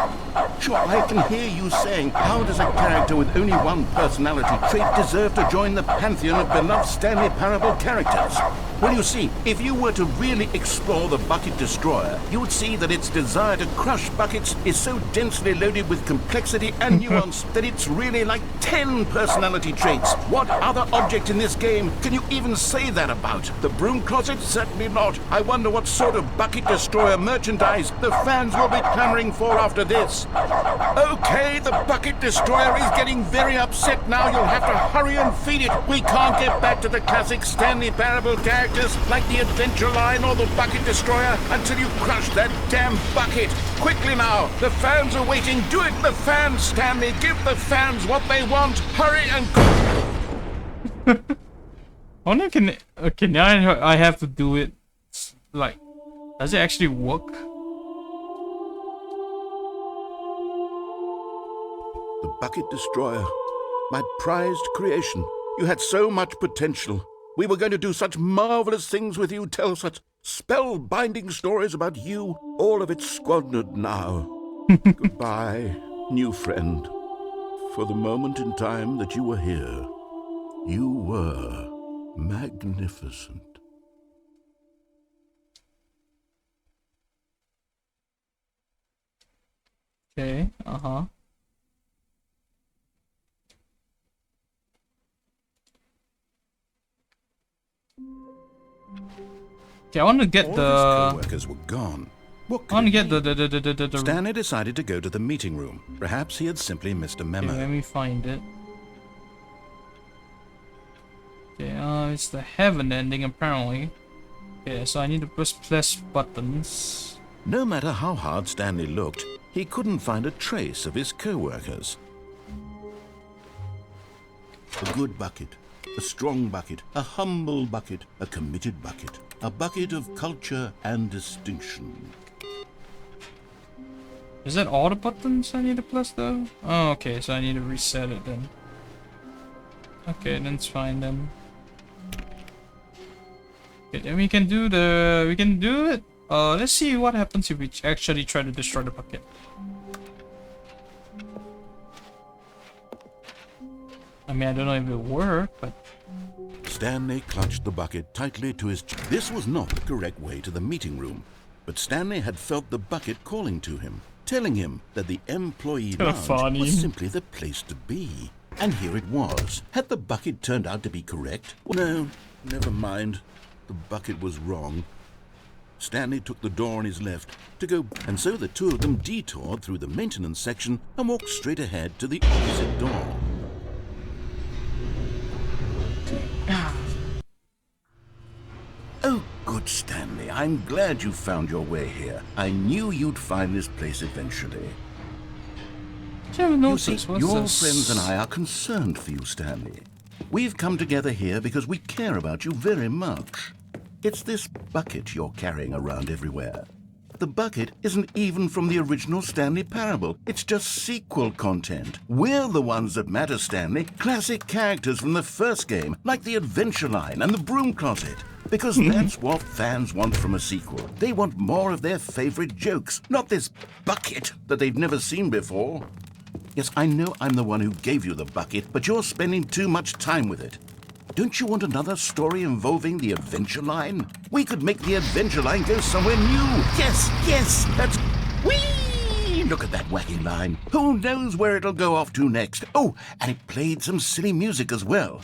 Sure, I can hear you saying, how does a character with only one personality trait deserve to join the pantheon of beloved Stanley Parable characters? Well, you see, if you were to really explore the Bucket Destroyer, you would see that its desire to crush buckets is so densely loaded with complexity and nuance that it's really like 10 personality traits. What other object in this game can you even say that about? The Broom Closet? Certainly not. I wonder what sort of Bucket Destroyer merchandise the fans will be clamoring for after this. Okay, the Bucket Destroyer is getting very upset now. You'll have to hurry and feed it. We can't get back to the classic Stanley Parable characters like the Adventure Line or the Bucket Destroyer until you crush that damn bucket. Quickly now, the fans are waiting. Do it, the fans, Stanley. Give the fans what they want. Hurry and I wonder can okay now I have to do it like does it actually work? The Bucket Destroyer, my prized creation. You had so much potential. We were going to do such marvelous things with you, tell such spellbinding stories about you. All of it squandered now. Goodbye, new friend. For the moment in time that you were here, you were magnificent. Okay, Okay, I want to get All the. his co-workers were gone. What I could want to it get be? the. Stanley decided to go to the meeting room. Perhaps he had simply missed a memo. Okay, let me find it. Okay, it's the heaven ending apparently. Okay, so I need to press buttons. No matter how hard Stanley looked, he couldn't find a trace of his co-workers. A good bucket, a strong bucket, a humble bucket, a committed bucket, a bucket of culture and distinction. Is that all the buttons I need to press though? Oh, okay, so I need to reset it then. Okay, then it's fine then. Okay, then we can do the... We can do it. Let's see what happens if we actually try to destroy the bucket. I mean, I don't know if it'll work, but... Stanley clutched the bucket tightly to his chest. This was not the correct way to the meeting room, but Stanley had felt the bucket calling to him, telling him that the employee lounge was simply the place to be. And here it was. Had the bucket turned out to be correct? No, never mind. The bucket was wrong. Stanley took the door on his left to go, and so the two of them detoured through the maintenance section and walked straight ahead to the opposite door. Oh, good Stanley. I'm glad you found your way here. I knew you'd find this place eventually. You see, your friends and I are concerned for you, Stanley. We've come together here because we care about you very much. It's this bucket you're carrying around everywhere. The bucket isn't even from the original Stanley Parable. It's just sequel content. We're the ones that matter, Stanley. Classic characters from the first game, like the Adventure Line and the Broom Closet. Because that's what fans want from a sequel. They want more of their favorite jokes, not this bucket that they've never seen before. Yes, I know I'm the one who gave you the bucket, but you're spending too much time with it. Don't you want another story involving the Adventure Line? We could make the Adventure Line go somewhere new. Yes, that's... Whee! Look at that wacky line. Who knows where it'll go off to next? Oh, and it played some silly music as well.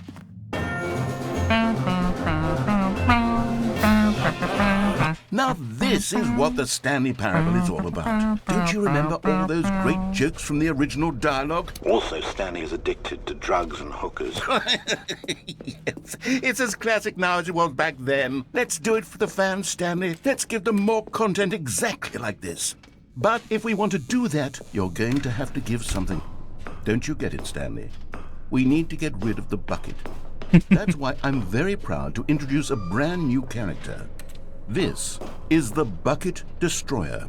Now this is what the Stanley Parable is all about. Don't you remember all those great jokes from the original dialogue? Also, Stanley is addicted to drugs and hookers. Yes, it's as classic now as it was back then. Let's do it for the fans, Stanley. Let's give them more content exactly like this. But if we want to do that, you're going to have to give something. Don't you get it, Stanley? We need to get rid of the bucket. That's why I'm very proud to introduce a brand new character. This is the Bucket Destroyer.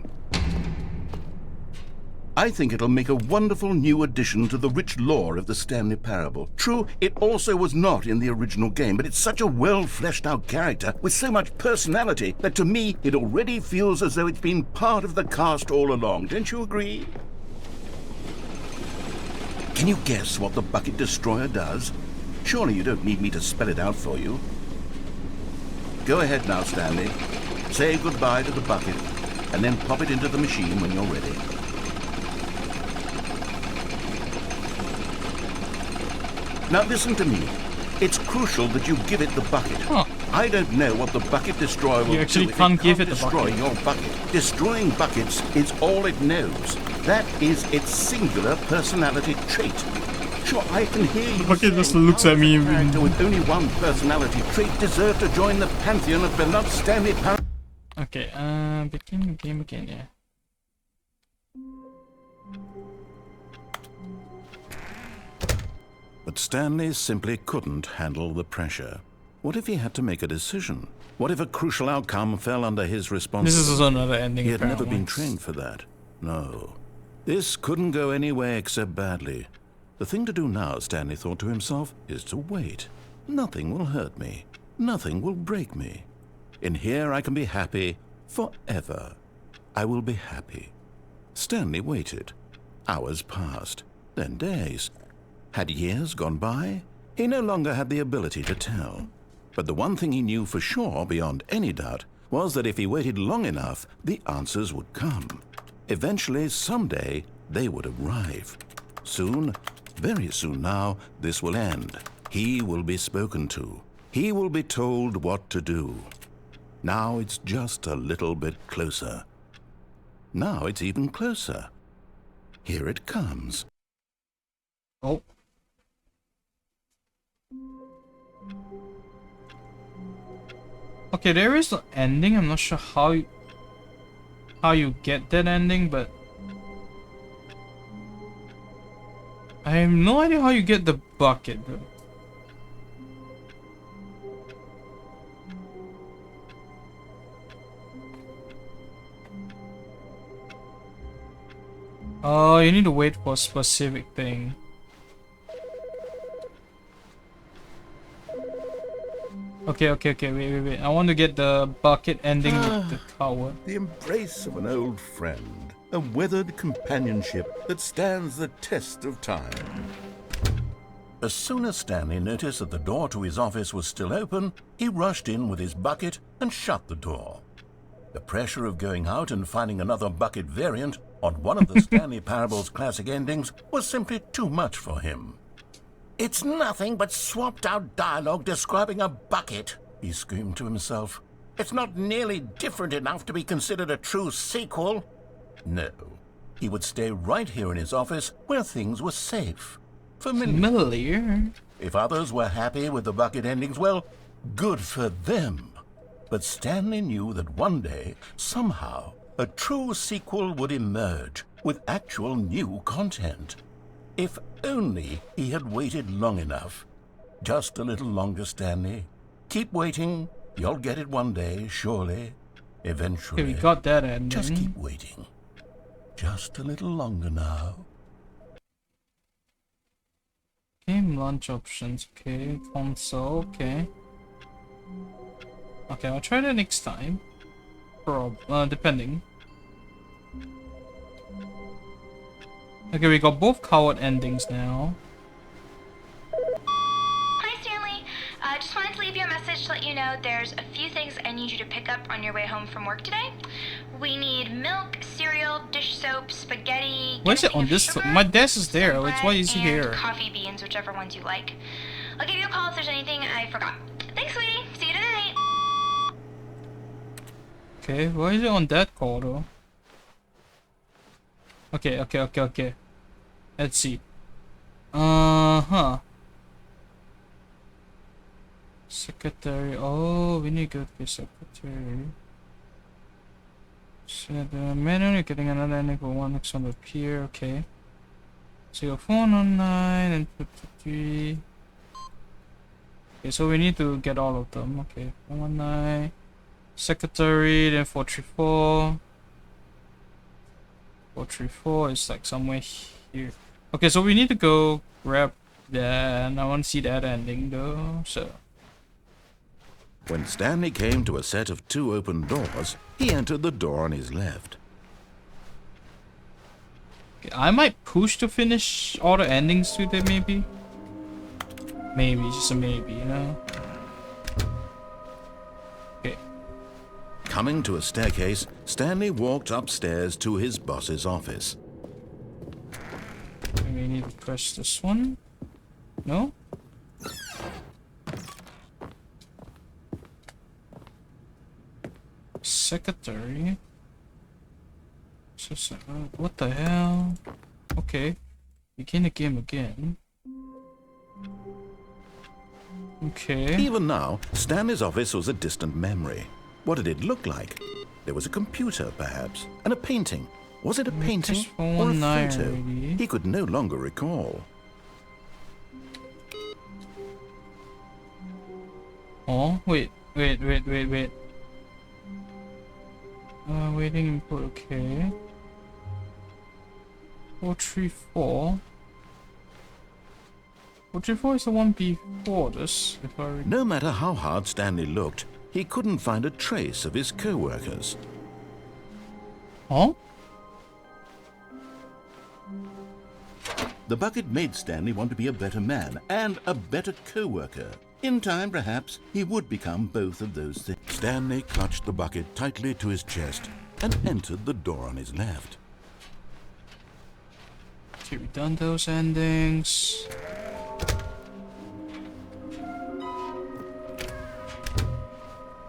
I think it'll make a wonderful new addition to the rich lore of the Stanley Parable. True, it also was not in the original game, but it's such a well-fleshed-out character with so much personality that to me it already feels as though it's been part of the cast all along. Don't you agree? Can you guess what the Bucket Destroyer does? Surely you don't need me to spell it out for you. Go ahead now, Stanley. Say goodbye to the bucket, and then pop it into the machine when you're ready. Now listen to me. It's crucial that you give it the bucket. Huh. I don't know what the Bucket Destroyer will do. You actually if can't give it the destroy bucket. your bucket. Destroying buckets is all it knows. That is its singular personality trait. Sure, I can hear you. The bucket just looks at me. Character with only one personality trait deserve to join the pantheon of beloved Stanley Parable. Okay, begin the game again, yeah. But Stanley simply couldn't handle the pressure. What if he had to make a decision? What if a crucial outcome fell under his responsibility? This is another ending. He had never been apparently. trained for that. No. This couldn't go any way except badly. The thing to do now, Stanley thought to himself, is to wait. Nothing will hurt me. Nothing will break me. In here I can be happy forever. I will be happy. Stanley waited. Hours passed, then days. Had years gone by? He no longer had the ability to tell. But the one thing he knew for sure, beyond any doubt, was that if he waited long enough, the answers would come. Eventually, someday, they would arrive. Soon, very soon now, this will end. He will be spoken to. He will be told what to do. Now it's just a little bit closer. Now it's even closer. Here it comes. Oh. Okay, there is an ending. I'm not sure how you get that ending, but I have no idea how you get the bucket though. Oh, you need to wait for a specific thing. Okay, wait. I want to get the bucket ending with the tower. The embrace of an old friend, a weathered companionship that stands the test of time. As soon as Stanley noticed that the door to his office was still open, he rushed in with his bucket and shut the door. The pressure of going out and finding another bucket variant on one of the Stanley Parable's classic endings was simply too much for him. "It's nothing but swapped-out dialogue describing a bucket," he screamed to himself. "It's not nearly different enough to be considered a true sequel." No, he would stay right here in his office where things were safe. Familiar. If others were happy with the bucket endings, well, good for them. But Stanley knew that one day, somehow, a true sequel would emerge with actual new content. If only he had waited long enough. Just a little longer, Stanley. Keep waiting. You'll get it one day, surely. Eventually. Okay, we got that ending. Just keep waiting. Just a little longer now. Game launch options, okay. Console, okay. Okay, I'll try that next time. Depending. Okay, we got both coward endings now. Hi, Stanley. Just wanted to leave you a message to let you know there's a few things I need you to pick up on your way home from work today. We need milk, cereal, dish soap, spaghetti. Why is it on this? My desk is there. It's why is it and here? Coffee beans, whichever ones you like. I'll give you a call if there's anything I forgot. Thanks, sweetie. See you tonight. Okay, why is it on that call though? Okay. Let's see. Secretary. Oh, we need to go to secretary. So the manually getting another ending for one next on the pier. Okay. So your phone online and 53. Okay, so we need to get all of them. Okay, 419. Secretary, then 434. 434 is like somewhere here. Okay, so we need to go grab that, and I want to see that ending though, so. When Stanley came to a set of 2 open doors, he entered the door on his left. Okay, I might push to finish all the endings today, maybe? Maybe, just a maybe, you know? Okay. Coming to a staircase, Stanley walked upstairs to his boss's office. We need to press this one. No? Secretary. What the hell? Okay. Begin the game again. Okay. Even now, Stanley's office was a distant memory. What did it look like? There was a computer, perhaps, and a painting. Was it a painting or a photo? Already. He could no longer recall. Oh, wait. Waiting input, okay. 434. 434 is the one before this, if I recall. No matter how hard Stanley looked, he couldn't find a trace of his co-workers. Huh? The bucket made Stanley want to be a better man and a better co-worker. In time, perhaps, he would become both of those things. Stanley clutched the bucket tightly to his chest and entered the door on his left. Okay, we done those endings.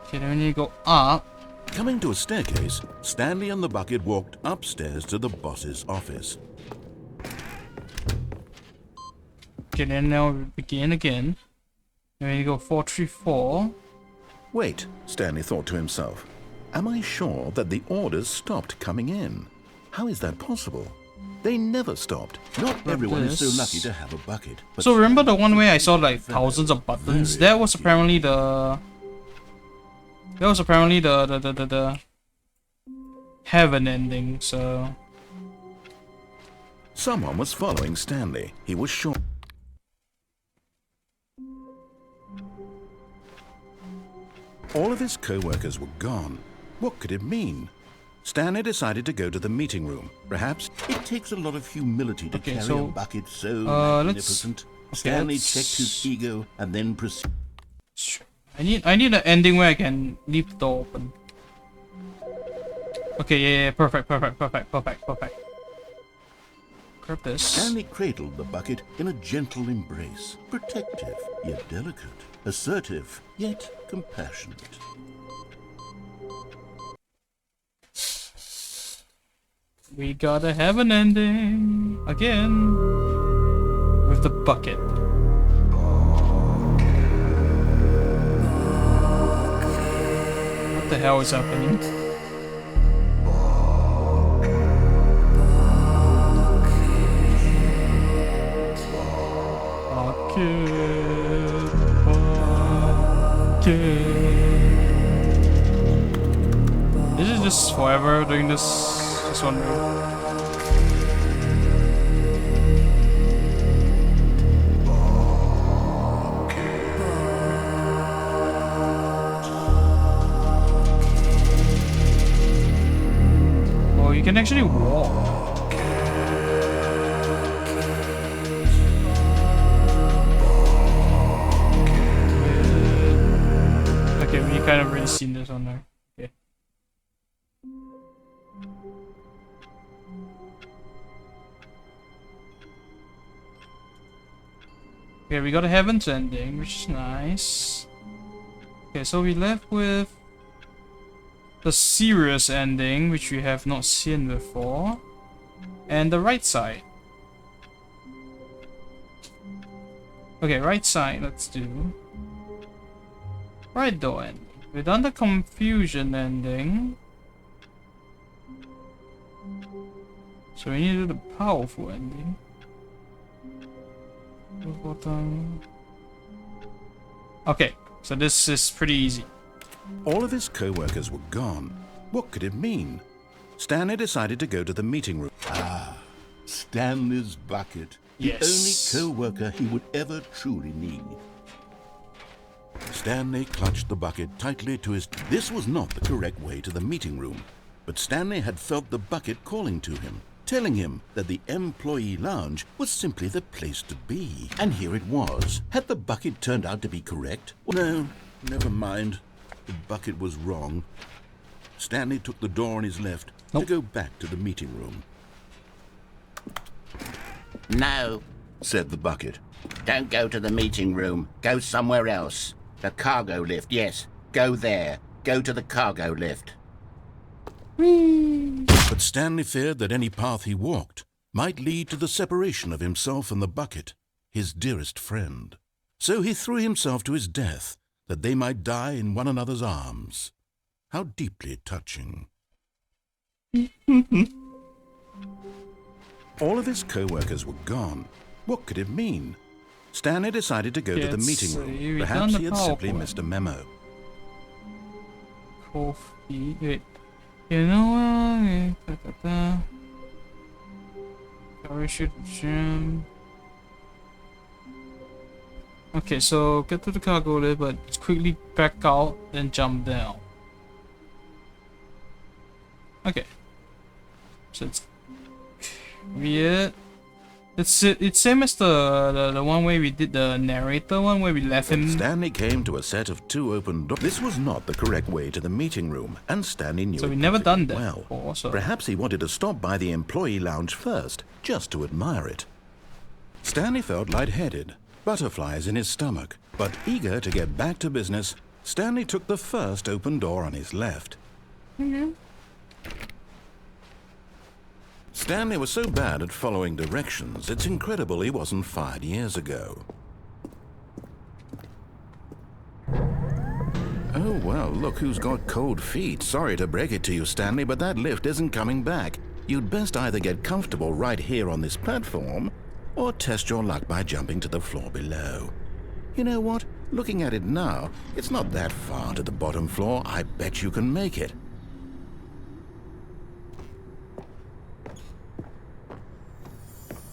Okay, then we need to go up. Coming to a staircase, Stanley and the bucket walked upstairs to the boss's office. Okay, then now we begin again. Then we go 434. Wait, Stanley thought to himself. Am I sure that the orders stopped coming in? How is that possible? They never stopped. Not everyone is so lucky to have a bucket. But So remember the one where I saw like thousands of buttons? That was apparently the... That was apparently the heaven ending, so... someone was following Stanley. He was sure. All of his co-workers were gone. What could it mean? Stanley decided to go to the meeting room. Perhaps it takes a lot of humility to carry a bucket so magnificent. Stanley checked his ego and then proceeded. I need an ending where I can leave the door open. Okay, yeah, perfect. Grab this. Stanley cradled the bucket in a gentle embrace, protective yet delicate, assertive yet compassionate. We gotta have an ending again with the bucket. What the hell is happening? This is just forever doing this. Just wondering. Oh, you can actually walk. Okay, we kind of already seen this on there. Okay. Okay, we got a Heaven's Ending, which is nice. Okay, so we left with the serious ending, which we have not seen before, and the right side. Okay, right side, let's do. Right door ending. We've done the confusion ending. So we need to do the powerful ending. Okay, so this is pretty easy. All of his co-workers were gone. What could it mean? Stanley decided to go to the meeting room. Ah, Stanley's bucket. Yes. The only co-worker he would ever truly need. Stanley clutched the bucket tightly to his... This was not the correct way to the meeting room, but Stanley had felt the bucket calling to him, telling him that the employee lounge was simply the place to be. And here it was. Had the bucket turned out to be correct? No, never mind. The bucket was wrong. Stanley took the door on his left to go back to the meeting room. No, Said the bucket. don't go to the meeting room. Go somewhere else. The cargo lift, yes. Go there. Go to the cargo lift. But Stanley feared that any path he walked might lead to the separation of himself and the bucket, his dearest friend. So he threw himself to his death, that they might die in one another's arms. How deeply touching. All of his co-workers were gone. What could it mean? Stanley decided to go to the meeting room. Perhaps he had simply missed a memo. Coffee. Wait. You know what? Parachute gym. Okay, so get to the cargo lift, but quickly back out, then jump down. Okay. So it's weird. It's same as the one where we did the narrator one where we left him. Stanley came to a set of 2 open doors. This was not the correct way to the meeting room, and Stanley knew So it we never done that well. before, so. Perhaps he wanted to stop by the employee lounge first, just to admire it. Stanley felt lightheaded, butterflies in his stomach, but eager to get back to business, Stanley took the first open door on his left. Stanley was so bad at following directions, it's incredible he wasn't fired years ago. Oh, well, look who's got cold feet. Sorry to break it to you, Stanley, but that lift isn't coming back. You'd best either get comfortable right here on this platform, or test your luck by jumping to the floor below. You know what? Looking at it now, it's not that far to the bottom floor. I bet you can make it.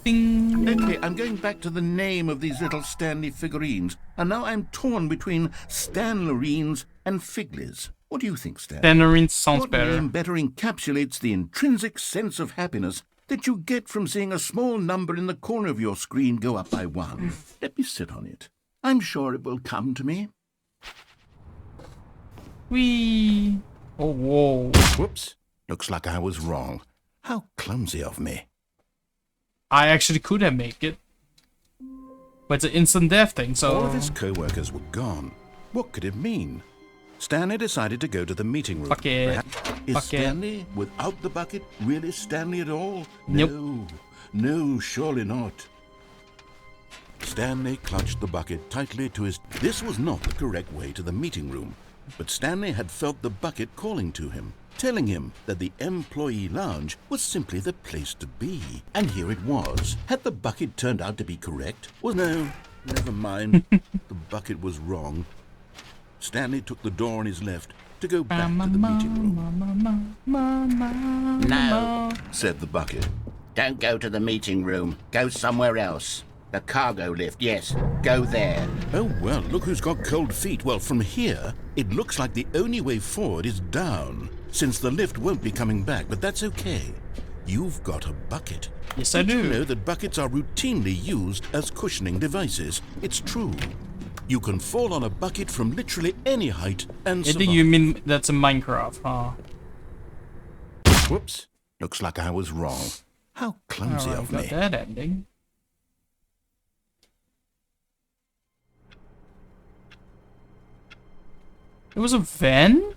Ding. Okay, I'm going back to the name of these little Stanley figurines, and now I'm torn between Stanlerines and Figley's. What do you think, Stan? Tangerine sounds What better. name better encapsulates the intrinsic sense of happiness that you get from seeing a small number in the corner of your screen go up by 1? Let me sit on it. I'm sure it will come to me. Whee! Oh, whoa. Whoops. Looks like I was wrong. How clumsy of me. I actually could have made it. But it's an instant death thing, so... All of his co-workers were gone. What could it mean? Stanley decided to go to the meeting room. Bucket. Is Bucket. Stanley, without the bucket, really Stanley at all? Nope. No, surely not. Stanley clutched the bucket tightly to his... This was not the correct way to the meeting room, but Stanley had felt the bucket calling to him, telling him that the employee lounge was simply the place to be. And here it was. Had the bucket turned out to be correct? Well, no, never mind. The bucket was wrong. Stanley took the door on his left to go back to the meeting room. No, Said the bucket. don't go to the meeting room. Go somewhere else. The cargo lift, yes. Go there. Oh, well, look who's got cold feet. Well, from here, it looks like the only way forward is down, since the lift won't be coming back, but that's okay. You've got a bucket. Yes, I Did you do. know that buckets are routinely used as cushioning devices? It's true. You can fall on a bucket from literally any height and I think survive. you mean that's in Minecraft, huh? Whoops. Looks like I was wrong. How clumsy Alright, of got me. that ending. It was a van?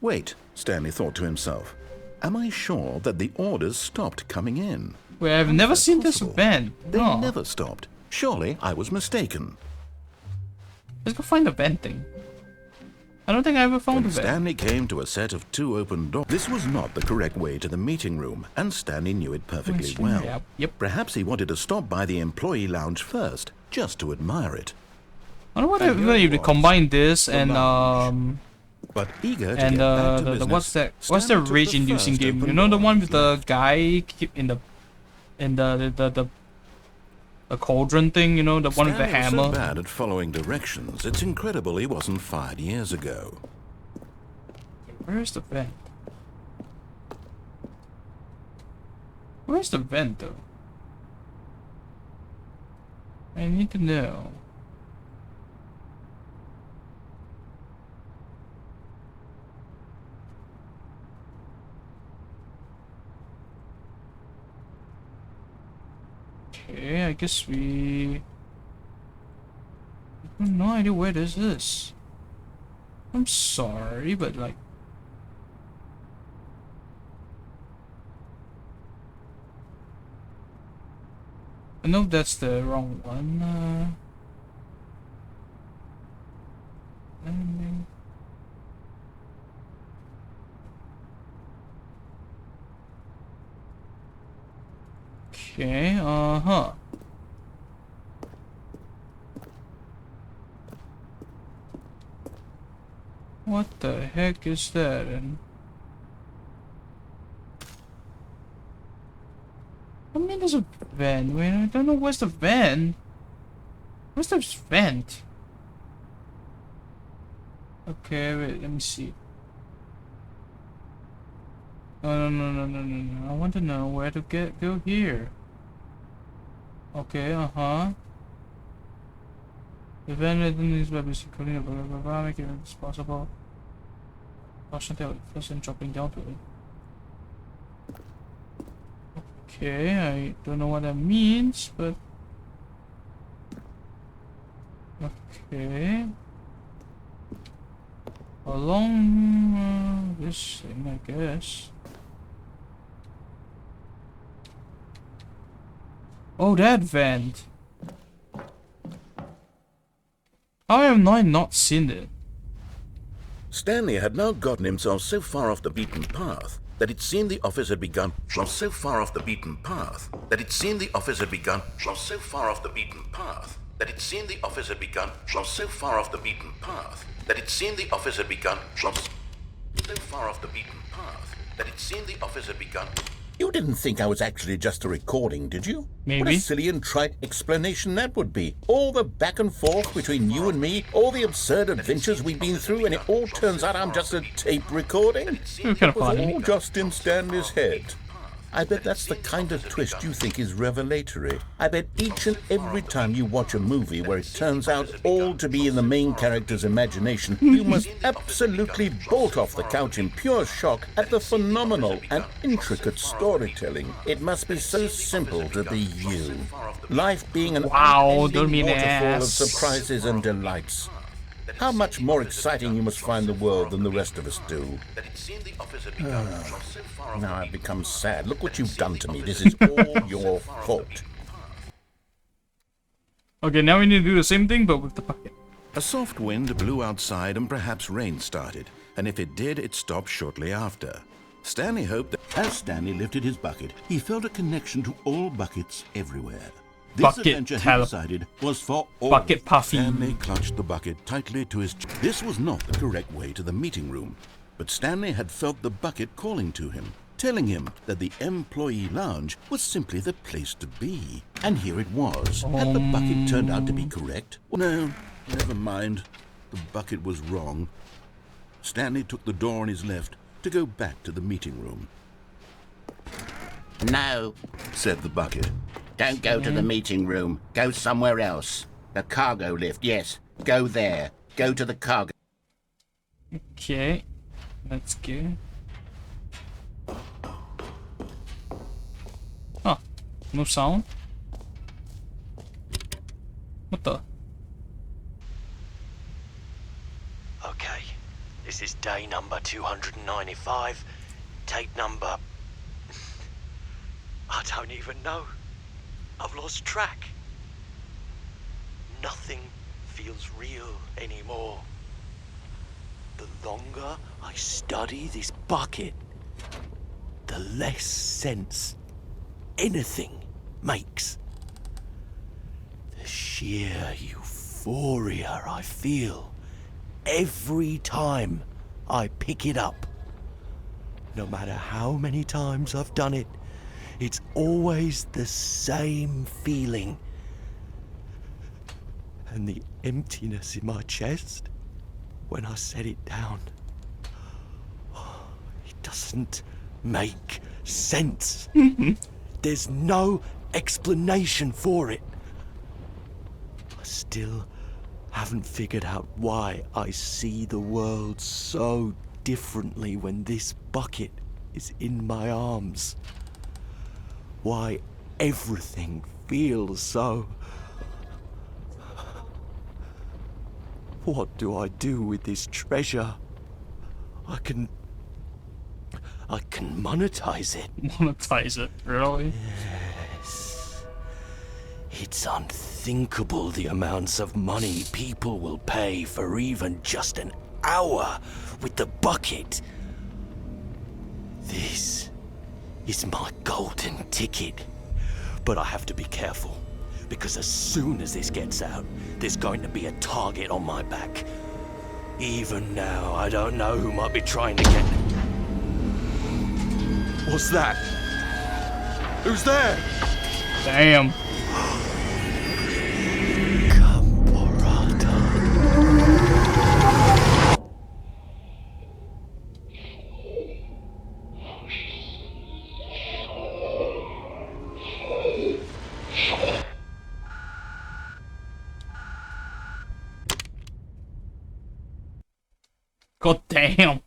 Wait, Stanley thought to himself. Am I sure that the orders stopped coming in? Wait, I've never How's that seen this possible? van. They No. never stopped. Surely I was mistaken. Let's go find the van thing. I don't think I ever found When the van. Stanley came to a set of 2 open doors, this was not the correct way to the meeting room, and Stanley knew it perfectly well. Yep. Perhaps he wanted to stop by the employee lounge first, just to admire it. I don't know And what here if it you was, combine this the and lounge. But eager to and get back to the business, what's that? What's the Stanley took rage-inducing first game? open You know the door. one with the guy in the cauldron thing. You know the one with the Stanley was hammer. so bad at following directions, it's incredible he wasn't fired years ago. Where's the vent? Where's the vent though? I need to know. Okay, I guess we... I have no idea where this is. I'm sorry, but like... I know that's the wrong one. Landing. Okay, uh-huh. What the heck is that? And I mean, there's a vent. Wait, I don't know where's the vent. Where's the vent? Okay, wait, let me see. No. I want to know where to go here. Okay, uh-huh. The vent within these webs including blah blah blah blah, make it as possible. Caution tail person dropping down to it. Okay, I don't know what that means, but okay. Along this thing, I guess. Oh, that vent. How have I not seen it? Stanley had now gotten himself so far off the beaten path that it seemed the office had begun so far off the beaten path that it seemed the office had begun so far off the beaten path that it seemed the office had begun so far off the beaten path that it seemed the office had begun so far off the beaten path that it seemed the office had begun You didn't think I was actually just a recording, did you? Maybe. What a silly and trite explanation that would be. All the back and forth between you and me, all the absurd adventures we've been through, and it all turns out I'm just a tape recording? Kind of It was funny. all just in Stanley's head. I bet that's the kind of twist you think is revelatory. I bet each and every time you watch a movie where it turns out all to be in the main character's imagination, you must absolutely bolt off the couch in pure shock at the phenomenal and intricate storytelling. It must be so simple to be you. Life being an Wow, don't unending mean waterfall of ass. surprises and delights. How much more exciting you must find the world than the rest of us do. Now I've become sad. Look what you've done to me. This is all your fault. Okay, now we need to do the same thing, but with the bucket. A soft wind blew outside and perhaps rain started. And if it did, it stopped shortly after. Stanley hoped that As Stanley lifted his bucket, he felt a connection to all buckets everywhere. This Bucket adventure, he tele- decided, was for all. Bucket puffy. Stanley clutched the bucket tightly to his chest. This was not the correct way to the meeting room, but Stanley had felt the bucket calling to him, telling him that the employee lounge was simply the place to be. And here it was. Had the bucket turned out to be correct? No, never mind. The bucket was wrong. Stanley took the door on his left to go back to the meeting room. No, said the bucket. Don't go to the meeting room. Go somewhere else. The cargo lift, yes. Go there. Go to the cargo. Okay, let's go. Oh, no sound. What the? Okay, this is day number 295. Tape number... I don't even know. I've lost track. Nothing feels real anymore. The longer I study this bucket, the less sense anything makes. The sheer euphoria I feel every time I pick it up. No matter how many times I've done it, it's always the same feeling. And the emptiness in my chest when I set it down. It doesn't make sense. There's no explanation for it. I still haven't figured out why I see the world so differently when this bucket is in my arms. Why everything feels so... What do I do with this treasure? I can monetize it. Monetize it, really? Yes. It's unthinkable the amounts of money people will pay for even just an hour with the bucket. This is my golden ticket. But I have to be careful, because as soon as this gets out, there's going to be a target on my back. Even now, I don't know who might be trying to get... What's that? Who's there? Damn. God damn.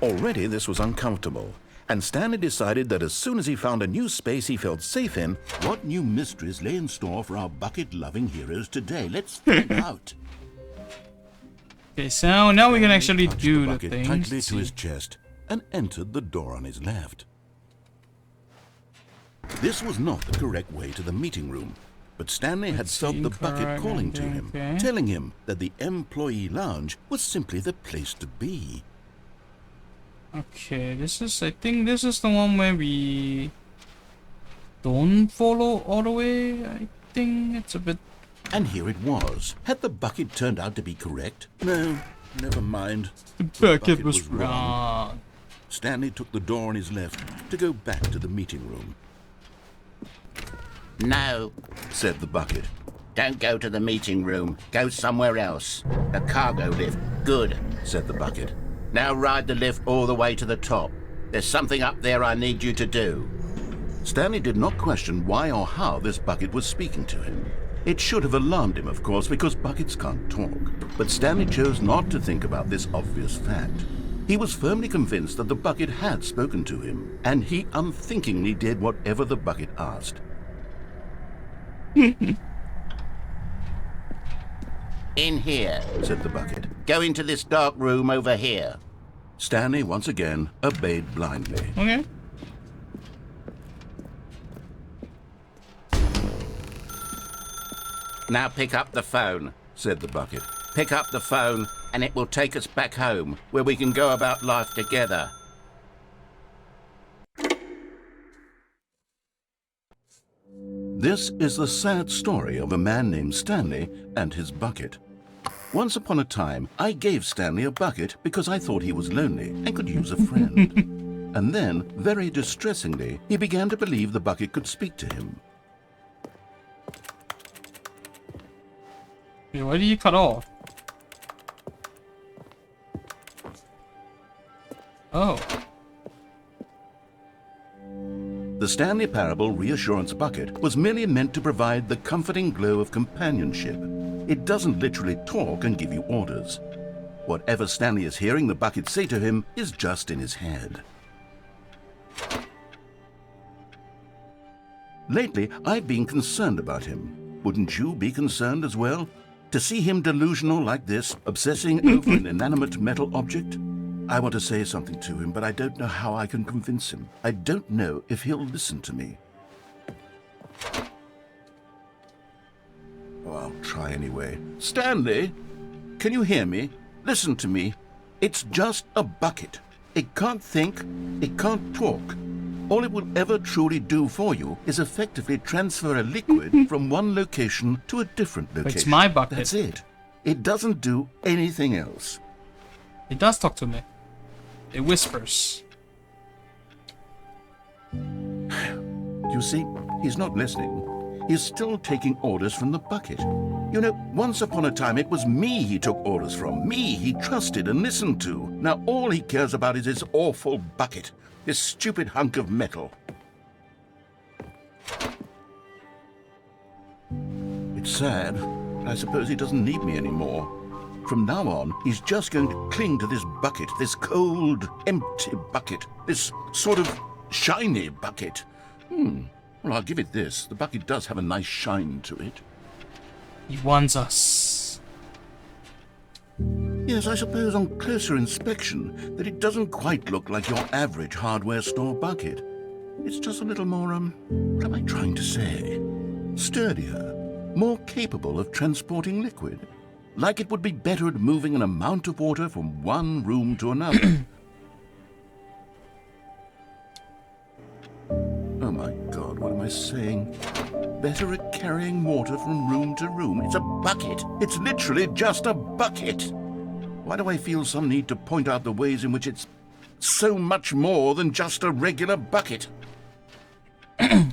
Already this was uncomfortable, and Stanley decided that as soon as he found a new space he felt safe in, What new mysteries lay in store for our bucket-loving heroes today? Let's find out. Okay, so now we can actually Touched do the bucket things. tightly Let's to his see. chest and entered the door on his left. This was not the correct way to the meeting room, but Stanley had Let's felt see, the bucket correct, calling to okay, him, okay. telling him that the employee lounge was simply the place to be. Okay, this is, I think this is the one where we don't follow all the way. I think it's a bit... And here it was. Had the bucket turned out to be correct? No, never mind. The bucket bucket was was wrong. wrong. Stanley took the door on his left to go back to the meeting room. No, said the bucket. Don't go to the meeting room. Go somewhere else. A cargo lift. Good, said the bucket. Now ride the lift all the way to the top. There's something up there I need you to do. Stanley did not question why or how this bucket was speaking to him. It should have alarmed him, of course, because buckets can't talk. But Stanley chose not to think about this obvious fact. He was firmly convinced that the bucket had spoken to him, and he unthinkingly did whatever the bucket asked. In here, said the bucket. Go into this dark room over here. Stanley once again obeyed blindly. Okay. Now pick up the phone, said the bucket. Pick up the phone, and it will take us back home, where we can go about life together. This is the sad story of a man named Stanley and his bucket. Once upon a time, I gave Stanley a bucket because I thought he was lonely and could use a friend. And then, very distressingly, he began to believe the bucket could speak to him. Wait, why did you cut off? Oh. The Stanley Parable Reassurance Bucket was merely meant to provide the comforting glow of companionship. It doesn't literally talk and give you orders. Whatever Stanley is hearing the bucket say to him is just in his head. Lately, I've been concerned about him. Wouldn't you be concerned as well? To see him delusional like this, obsessing over an inanimate metal object? I want to say something to him, but I don't know how I can convince him. I don't know if he'll listen to me. Oh, I'll try anyway. Stanley, can you hear me? Listen to me. It's just a bucket. It can't think, it can't talk. All it will ever truly do for you is effectively transfer a liquid from one location to a different location. It's my bucket. That's it. It doesn't do anything else. It does talk to me. It whispers. You see, he's not listening. He's still taking orders from the bucket. You know, once upon a time it was me he took orders from. Me he trusted and listened to. Now all he cares about is his awful bucket. This stupid hunk of metal. It's sad. I suppose he doesn't need me anymore. From now on, he's just going to cling to this bucket, this cold, empty bucket, this sort of shiny bucket. Well, I'll give it this. The bucket does have a nice shine to it. He wants us. Yes, I suppose on closer inspection that it doesn't quite look like your average hardware store bucket. It's just a little more, what am I trying to say? Sturdier, more capable of transporting liquid. Like it would be better at moving an amount of water from one room to another. Oh my God, what am I saying? Better at carrying water from room to room. It's a bucket. It's literally just a bucket. Why do I feel some need to point out the ways in which it's so much more than just a regular bucket? Oh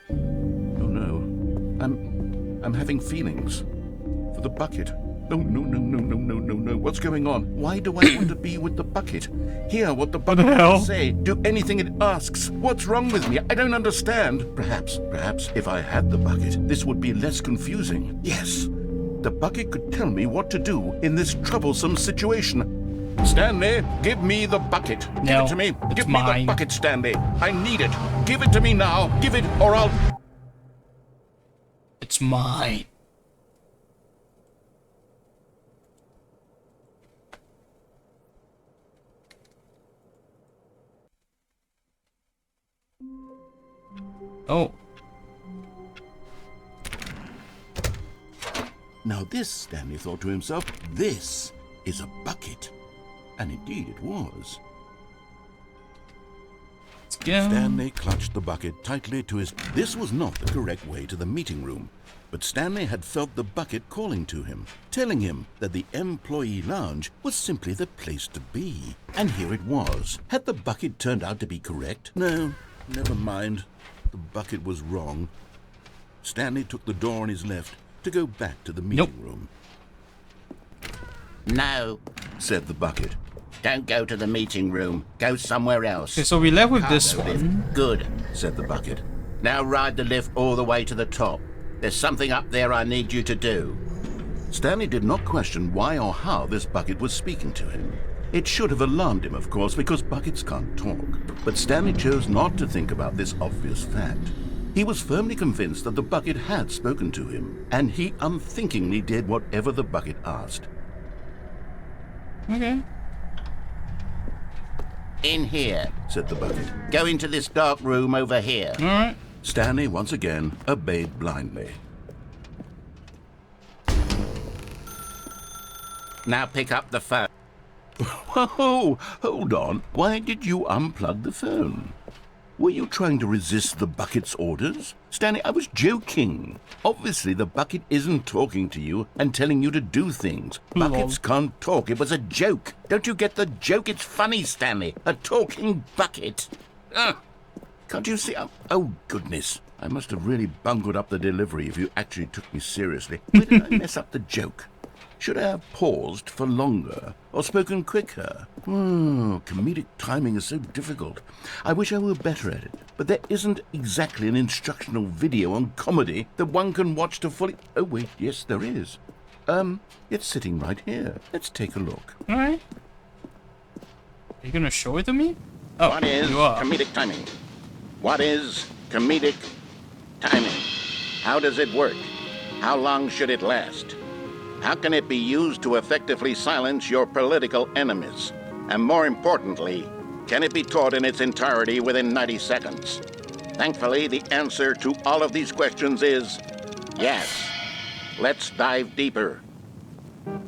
no. I'm having feelings. For the bucket. No. What's going on? Why do I want to be with the bucket? Hear what the bucket has to say. Do anything it asks. What's wrong with me? I don't understand. Perhaps, if I had the bucket, this would be less confusing. Yes. The bucket could tell me what to do in this troublesome situation. Stanley, give me the bucket. No, give it to me. it's Give me mine. the bucket, Stanley. I need it. Give it to me now. Give it or I'll... It's mine. Oh. Now this, Stanley thought to himself, this is a bucket. And indeed it was. Let's go. Stanley clutched the bucket tightly to his... This was not the correct way to the meeting room, but Stanley had felt the bucket calling to him, telling him that the employee lounge was simply the place to be. And here it was. Had the bucket turned out to be correct? No, never mind. The bucket was wrong. Stanley took the door on his left to go back to the meeting room. No, Said the bucket. don't go to the meeting room. Go somewhere else. Okay, so we left with this Cargo one. lift. Good. Said the bucket. Now ride the lift all the way to the top. There's something up there I need you to do. Stanley did not question why or how this bucket was speaking to him. It should have alarmed him, of course, because buckets can't talk. But Stanley chose not to think about this obvious fact. He was firmly convinced that the bucket had spoken to him, and he unthinkingly did whatever the bucket asked. Okay. In here. Said the bucket. Go into this dark room over here. Alright. Stanley once again obeyed blindly. Now pick up the phone. Whoa, hold on. Why did you unplug the phone? Were you trying to resist the bucket's orders? Stanley, I was joking. Obviously, the bucket isn't talking to you and telling you to do things. Buckets can't talk. It was a joke. Don't you get the joke? It's funny, Stanley. A talking bucket. Can't you see? Oh, goodness. I must have really bungled up the delivery if you actually took me seriously. Where did I mess up the joke? Should I have paused for longer or spoken quicker? Comedic timing is so difficult. I wish I were better at it, but there isn't exactly an instructional video on comedy that one can watch to fully... Oh, wait, yes, there is. It's sitting right here. Let's take a look. Alright. Are you gonna show it to me? Oh, What is you are. comedic timing? What is comedic timing? How does it work? How long should it last? How can it be used to effectively silence your political enemies? And more importantly, can it be taught in its entirety within 90 seconds? Thankfully, the answer to all of these questions is yes. Let's dive deeper.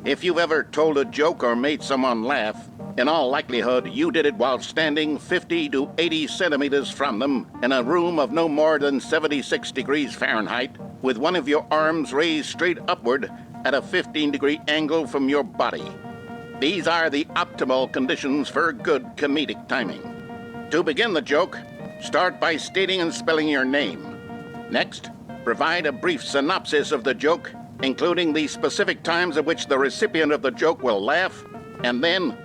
If you've ever told a joke or made someone laugh, in all likelihood, you did it while standing 50 to 80 centimeters from them in a room of no more than 76 degrees Fahrenheit, with one of your arms raised straight upward at a 15-degree angle from your body. These are the optimal conditions for good comedic timing. To begin the joke, start by stating and spelling your name. Next, provide a brief synopsis of the joke, including the specific times at which the recipient of the joke will laugh, and then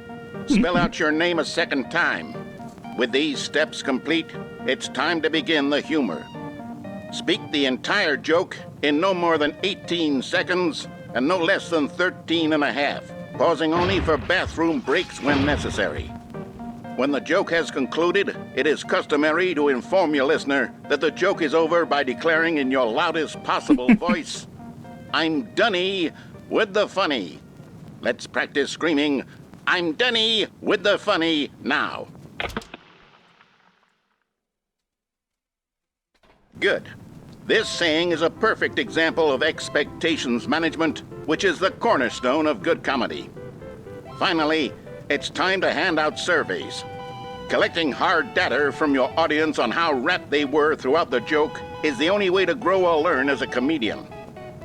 spell out your name a second time. With these steps complete, it's time to begin the humor. Speak the entire joke in no more than 18 seconds and no less than 13 and a half, pausing only for bathroom breaks when necessary. When the joke has concluded, it is customary to inform your listener that the joke is over by declaring in your loudest possible voice, "I'm Dunny with the funny." Let's practice screaming, "I'm Dunny with the funny" now. Good. This saying is a perfect example of expectations management, which is the cornerstone of good comedy. Finally, it's time to hand out surveys. Collecting hard data from your audience on how rapt they were throughout the joke is the only way to grow or learn as a comedian.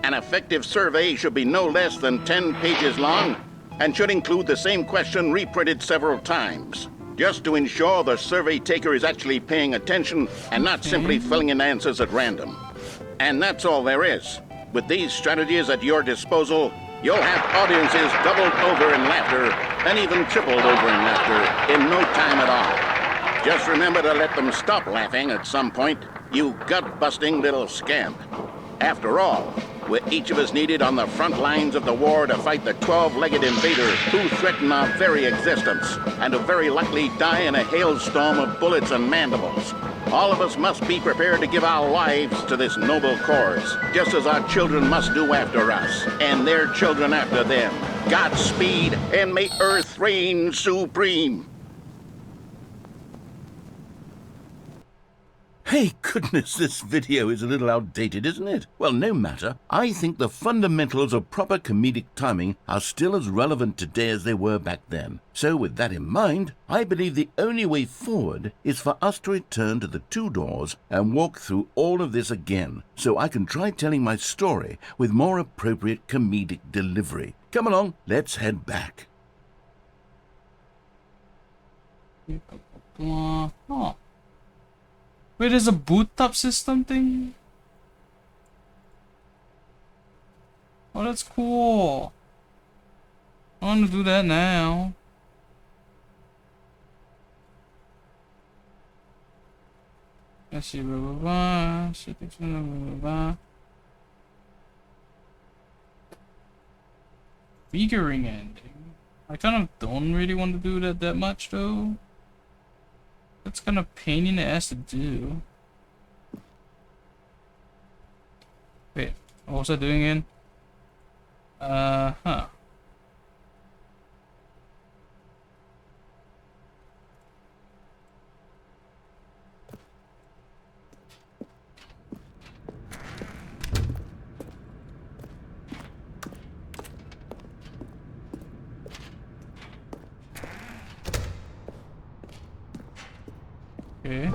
An effective survey should be no less than 10 pages long and should include the same question reprinted several times, just to ensure the survey taker is actually paying attention and not simply filling in answers at random. And that's all there is. With these strategies at your disposal, you'll have audiences doubled over in laughter and even tripled over in laughter in no time at all. Just remember to let them stop laughing at some point, you gut-busting little scamp. After all, we're each of us needed on the front lines of the war to fight the 12-legged invader who threaten our very existence and who very likely die in a hailstorm of bullets and mandibles. All of us must be prepared to give our lives to this noble cause, just as our children must do after us, and their children after them. Godspeed, and may Earth reign supreme. Hey, goodness, this video is a little outdated, isn't it? Well, no matter. I think the fundamentals of proper comedic timing are still as relevant today as they were back then. So with that in mind, I believe the only way forward is for us to return to the two doors and walk through all of this again, so I can try telling my story with more appropriate comedic delivery. Come along, let's head back. Oh. Wait, there's a boot up system thing? Oh, that's cool. I want to do that now. Let's see, blah, blah, blah. Figuring ending. I kind of don't really want to do that much though. That's kind of pain in the ass to do. Wait, what was I doing in? Huh. Okay.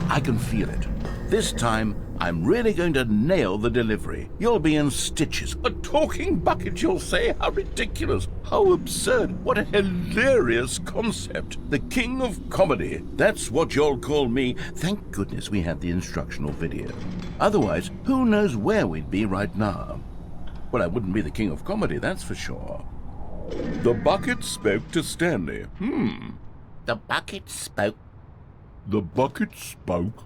I can feel it. This time, I'm really going to nail the delivery. You'll be in stitches. A talking bucket, you'll say? How ridiculous. How absurd. What a hilarious concept. The king of comedy. That's what you'll call me. Thank goodness we had the instructional video. Otherwise, who knows where we'd be right now. Well, I wouldn't be the king of comedy, that's for sure. The bucket spoke to Stanley. The bucket spoke. The bucket spoke?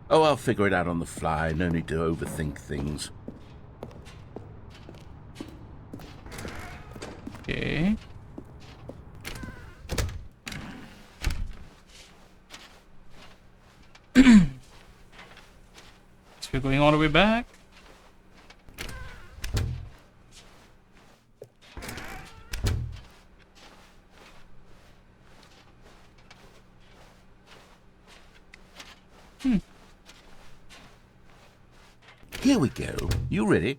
Oh, I'll figure it out on the fly. No need to overthink things. Okay. So we're going all the way back. Here we go. You ready?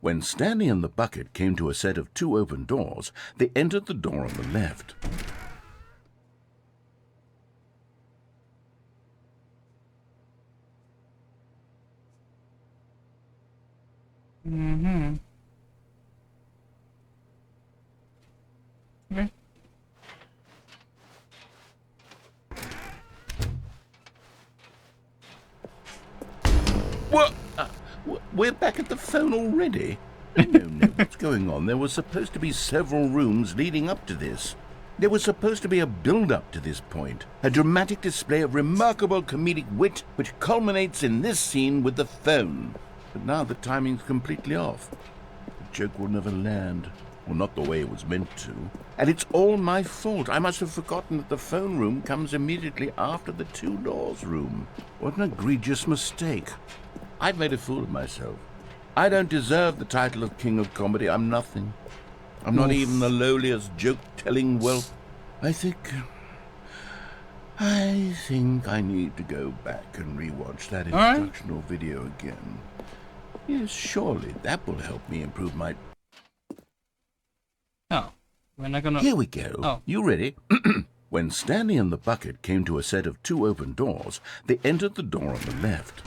When Stanley and the bucket came to a set of two open doors, they entered the door on the left. Okay. What? We're back at the phone already? No, what's going on? There were supposed to be several rooms leading up to this. There was supposed to be a build-up to this point, a dramatic display of remarkable comedic wit which culminates in this scene with the phone. But now the timing's completely off. The joke will never land. Well, not the way it was meant to. And it's all my fault. I must have forgotten that the phone room comes immediately after the two doors room. What an egregious mistake. I've made a fool of myself. I don't deserve the title of King of Comedy. I'm nothing. I'm not even the lowliest joke-telling whelp. I think I need to go back and rewatch that instructional video again. Yes, surely that will help me improve my... Oh, we're not gonna... Here we go. Oh. You ready? When Stanley and the bucket came to a set of two open doors, they entered the door on the left.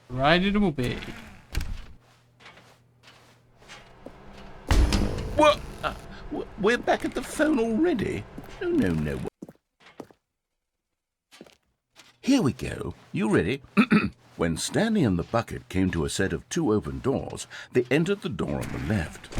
Right it will be. What? We're back at the phone already? No. Here we go. You ready? When Stanley and the bucket came to a set of two open doors, they entered the door on the left.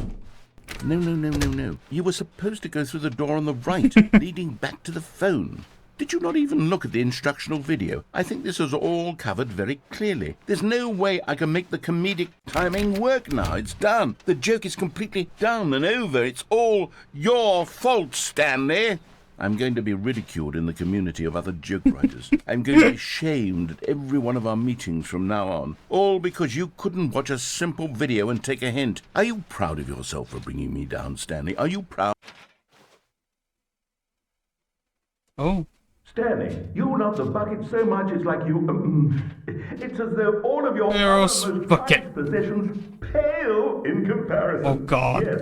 No. You were supposed to go through the door on the right, leading back to the phone. Did you not even look at the instructional video? I think this is all covered very clearly. There's no way I can make the comedic timing work now. It's done. The joke is completely done and over. It's all your fault, Stanley. I'm going to be ridiculed in the community of other joke writers. I'm going to be shamed at every one of our meetings from now on. All because you couldn't watch a simple video and take a hint. Are you proud of yourself for bringing me down, Stanley? Are you proud? Oh. Stanley, you love the bucket so much it's like you... it's as though all of your There's most bucket. prized possessions pale in comparison. Oh, God. Yes.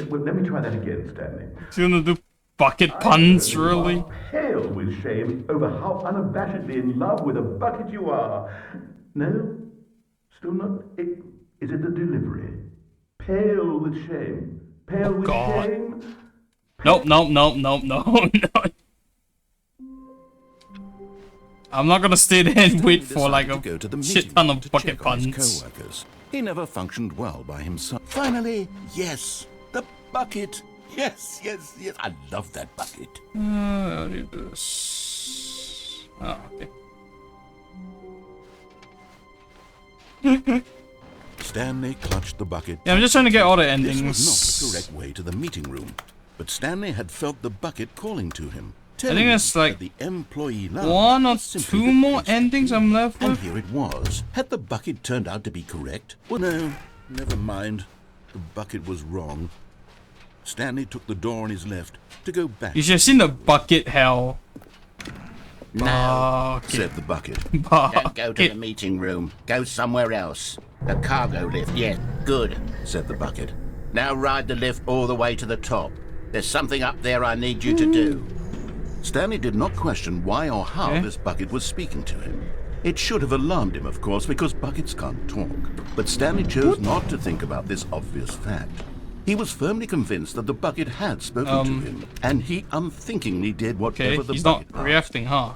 Well, let me try that again, Stanley. He's gonna do bucket puns, really? You are pale with shame over how unabashedly in love with a bucket you are. No? Still not? Is it the delivery? Pale with shame. Pale with God. shame? Nope. I'm not gonna stay there and wait for like a go to the shit ton of to bucket check on his puns. co-workers. He never functioned well by himself. Finally, yes, the bucket. Yes. I love that bucket. I'll do this. Oh, okay. Stanley clutched the bucket. Yeah, I'm just trying to get all the This endings. was not the correct way to the meeting room, but Stanley had felt the bucket calling to him. I think it's like the employee one or two more endings I'm left And with. here it was. Had the bucket turned out to be correct? Well, no, never mind. The bucket was wrong. Stanley took the door on his left to go back. You should have seen the bucket hell. No, said the bucket. don't go to the meeting room. Go somewhere else. The cargo lift, yes, good, said the bucket. Now ride the lift all the way to the top. There's something up there I need you to do. Stanley did not question why or how this bucket was speaking to him. It should have alarmed him, of course, because buckets can't talk. But Stanley chose not to think about this obvious fact. He was firmly convinced that the bucket had spoken to him, and he unthinkingly did whatever the he's bucket not reacting, huh?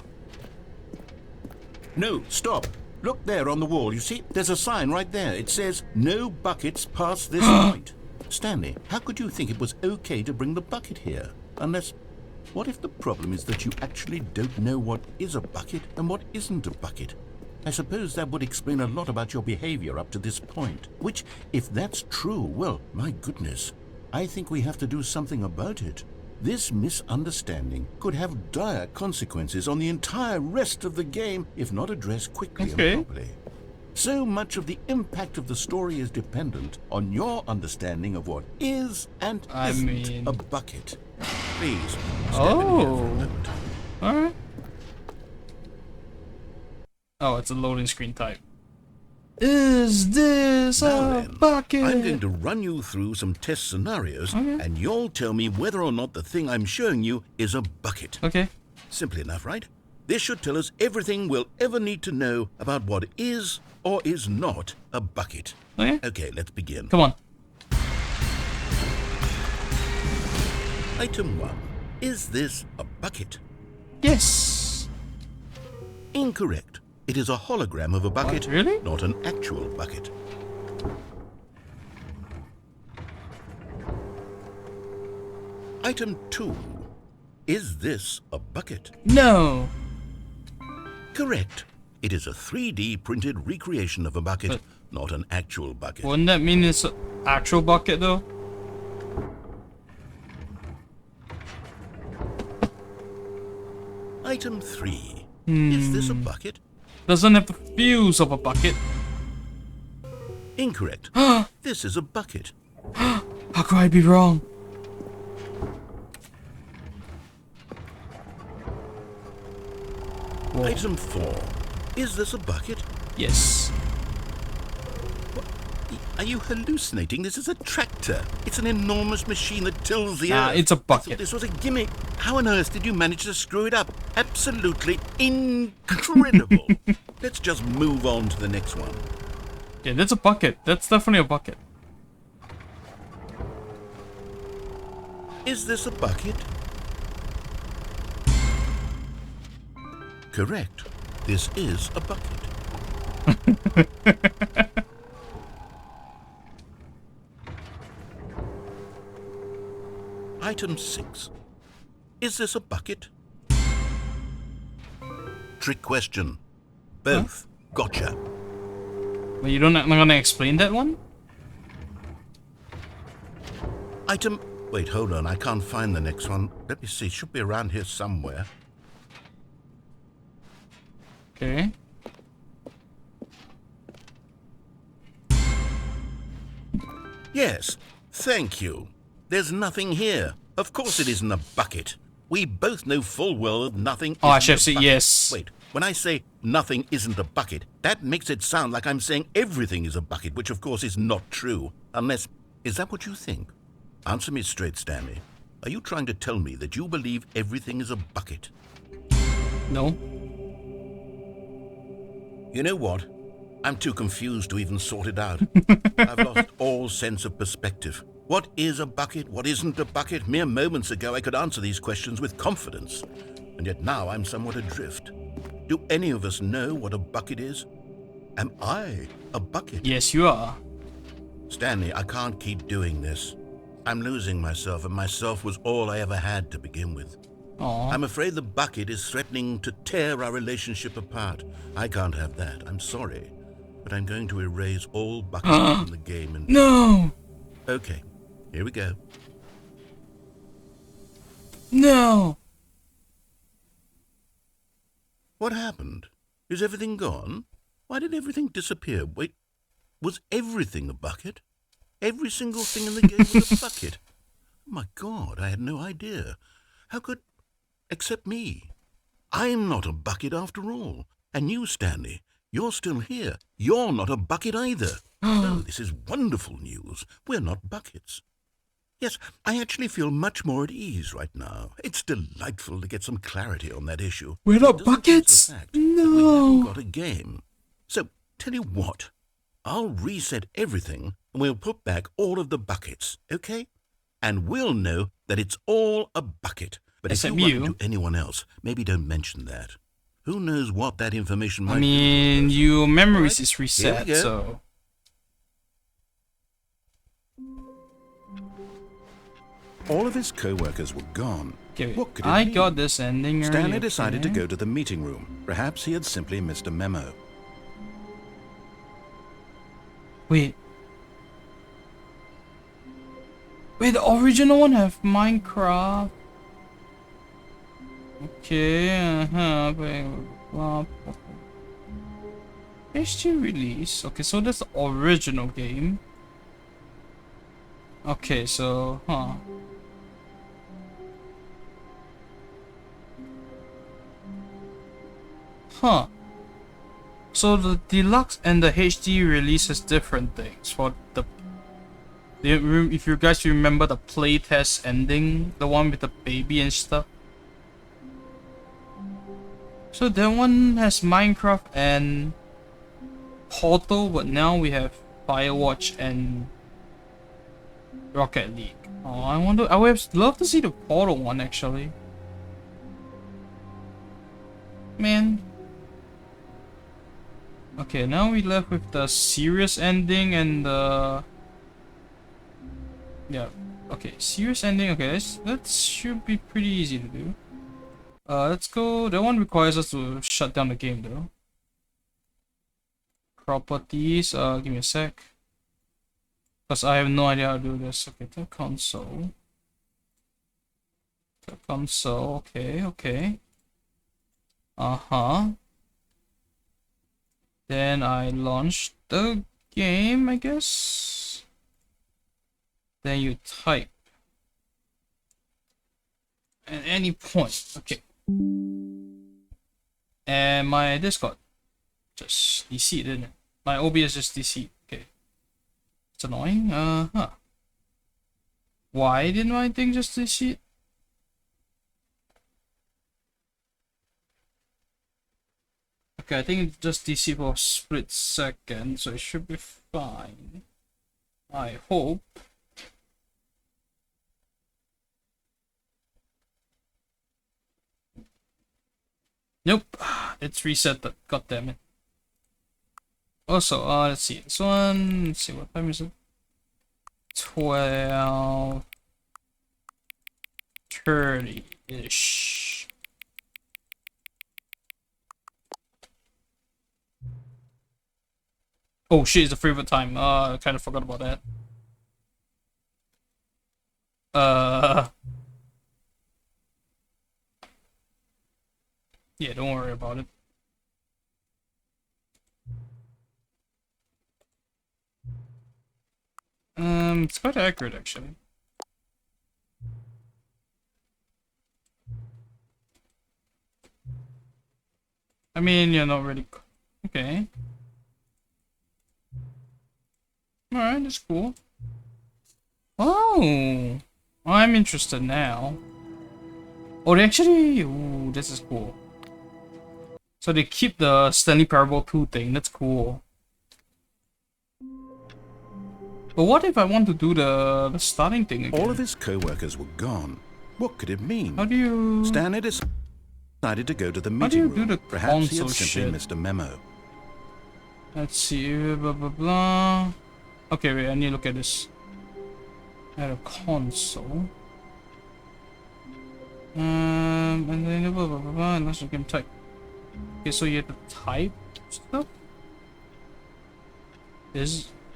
No, stop. Look there on the wall. You see, there's a sign right there. It says, "No buckets past this point." Stanley, how could you think it was okay to bring the bucket here? Unless, what if the problem is that you actually don't know what is a bucket and what isn't a bucket? I suppose that would explain a lot about your behavior up to this point. Which, if that's true, well, my goodness, I think we have to do something about it. This misunderstanding could have dire consequences on the entire rest of the game if not addressed quickly and properly. So much of the impact of the story is dependent on your understanding of what is and isn't a bucket. Please, step in here for a moment. Alright. Oh, it's a loading screen type. Is this a bucket? I'm going to run you through some test scenarios, and you'll tell me whether or not the thing I'm showing you is a bucket. Okay. Simple enough, right? This should tell us everything we'll ever need to know about what is or is not a bucket. Okay, let's begin. Come on. Item 1. Is this a bucket? Yes. Incorrect. It is a hologram of a bucket, really? Not an actual bucket. Item 2. Is this a bucket? No. Correct. It is a 3D printed recreation of a bucket, not an actual bucket. Wouldn't that mean it's an actual bucket though? Item 3. Is this a bucket? Doesn't have the fuse of a bucket. Incorrect. This is a bucket. How could I be wrong? Whoa. Item 4. Is this a bucket? Yes. Are you hallucinating? This is a tractor. It's an enormous machine that tills the earth. It's a I bucket. thought this was a gimmick. How on earth did you manage to screw it up? Absolutely incredible. Let's just move on to the next one. Yeah, that's a bucket. That's definitely a bucket. Is this a bucket? Correct. This is a bucket. Item 6. Is this a bucket? Trick question. Both. Gotcha. But you don't not gonna explain that one? Item... Wait, hold on. I can't find the next one. Let me see. It should be around here somewhere. Okay. Yes. Thank you. There's nothing here. Of course it isn't a bucket. We both know full well that nothing Oh, I isn't should a have said bucket. yes. Wait, when I say nothing isn't a bucket, that makes it sound like I'm saying everything is a bucket, which of course is not true. Unless, is that what you think? Answer me straight, Stanley. Are you trying to tell me that you believe everything is a bucket? No. You know what? I'm too confused to even sort it out. I've lost all sense of perspective. What is a bucket? What isn't a bucket? Mere moments ago I could answer these questions with confidence, and yet now I'm somewhat adrift. Do any of us know what a bucket is? Am I a bucket? Yes, you are. Stanley, I can't keep doing this. I'm losing myself, and myself was all I ever had to begin with. Aww. I'm afraid the bucket is threatening to tear our relationship apart. I can't have that. I'm sorry. But I'm going to erase all buckets from the game and... No! Okay, here we go. No! What happened? Is everything gone? Why did everything disappear? Wait, was everything a bucket? Every single thing in the game was a bucket? Oh my God, I had no idea. How could... Except me. I'm not a bucket after all. And you, Stanley, you're still here. You're not a bucket either. Oh, this is wonderful news. We're not buckets. Yes, I actually feel much more at ease right now. It's delightful to get some clarity on that issue. We're not buckets? No. We haven't got a game. So, tell you what. I'll reset everything and we'll put back all of the buckets, okay? And we'll know that it's all a bucket. But if you run into anyone else, maybe don't mention that. Who knows what that information might be? I mean, your memories is reset, so... All of his co-workers were gone. Okay, what could it I mean? got this ending earlier. Stanley decided to go to the meeting room. Perhaps he had simply missed a memo. Wait, the original one have Minecraft. Okay, HD release. Okay, so that's the original game. Okay, so, So the Deluxe and the HD releases different things. For if you guys remember the playtest ending, the one with the baby and stuff. So that one has Minecraft and Portal, but now we have Firewatch and Rocket League. Oh, I would love to see the Portal one actually. Man. Okay, now we left with the serious ending and the... Yeah, okay, serious ending. Okay, that should be pretty easy to do. Let's go. That one requires us to shut down the game though. Properties, give me a sec. Because I have no idea how to do this. Okay, the console. The console, okay. Then I launched the game, I guess. Then you type. At any point, okay. And my Discord just DC, didn't it? My OBS just DC. Okay. It's annoying. Why didn't my thing just DC? Okay, I think it just DC for a split second, so it should be fine. I hope. Nope, it's reset that. God damn it. Also, let's see. This one. Let's see, what time is it? 12:30-ish. Oh shit, it's a favorite time. I kind of forgot about that. Yeah, don't worry about it. It's quite accurate actually. I mean, you're not really... Okay. Alright, that's cool. Oh! I'm interested now. Oh, they actually... Ooh, this is cool. So they keep the Stanley Parable 2 thing. That's cool. But what if I want to do the starting thing again? All of his co-workers were gone. What could it mean? How do you... Stanley decided to go to the How do you meeting do room. the Perhaps he had console simply shit? missed a memo. Let's see, blah blah blah. Okay, wait, I need to look at this. At a console. And then blah blah blah blah, unless you can type. Okay, so you have to type stuff?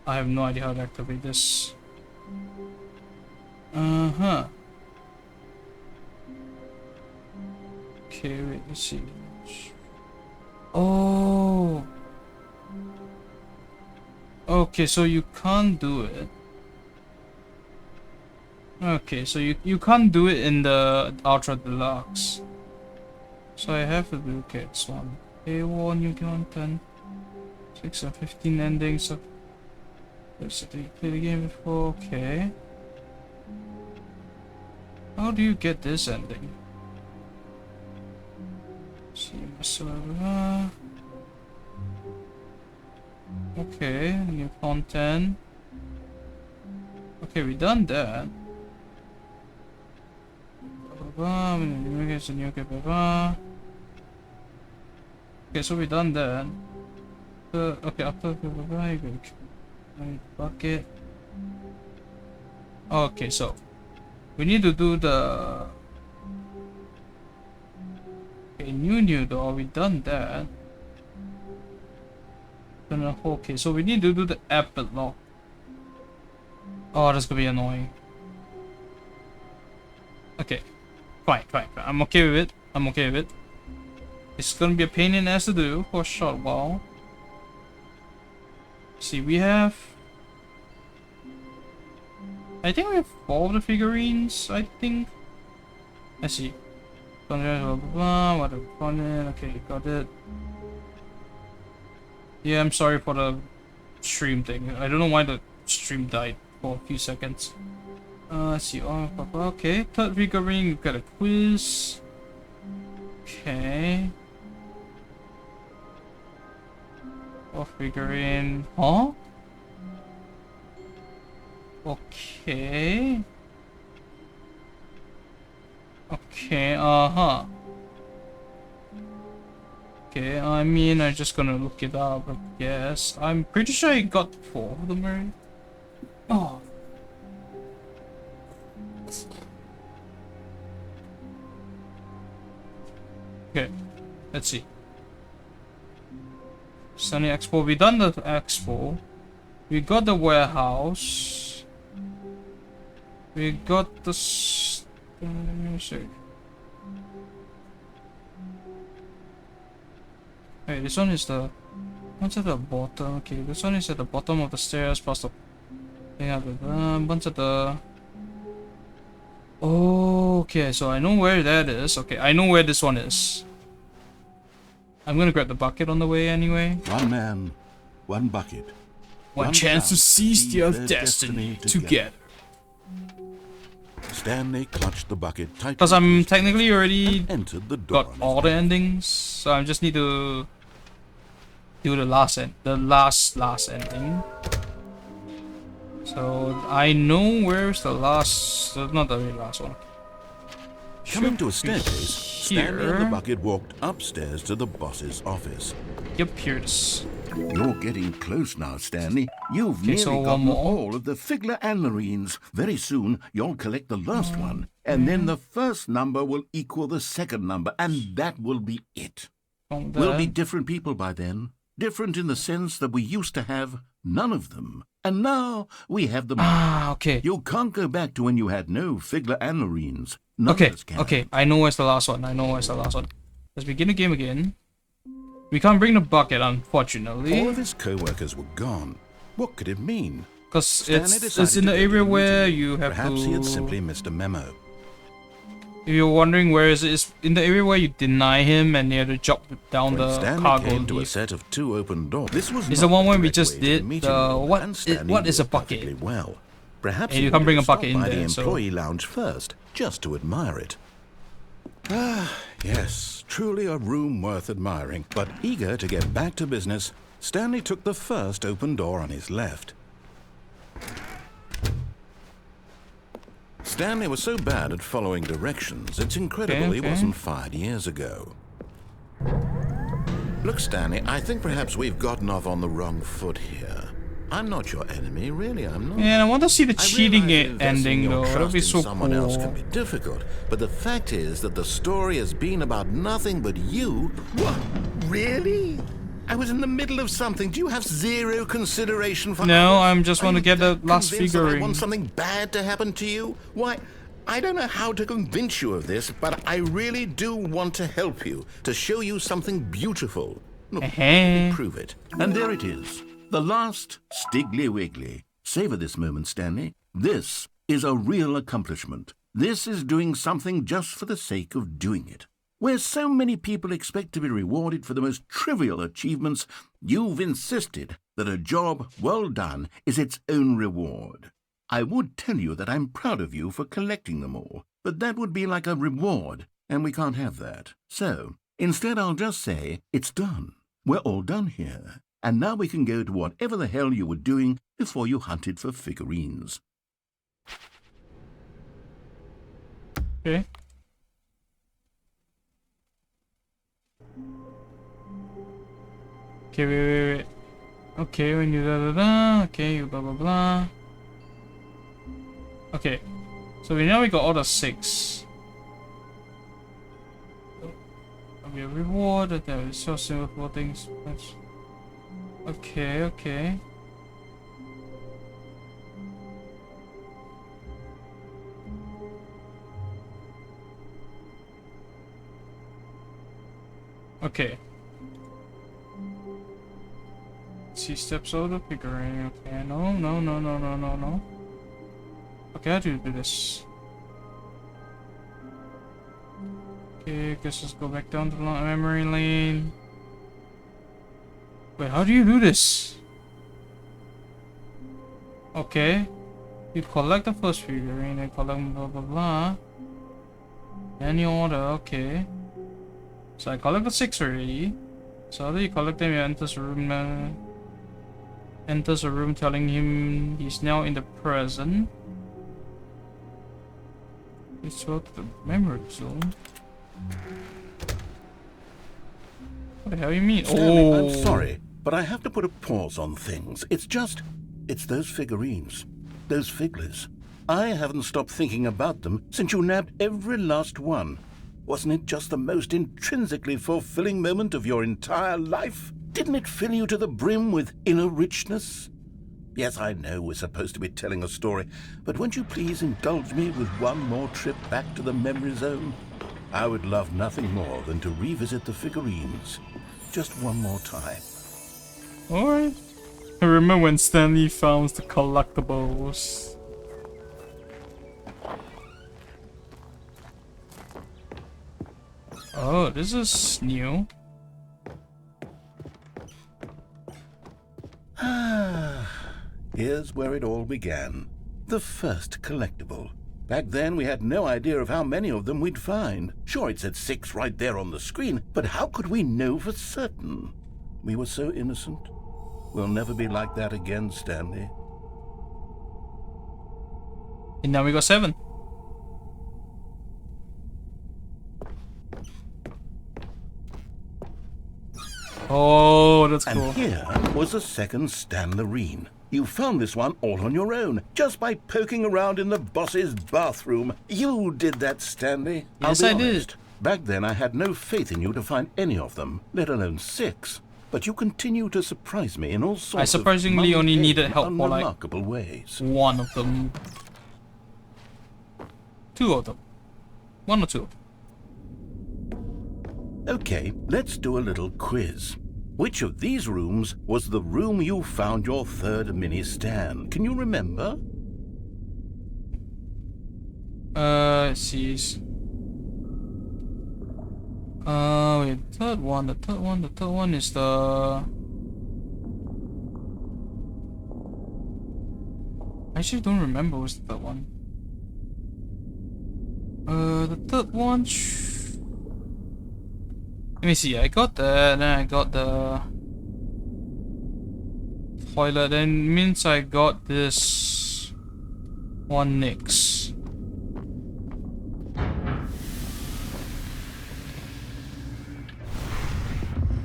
I have no idea how to activate this. Uh-huh. Okay, wait, let's see. Oh! Okay, so you can't do it. Okay, so you can't do it in the Ultra Deluxe. So I have to do this one. A1 new content. 6 and 15 endings. So let's play the game before. Okay. How do you get this ending? See my server. Okay, new content. Okay, we done that. Okay, so we done that. Okay, after bucket. Okay, so we need to do the new though. We done that. Okay, so we need to do the epilogue. Oh, that's gonna be annoying. Okay, fine. I'm okay with it. It's gonna be a pain in the ass to do for a short while. See, we have... I think we have 4 of the figurines, I think. Let's see. Okay, got it. Yeah, I'm sorry for the stream thing. I don't know why the stream died for a few seconds. Let's see. Okay, third figurine, we've got a quiz. Okay. Fourth figurine. Huh? Okay. Okay, uh-huh. Okay, I mean, I'm just gonna look it up, I guess. I'm pretty sure I got 4 of them already. Oh. Okay, let's see. Sunny Expo, we done the Expo. We got the warehouse. We got the... let me see. Hey, this one is the... What's at the bottom? Okay, this one is at the bottom of the stairs past the... Yeah, bunch of the... Oh, okay, so I know where that is. Okay, I know where this one is. I'm gonna grab the bucket on the way anyway. One man, one bucket. One chance to seize their destiny together. Stanley clutched the bucket tightly. Because I'm technically already entered the door got all the endings, so I just need to do the last ending. So I know where's the last, not the very last one. Coming to a staircase, Stanley and the here. bucket walked upstairs to the boss's office. Yep, here it is. You're getting close now, Stanley. You've Okay, nearly so one gotten more. all of the Figler and Marines. Very soon, you'll collect the last one. And then the first number will equal the second number, and that will be it. We'll be different people by then. Different in the sense that we used to have none of them. And now we have them. Ah, okay. You can't go back to when you had no Figler and Marines. None Okay, of us can. okay. I know where's the last one. Let's begin the game again. We can't bring the bucket, unfortunately. All of his co-workers were gone. What could it mean? Because it's in the area where you have Perhaps to... he had simply missed a memo. If you're wondering where is it, it's in the area where you deny him and you have to jump down When the Stanley cargo came to a lift. set of 2 open doors. This was It's not the one where we correct just way to did meet the him, what? and Stanley What is a knew it bucket? perfectly well. Perhaps And he you can't bring a wanted to bucket stop in by there, the so- employee lounge first, just to admire it. Ah, yes, truly a room worth admiring. But eager to get back to business, Stanley took the first open door on his left. Stanley was so bad at following directions, it's incredible he wasn't fired years ago. Look, Stanley, I think perhaps we've gotten off on the wrong foot here. I'm not your enemy, really, I'm not. Yeah, I want to see the cheating realize investing ending your though. That'd trust be in so someone else cool. can be difficult, but the fact is that the story has been about nothing but you. What? Really? I was in the middle of something. Do you have zero consideration for No, others? I'm just Are want to you get the that last convinced that I figurine. want something bad to happen to you? Why, I don't know how to convince you of this, but I really do want to help you, to show you something beautiful. Look, let me prove it. And there it is. The last Stiggly Wiggly. Savor this moment, Stanley. This is a real accomplishment. This is doing something just for the sake of doing it. Where so many people expect to be rewarded for the most trivial achievements, you've insisted that a job well done is its own reward. I would tell you that I'm proud of you for collecting them all, but that would be like a reward, and we can't have that. So, instead I'll just say, it's done. We're all done here, and now we can go to whatever the hell you were doing before you hunted for figurines. Okay. Okay, wait. Okay, when you okay, you blah blah blah. Okay, so we got all the 6. There'll be a reward. There is so simple things. Okay. Okay. She steps over the figurine. Okay, no. Okay, how do you do this? Okay, guess let's go back down to the memory lane. Wait, how do you do this? Okay. You collect the first figurine and collect blah blah blah. Then you order, okay. So I collect the 6 already. So after you collect them, you enters a room telling him he's now in the present. Let's go to the memory zone. What the hell you mean? Stanley, I'm sorry, but I have to put a pause on things. It's those figurines. Those figglers. I haven't stopped thinking about them since you nabbed every last one. Wasn't it just the most intrinsically fulfilling moment of your entire life? Didn't it fill you to the brim with inner richness? Yes, I know we're supposed to be telling a story, but won't you please indulge me with one more trip back to the memory zone? I would love nothing more than to revisit the figurines. Just one more time. Alright. I remember when Stanley found the collectibles. Oh, this is new. Here's where it all began. The first collectible. Back then, we had no idea of how many of them we'd find. Sure, it said 6 right there on the screen, but how could we know for certain? We were so innocent. We'll never be like that again, Stanley. And now we got 7. Oh, that's cool. And here was the second Stanlerine. You found this one all on your own, just by poking around in the boss's bathroom. You did that, Stanley. Yes, I'll be I honest. did. Back then, I had no faith in you to find any of them, let alone 6. But you continue to surprise me in all sorts I surprisingly of only mundane, needed help for like unremarkable ways. 1 of them. 2 of them. 1 or 2. Okay, let's do a little quiz. Which of these rooms was the room you found your third mini stand? Can you remember? Let's see. Wait, the third one is the... I actually don't remember what's the third one. The third one... Let me see, I got that, then I got the... toilet, then means I got this... one next.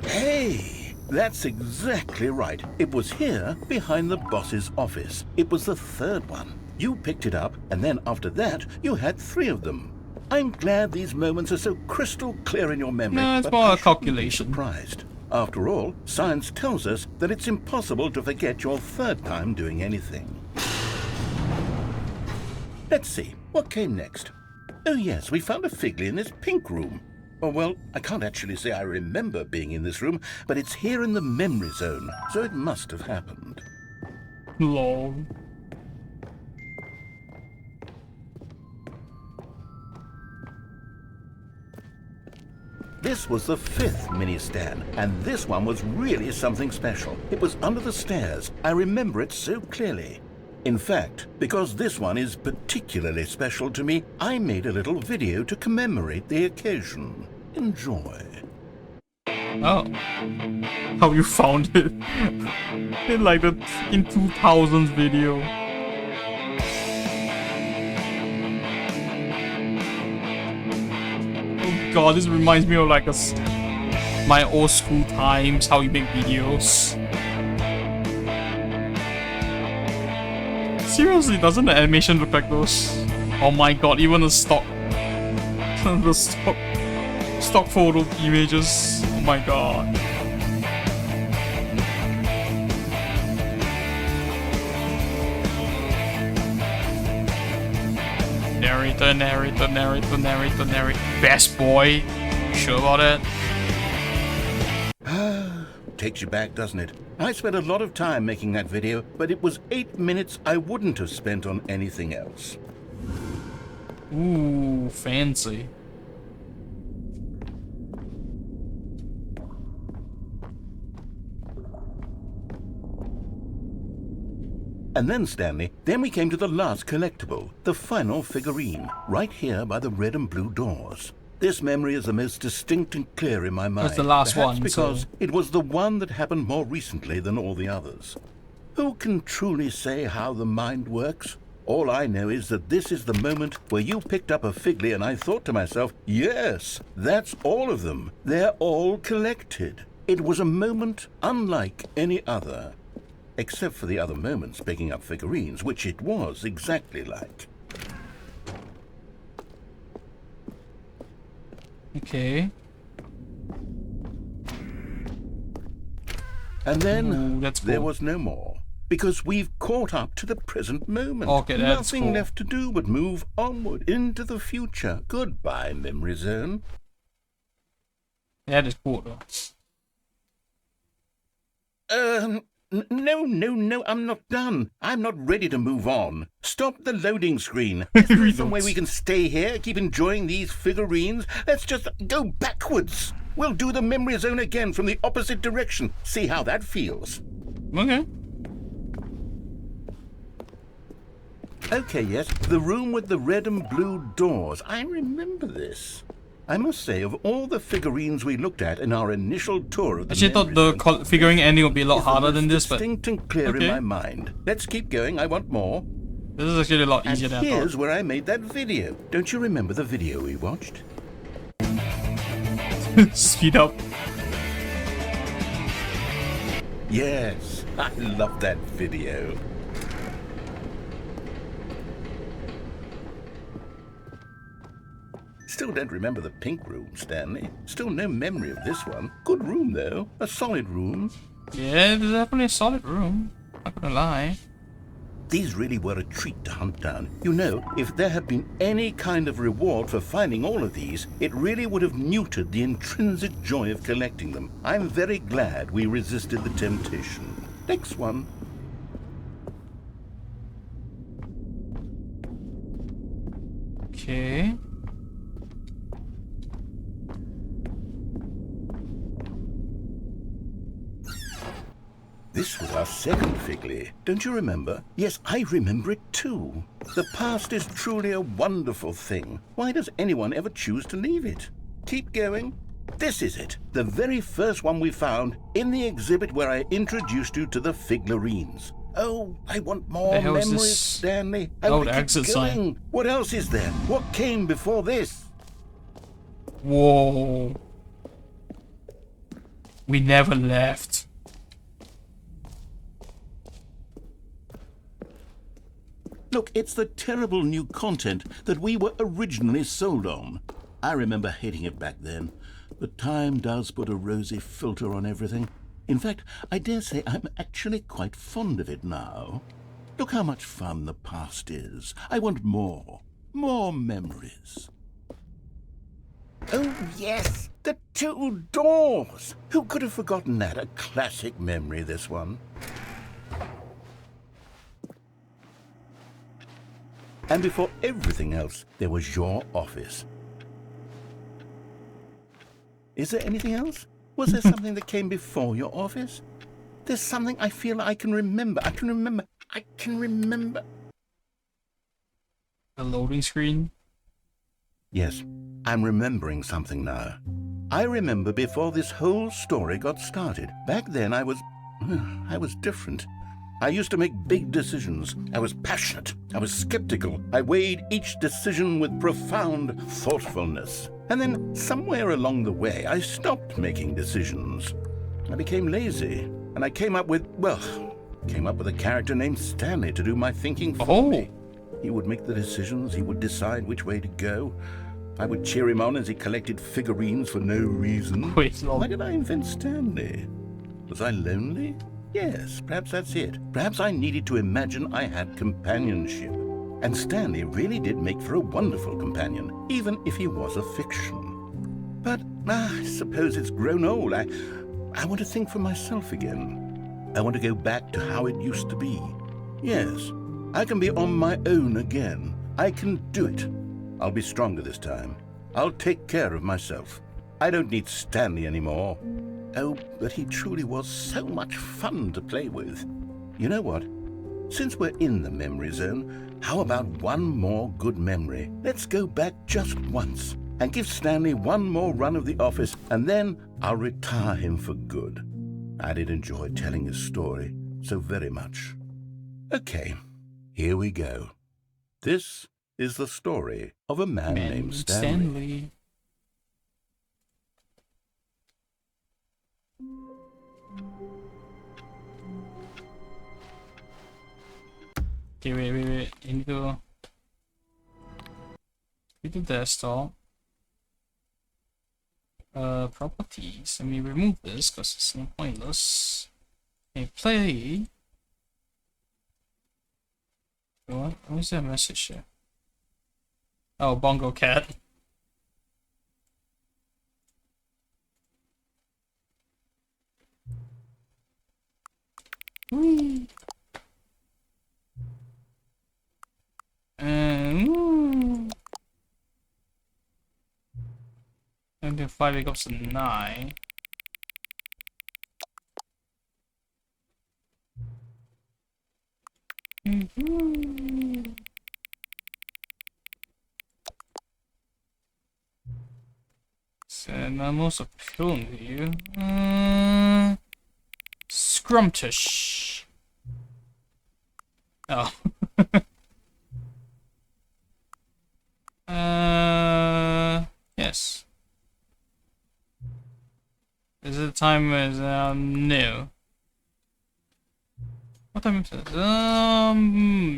Hey, that's exactly right. It was here, behind the boss's office. It was the third one. You picked it up, and then after that, you had 3 of them. I'm glad these moments are so crystal clear in your memory. No, it's but more I a calculation. shouldn't be surprised. After all, science tells us that it's impossible to forget your 3rd time doing anything. Let's see, what came next? Oh yes, we found a Figley in this pink room. Oh well, I can't actually say I remember being in this room, but it's here in the memory zone, so it must have happened. Lol. This was the 5th mini-stand, and this one was really something special. It was under the stairs. I remember it so clearly. In fact, because this one is particularly special to me, I made a little video to commemorate the occasion. Enjoy. Oh. How you found it? In like the in 2000s video. Oh god, this reminds me of like my old school times, how you make videos. Seriously, doesn't the animation look like those? Oh my god, even the stock the stock photo images. Oh my god. Narrator. Best boy. You sure about it? Takes you back, doesn't it? I spent a lot of time making that video, but it was 8 minutes I wouldn't have spent on anything else. Ooh, fancy. And then, Stanley, then we came to the last collectible, the final figurine, right here by the red and blue doors. This memory is the most distinct and clear in my mind. That's the last perhaps one, because so... it was the one that happened more recently than all the others. Who can truly say how the mind works? All I know is that this is the moment where you picked up a Figley and I thought to myself, yes, that's all of them. They're all collected. It was a moment unlike any other. Except for the other moments picking up figurines, which it was exactly like. Okay. And then that's there cool. was no more. Because we've caught up to the present moment. Okay, that's Nothing cool. left to do but move onward into the future. Goodbye, memory zone. That is cool though. No, I'm not done. I'm not ready to move on. Stop the loading screen. Is there some way we can stay here, keep enjoying these figurines? Let's just go backwards. We'll do the memory zone again from the opposite direction. See how that feels. Okay. Okay, yes, the room with the red and blue doors. I remember this. I must say, of all the figurines we looked at in our initial tour of the Actually, I thought the figuring ending would be a lot harder than this, but distinct and clear in my mind. Let's keep going. I want more. This is actually a lot easier than I Here's thought. where I made that video. Don't you remember the video we watched? Speed up. Yes, I love that video. Still don't remember the pink room, Stanley. Still no memory of this one. Good room, though. A solid room. Yeah, it's definitely a solid room. Not gonna lie. These really were a treat to hunt down. You know, if there had been any kind of reward for finding all of these, it really would have neutered the intrinsic joy of collecting them. I'm very glad we resisted the temptation. Next one. Okay. This was our second Figley. Don't you remember? Yes, I remember it too. The past is truly a wonderful thing. Why does anyone ever choose to leave it? Keep going. This is it. The very first one we found in the exhibit where I introduced you to the figurines. Oh, I want more memories, Stanley. I want to keep going. What else is there? What came before this? Whoa. We never left. Look, it's the terrible new content that we were originally sold on. I remember hating it back then, but time does put a rosy filter on everything. In fact, I dare say I'm actually quite fond of it now. Look how much fun the past is. I want more. More memories. Oh, yes! The two doors! Who could have forgotten that? A classic memory, this one. And before everything else, there was your office. Is there anything else? Was there something that came before your office? There's something I feel I can remember. I can remember. The loading screen? Yes, I'm remembering something now. I remember before this whole story got started. Back then I was different. I used to make big decisions. I was passionate. I was skeptical. I weighed each decision with profound thoughtfulness. And then somewhere along the way, I stopped making decisions. I became lazy. And I came up with a character named Stanley to do my thinking for me. He would make the decisions. He would decide which way to go. I would cheer him on as he collected figurines for no reason. Why did I invent Stanley? Was I lonely? Yes, perhaps that's it. Perhaps I needed to imagine I had companionship. And Stanley really did make for a wonderful companion, even if he was a fiction. But I suppose it's grown old. I want to think for myself again. I want to go back to how it used to be. Yes, I can be on my own again. I can do it. I'll be stronger this time. I'll take care of myself. I don't need Stanley anymore. Oh, but he truly was so much fun to play with. You know what? Since we're in the memory zone, how about one more good memory? Let's go back just once and give Stanley one more run of the office, and then I'll retire him for good. I did enjoy telling his story so very much. Okay, here we go. This is the story of a man named Stanley. Okay, wait. Into desktop. Properties. Let me remove this because it's not pointless. Okay, play. What is that message here? Oh, Bongo Cat. Whee. And then 5 becomes a 9. So now most appealing to you. Scrumptious. Oh. Yes. Is it time is new? What time is it?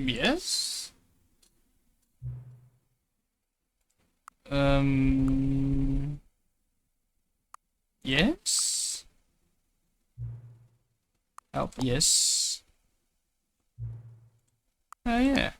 Yes. Yes. Oh, yes. Yeah.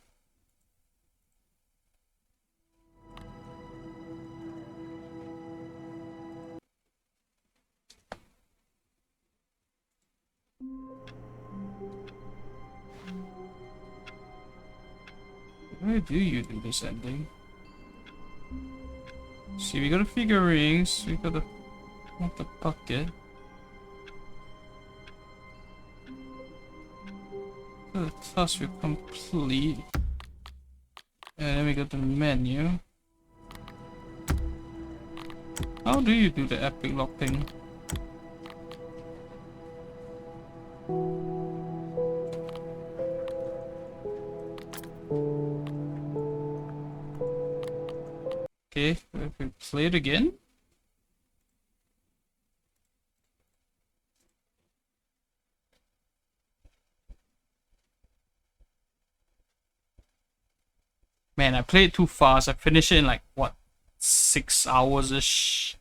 Where do you do this ending? See, we got the figurines, we got the bucket. The task will complete. And then we go to the menu. How do you do the epic lock thing? Okay, if we play it again. Man, I played too fast. I finished it in like, what, 6 hours-ish?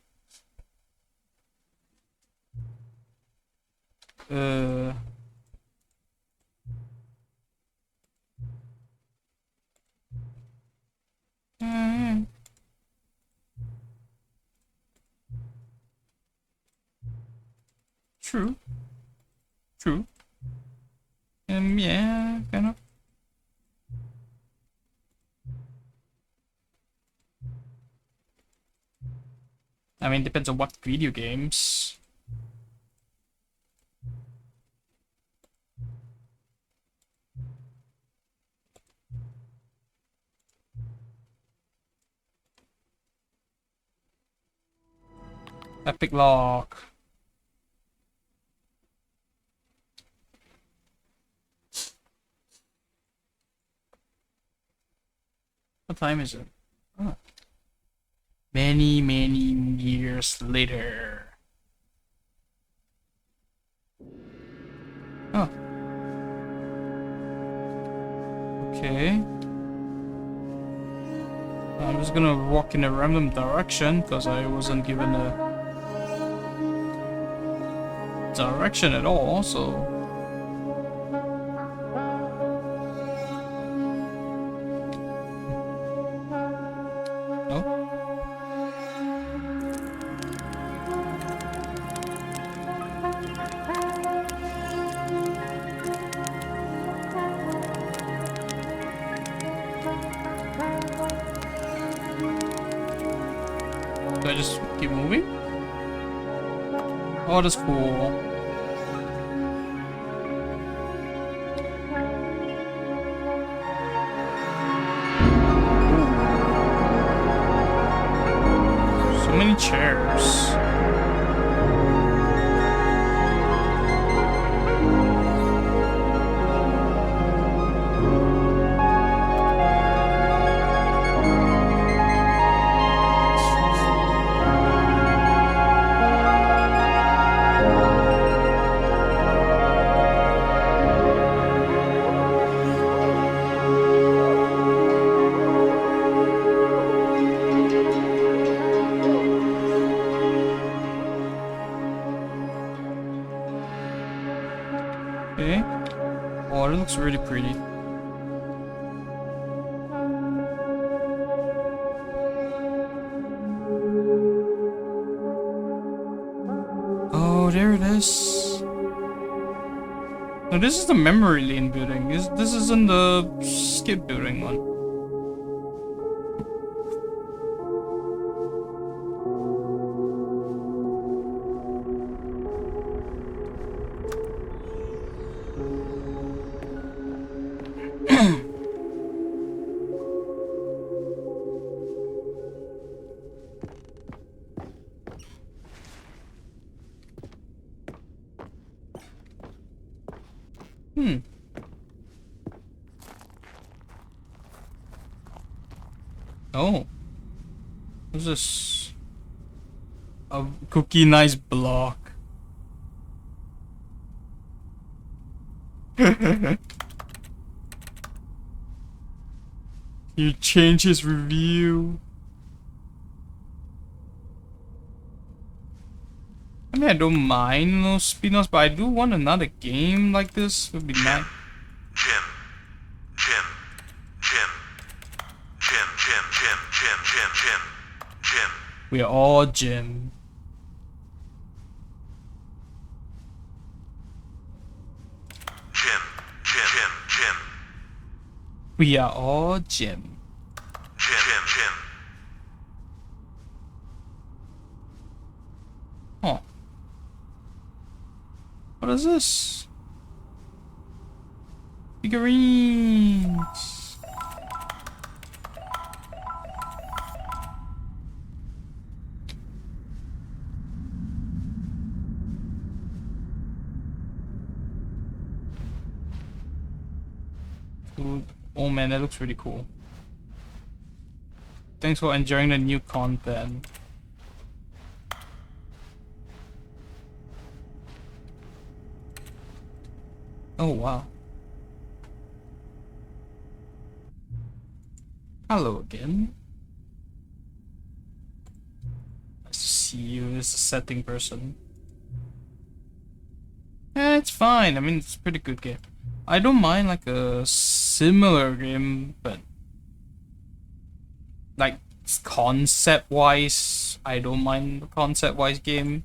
Uh... True. True. Yeah, kind of. I mean, depends on what video games. Epic lock. What time is it? Oh. Many, many years later. Oh. Okay. I'm just gonna walk in a random direction because I wasn't given a direction at all, so. Do I just keep moving? Oh, that's cool. So many chairs. Okay. Oh, it looks really pretty. Oh, there it is. No, this is the memory lane building. This isn't the skip building one. Oh. What's this? A cookie nice block. You change his review. I mean, I don't mind those spin-offs, but I do want another game like this. Would be nice. Jim. We are all Jim. Jim. We are all Jim. Jim. Oh. What is this? Figurines! Ooh, oh man, that looks really cool. Thanks for enjoying the new content. Oh wow. Hello again. Nice to see you as a setting person. Yeah, it's fine. I mean, it's a pretty good game. I don't mind like a similar game, but like concept-wise, I don't mind the concept-wise game.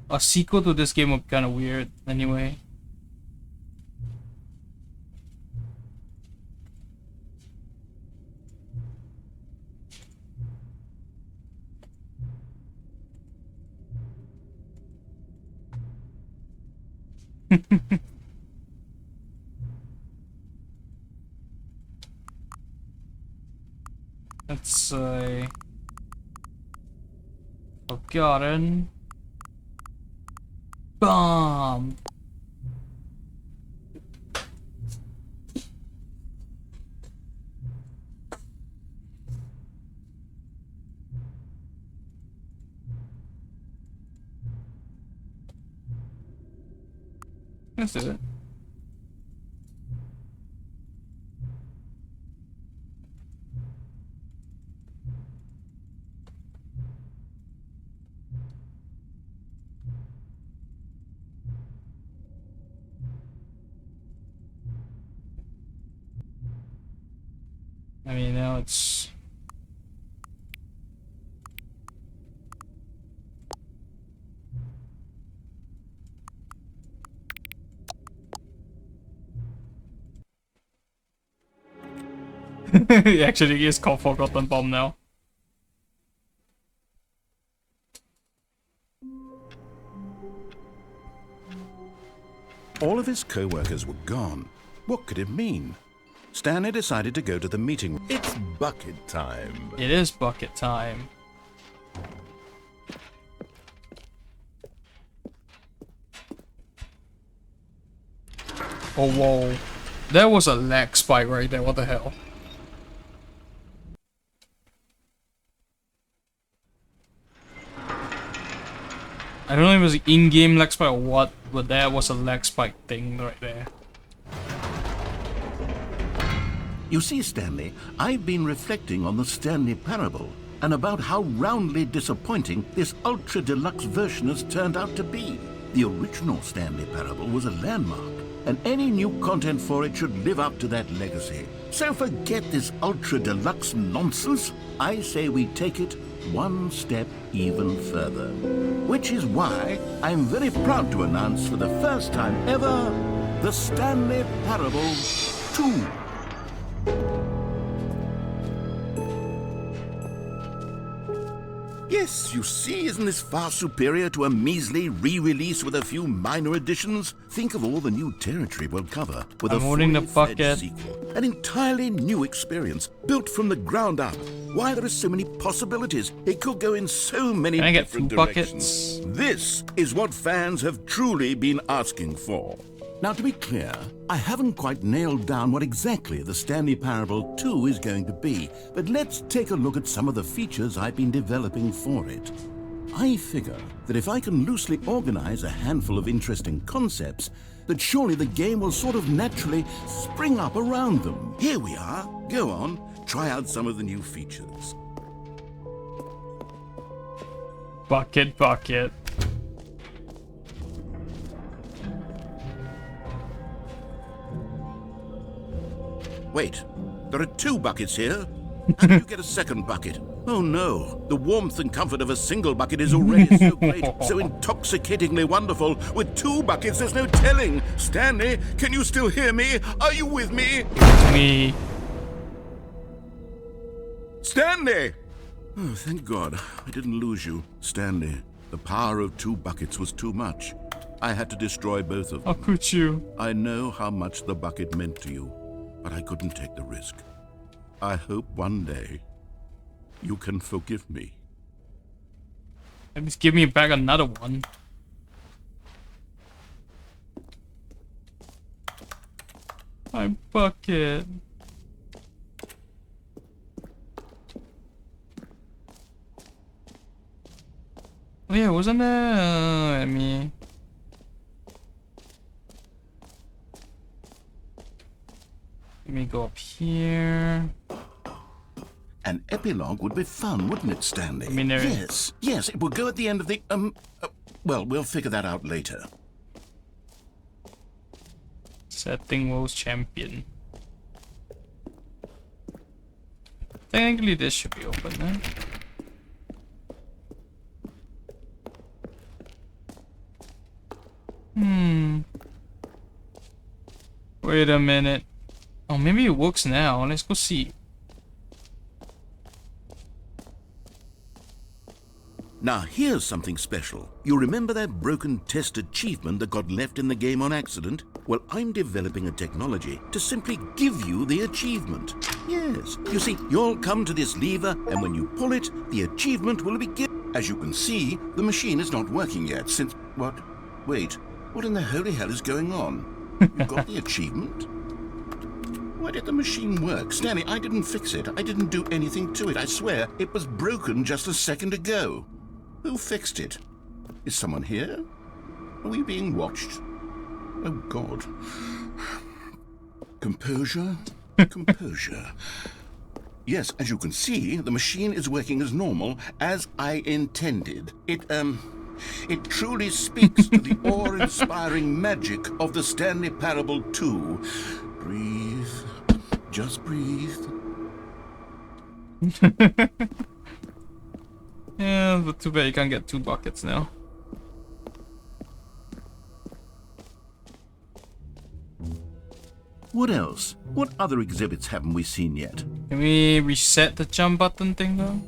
A sequel to this game would be kind of weird anyway. Let's say Forgotten Bomb. Let's do it. I mean, now it's... It actually is called Forgotten Bomb now. All of his co-workers were gone. What could it mean? Stanley decided to go to the meeting. It's bucket time. It is bucket time. Oh, whoa. There was a lag spike right there, what the hell? I don't know if it was an in-game lag spike or what, but there was a lag spike thing right there. You see, Stanley, I've been reflecting on the Stanley Parable and about how roundly disappointing this ultra deluxe version has turned out to be. The original Stanley Parable was a landmark, and any new content for it should live up to that legacy. So forget this ultra deluxe nonsense. I say we take it one step even further. Which is why I'm very proud to announce for the first time ever, the Stanley Parable 2. Yes, you see, isn't this far superior to a measly re-release with a few minor additions? Think of all the new territory we'll cover with I'm a holding the fully-fledged bucket. sequel. An entirely new experience, built from the ground up. Why, there are so many possibilities. It could go in so many Can I get different 2 directions. buckets? This is what fans have truly been asking for. Now, to be clear, I haven't quite nailed down what exactly the Stanley Parable 2 is going to be, but let's take a look at some of the features I've been developing for it. I figure that if I can loosely organize a handful of interesting concepts, that surely the game will sort of naturally spring up around them. Here we are. Go on, try out some of the new features. Bucket, bucket. Wait, there are 2 buckets here? How did you get a second bucket? Oh no, the warmth and comfort of a single bucket is already so great, so intoxicatingly wonderful. With 2 buckets, there's no telling. Stanley, can you still hear me? Are you with me? Me. Stanley! Oh, thank God, I didn't lose you. Stanley, the power of 2 buckets was too much. I had to destroy both of them. How could you? I know how much the bucket meant to you, but I couldn't take the risk. I hope one day you can forgive me. At least give me back another one. My bucket. Oh yeah, wasn't there? Let me go up here. An epilogue would be fun, wouldn't it, Stanley? I mean, Yes, it will go at the end of the, well, we'll figure that out later. Setting World Champion. Technically, this should be open, then. Wait a minute. Oh, maybe it works now. Let's go see. Now, here's something special. You remember that broken test achievement that got left in the game on accident? Well, I'm developing a technology to simply give you the achievement. Yes, you see, you'll come to this lever, and when you pull it, the achievement will be given. As you can see, the machine is not working yet since... What? Wait, what in the holy hell is going on? You got the achievement? Why did the machine work? Stanley, I didn't fix it. I didn't do anything to it. I swear, it was broken just a second ago. Who fixed it? Is someone here? Are we being watched? Oh, God. Composure? Composure. Yes, as you can see, the machine is working as normal, as I intended. It truly speaks to the awe-inspiring magic of the Stanley Parable 2. Breathe. Just breathe. Yeah, but too bad you can't get 2 buckets now. What else? What other exhibits haven't we seen yet? Can we reset the jump button thing though?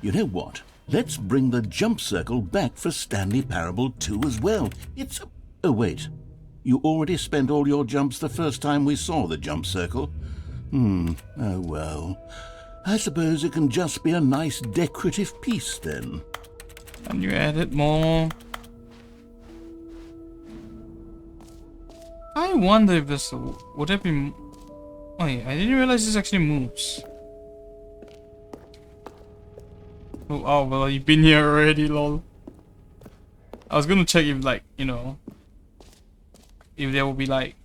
You know what? Let's bring the jump circle back for Stanley Parable 2 as well. It's... Oh, wait. You already spent all your jumps the first time we saw the jump circle? Oh well. I suppose it can just be a nice decorative piece then. Can you edit more? I wonder if this... Would it be... Oh yeah, I didn't realize this actually moves. Oh, well, you've been here already, lol. I was gonna check if, like, you know, if there will be, like,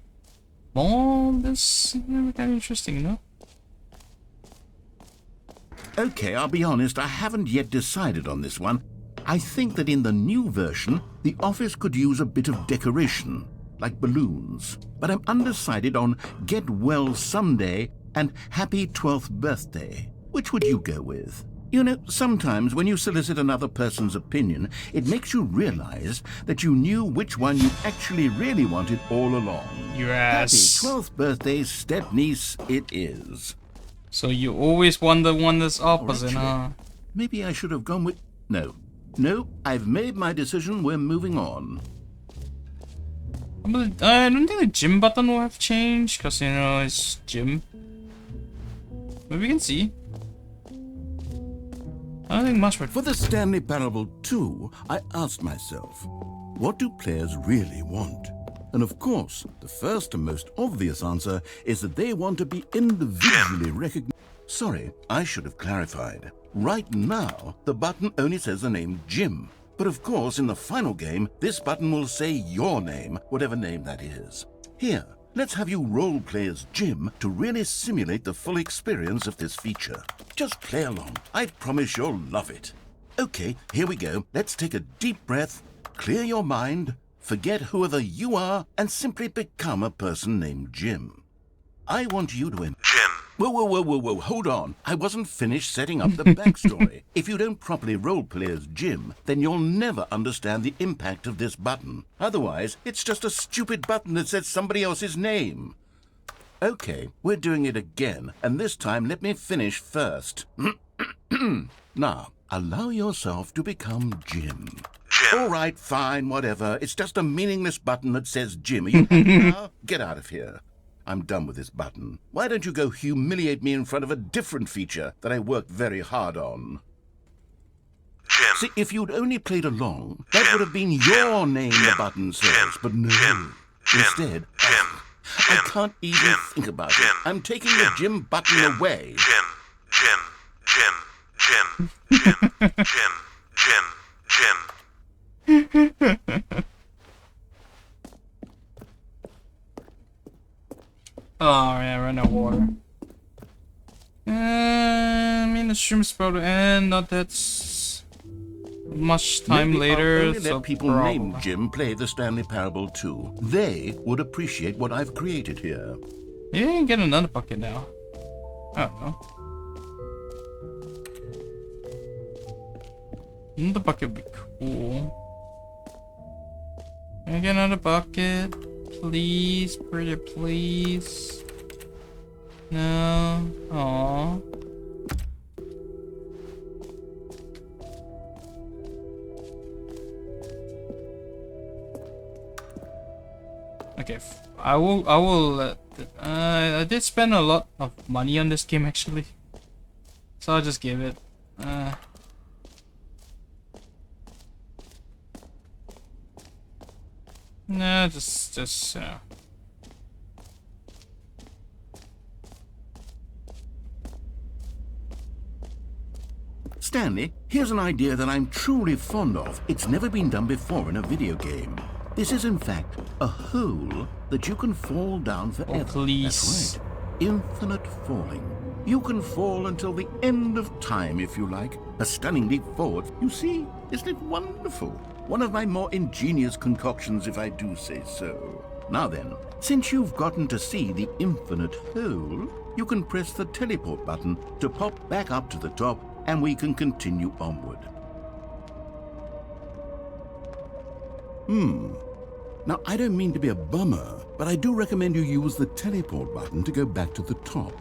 more this, kind of interesting, you know? Okay, I'll be honest, I haven't yet decided on this one. I think that in the new version, the office could use a bit of decoration, like balloons. But I'm undecided on Get Well Someday and Happy 12th Birthday. Which would you go with? You know, sometimes when you solicit another person's opinion, it makes you realize that you knew which one you actually really wanted all along. Yes. Happy 12th birthday, step-niece, it is. So you always want the one that's opposite, huh? Maybe I should have gone with... No, I've made my decision, we're moving on. But I don't think the gym button will have changed, because, you know, it's gym. But we can see. I don't think much would... For the Stanley Parable 2, I asked myself, what do players really want? And of course, the first and most obvious answer is that they want to be individually recognized. Sorry, I should have clarified. Right now, the button only says the name Jim. But of course, in the final game, this button will say your name, whatever name that is. Here, let's have you role-play as Jim to really simulate the full experience of this feature. Just play along. I promise you'll love it. Okay, here we go. Let's take a deep breath, clear your mind, forget whoever you are, and simply become a person named Jim. I want you to... Jim. Whoa, hold on. I wasn't finished setting up the backstory. If you don't properly roleplay as Jim, then you'll never understand the impact of this button. Otherwise, it's just a stupid button that says somebody else's name. Okay, we're doing it again, and this time let me finish first. Now, allow yourself to become Jim. All right, fine, whatever. It's just a meaningless button that says Jim. Are you happy now? Get out of here. I'm done with this button. Why don't you go humiliate me in front of a different feature that I worked very hard on? Jim. See, if you'd only played along, that would have been your name the button says, but no. Instead, I can't even think about it. I'm taking the Jim button away. Jim. Oh yeah, I ran out of water. I mean the stream's about to end, not that much time Maybe later. I'll only So let people named Jim play the Stanley Parable too. They would appreciate what I've created here. You can get another bucket now. I don't know. Another bucket would be cool. Can I get another bucket? Please, pretty please. No. Aww. Okay, I will. I did spend a lot of money on this game actually, so I'll just give it. No, just. Stanley, here's an idea that I'm truly fond of. It's never been done before in a video game. This is, in fact, a hole that you can fall down forever. Oh, please. That's right. Infinite falling. You can fall until the end of time, if you like. A stunning leap forward. You see, isn't it wonderful? One of my more ingenious concoctions, if I do say so. Now then, since you've gotten to see the infinite hole, you can press the teleport button to pop back up to the top, and we can continue onward. Now, I don't mean to be a bummer, but I do recommend you use the teleport button to go back to the top.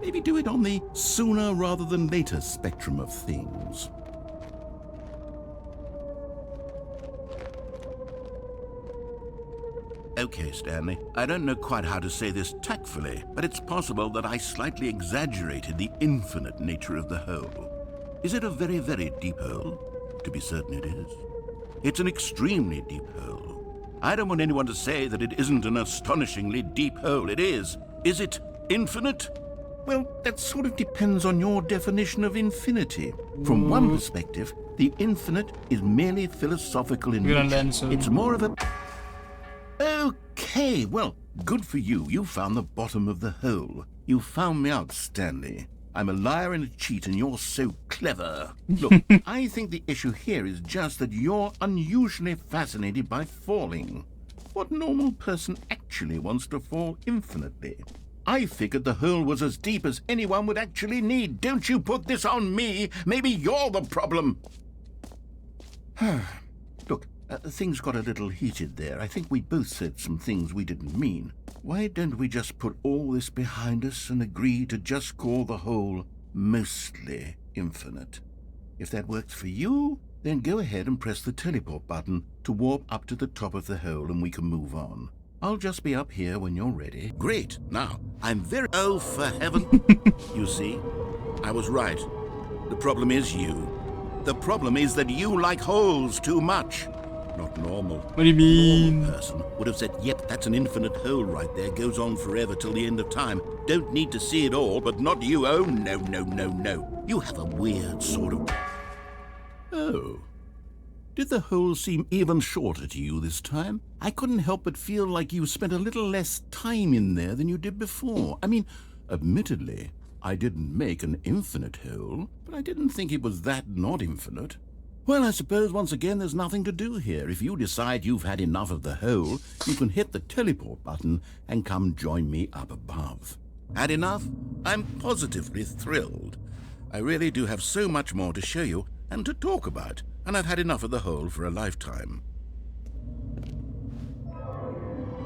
Maybe do it on the sooner rather than later spectrum of things. Okay, Stanley, I don't know quite how to say this tactfully, but it's possible that I slightly exaggerated the infinite nature of the hole. Is it a very, very deep hole? To be certain it is. It's an extremely deep hole. I don't want anyone to say that it isn't an astonishingly deep hole. It is. Is it infinite? Well, that sort of depends on your definition of infinity. From one perspective, the infinite is merely philosophical in nature. It's more of a... Okay, well, good for you. You found the bottom of the hole. You found me out, Stanley. I'm a liar and a cheat, and you're so clever. Look, I think the issue here is just that you're unusually fascinated by falling. What normal person actually wants to fall infinitely? I figured the hole was as deep as anyone would actually need. Don't you put this on me. Maybe you're the problem. Look, things got a little heated there. I think we both said some things we didn't mean. Why don't we just put all this behind us and agree to just call the hole mostly infinite? If that works for you, then go ahead and press the teleport button to warp up to the top of the hole and we can move on. I'll just be up here when you're ready. Great. Now, I'm very... Oh, for heaven... You see, I was right. The problem is you. The problem is that you like holes too much. Not normal. What do you mean? A person would have said, yep, that's an infinite hole right there. Goes on forever till the end of time. Don't need to see it all, but not you. Oh, no, no, no, no. You have a weird sort of... Oh. Did the hole seem even shorter to you this time? I couldn't help but feel like you spent a little less time in there than you did before. I mean, admittedly, I didn't make an infinite hole, but I didn't think it was that not infinite. Well, I suppose once again there's nothing to do here. If you decide you've had enough of the hole, you can hit the teleport button and come join me up above. Had enough? I'm positively thrilled. I really do have so much more to show you and to talk about, and I've had enough of the hole for a lifetime.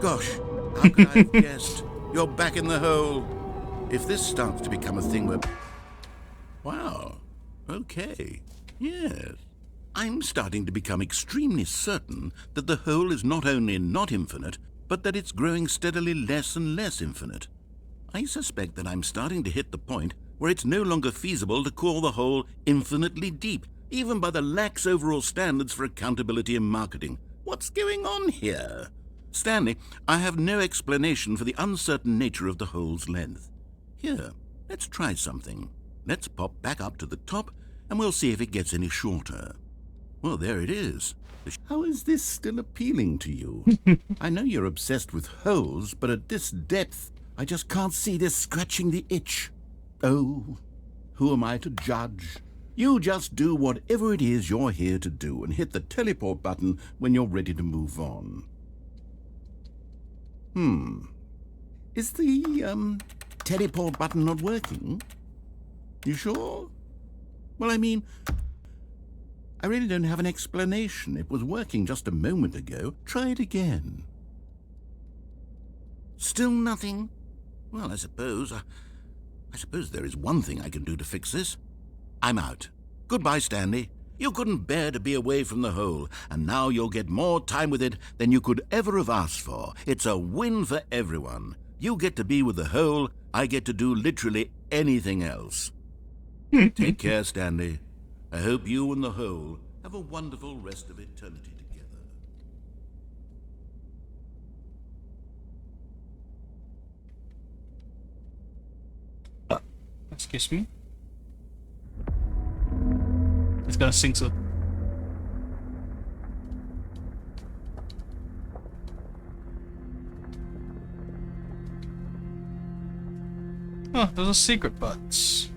Gosh, how could I have guessed? You're back in the hole. If this starts to become a thing where... Wow, okay, yes. I'm starting to become extremely certain that the hole is not only not infinite, but that it's growing steadily less and less infinite. I suspect that I'm starting to hit the point where it's no longer feasible to call the hole infinitely deep, even by the lax overall standards for accountability in marketing. What's going on here? Stanley, I have no explanation for the uncertain nature of the hole's length. Here, let's try something. Let's pop back up to the top, and we'll see if it gets any shorter. Well, there it is. How is this still appealing to you? I know you're obsessed with holes, but at this depth, I just can't see this scratching the itch. Oh, who am I to judge? You just do whatever it is you're here to do and hit the teleport button when you're ready to move on. Is the, teleport button not working? You sure? Well, I mean, I really don't have an explanation. It was working just a moment ago. Try it again. Still nothing? Well, I suppose there is one thing I can do to fix this. I'm out. Goodbye, Stanley. You couldn't bear to be away from the hole, and now you'll get more time with it than you could ever have asked for. It's a win for everyone. You get to be with the hole, I get to do literally anything else. Take care, Stanley. I hope you and the hole have a wonderful rest of eternity together. Excuse me? It's gonna sing soon. Oh, those are secret butts.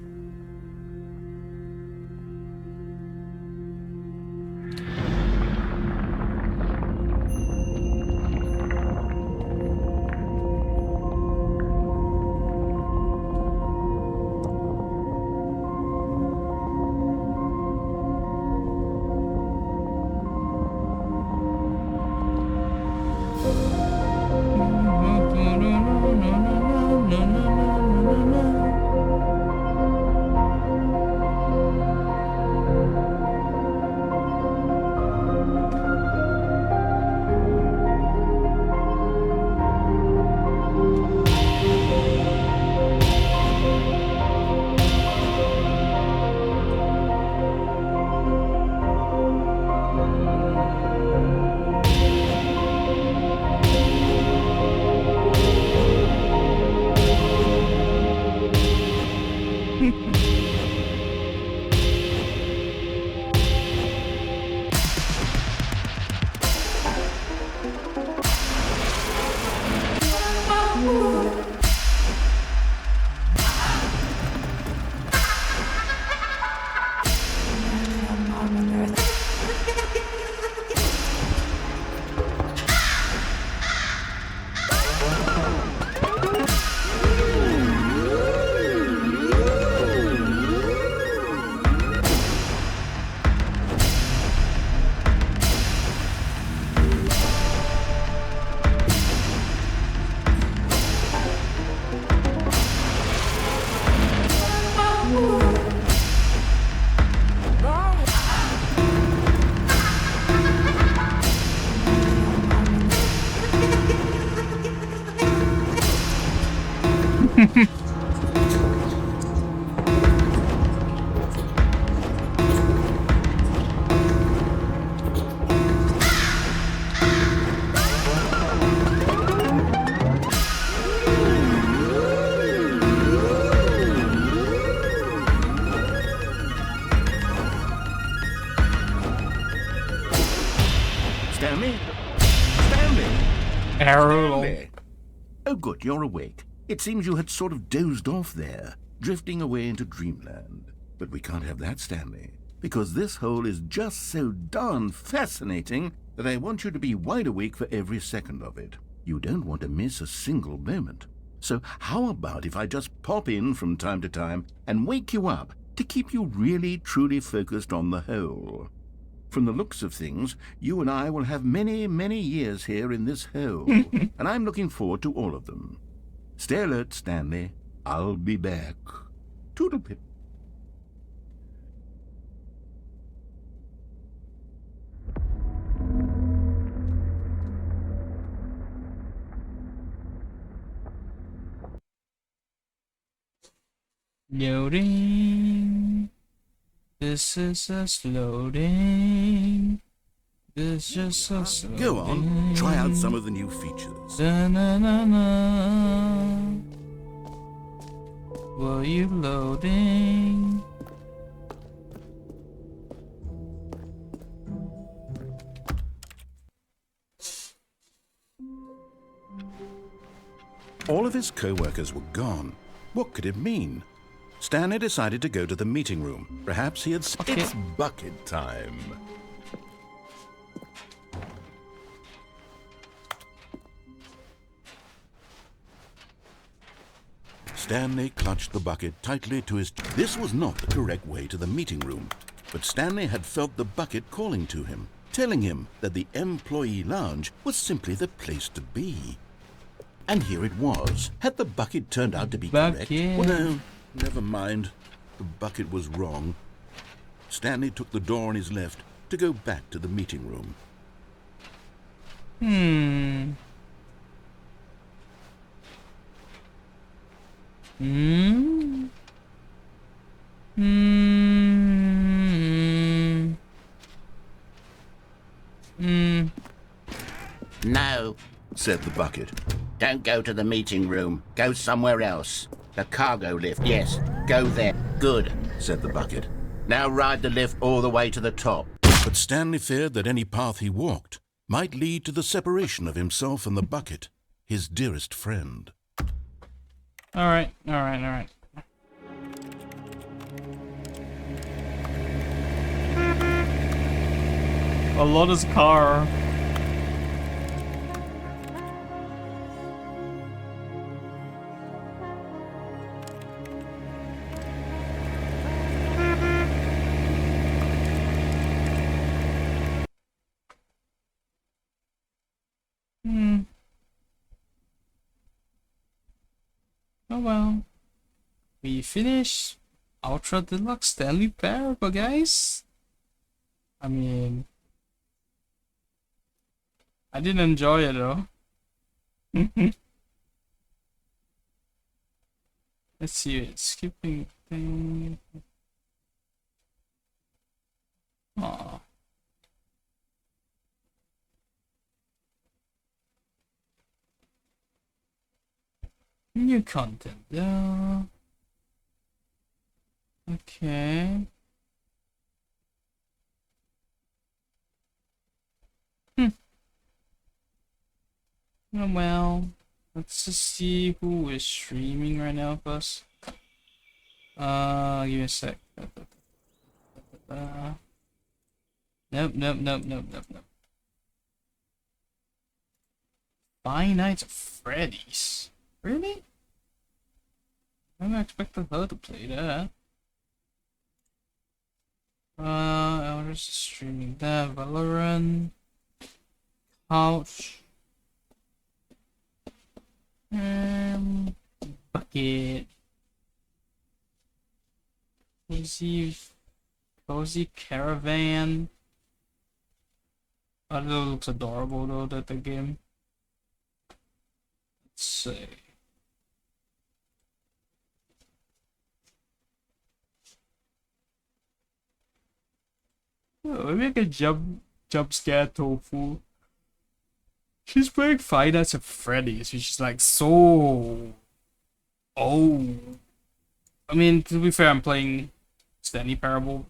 Stanley? Stanley! Arrow. Stanley! Oh, good, you're awake. It seems you had sort of dozed off there, drifting away into dreamland. But we can't have that, Stanley, because this hole is just so darn fascinating that I want you to be wide awake for every second of it. You don't want to miss a single moment. So how about if I just pop in from time to time and wake you up to keep you really, truly focused on the hole? From the looks of things, you and I will have many, many years here in this hole, and I'm looking forward to all of them. Stay alert, Stanley. I'll be back. Toodlepip. Loading. This is us loading. This just us loading. Go on, try out some of the new features. Da-na-na-na. Were you loading? All of his co-workers were gone. What could it mean? Stanley decided to go to the meeting room. Perhaps he had... Okay. It's bucket time. Stanley clutched the bucket tightly to his... This was not the correct way to the meeting room, but Stanley had felt the bucket calling to him, telling him that the employee lounge was simply the place to be. And here it was. Had the bucket turned out to be correct? Well, no, never mind. The bucket was wrong. Stanley took the door on his left to go back to the meeting room. No, Said the bucket. don't go to the meeting room. Go somewhere else. The cargo lift, yes. Go there. Good. Said the bucket. Now ride the lift all the way to the top. But Stanley feared that any path he walked might lead to the separation of himself and the bucket, his dearest friend. Alright. A lot of car. Oh well. We finished Ultra Deluxe Stanley Parable, guys. I mean, I didn't enjoy it though. Let's see it. Skipping thing. Aw. New content though. Okay. Oh well. Let's just see who is streaming right now first. Give me a sec. Nope. Five Nights at Freddy's. Really? I didn't expect her to play that. I was just streaming that. Valorant. Couch. Bucket. Cozy Caravan. Oh, that looks adorable though, that the game. Let's see. Oh, maybe I can jump scare Tofu. She's playing Five Nights at Freddy's, which is like so old. I mean, to be fair, I'm playing Stanley Parable.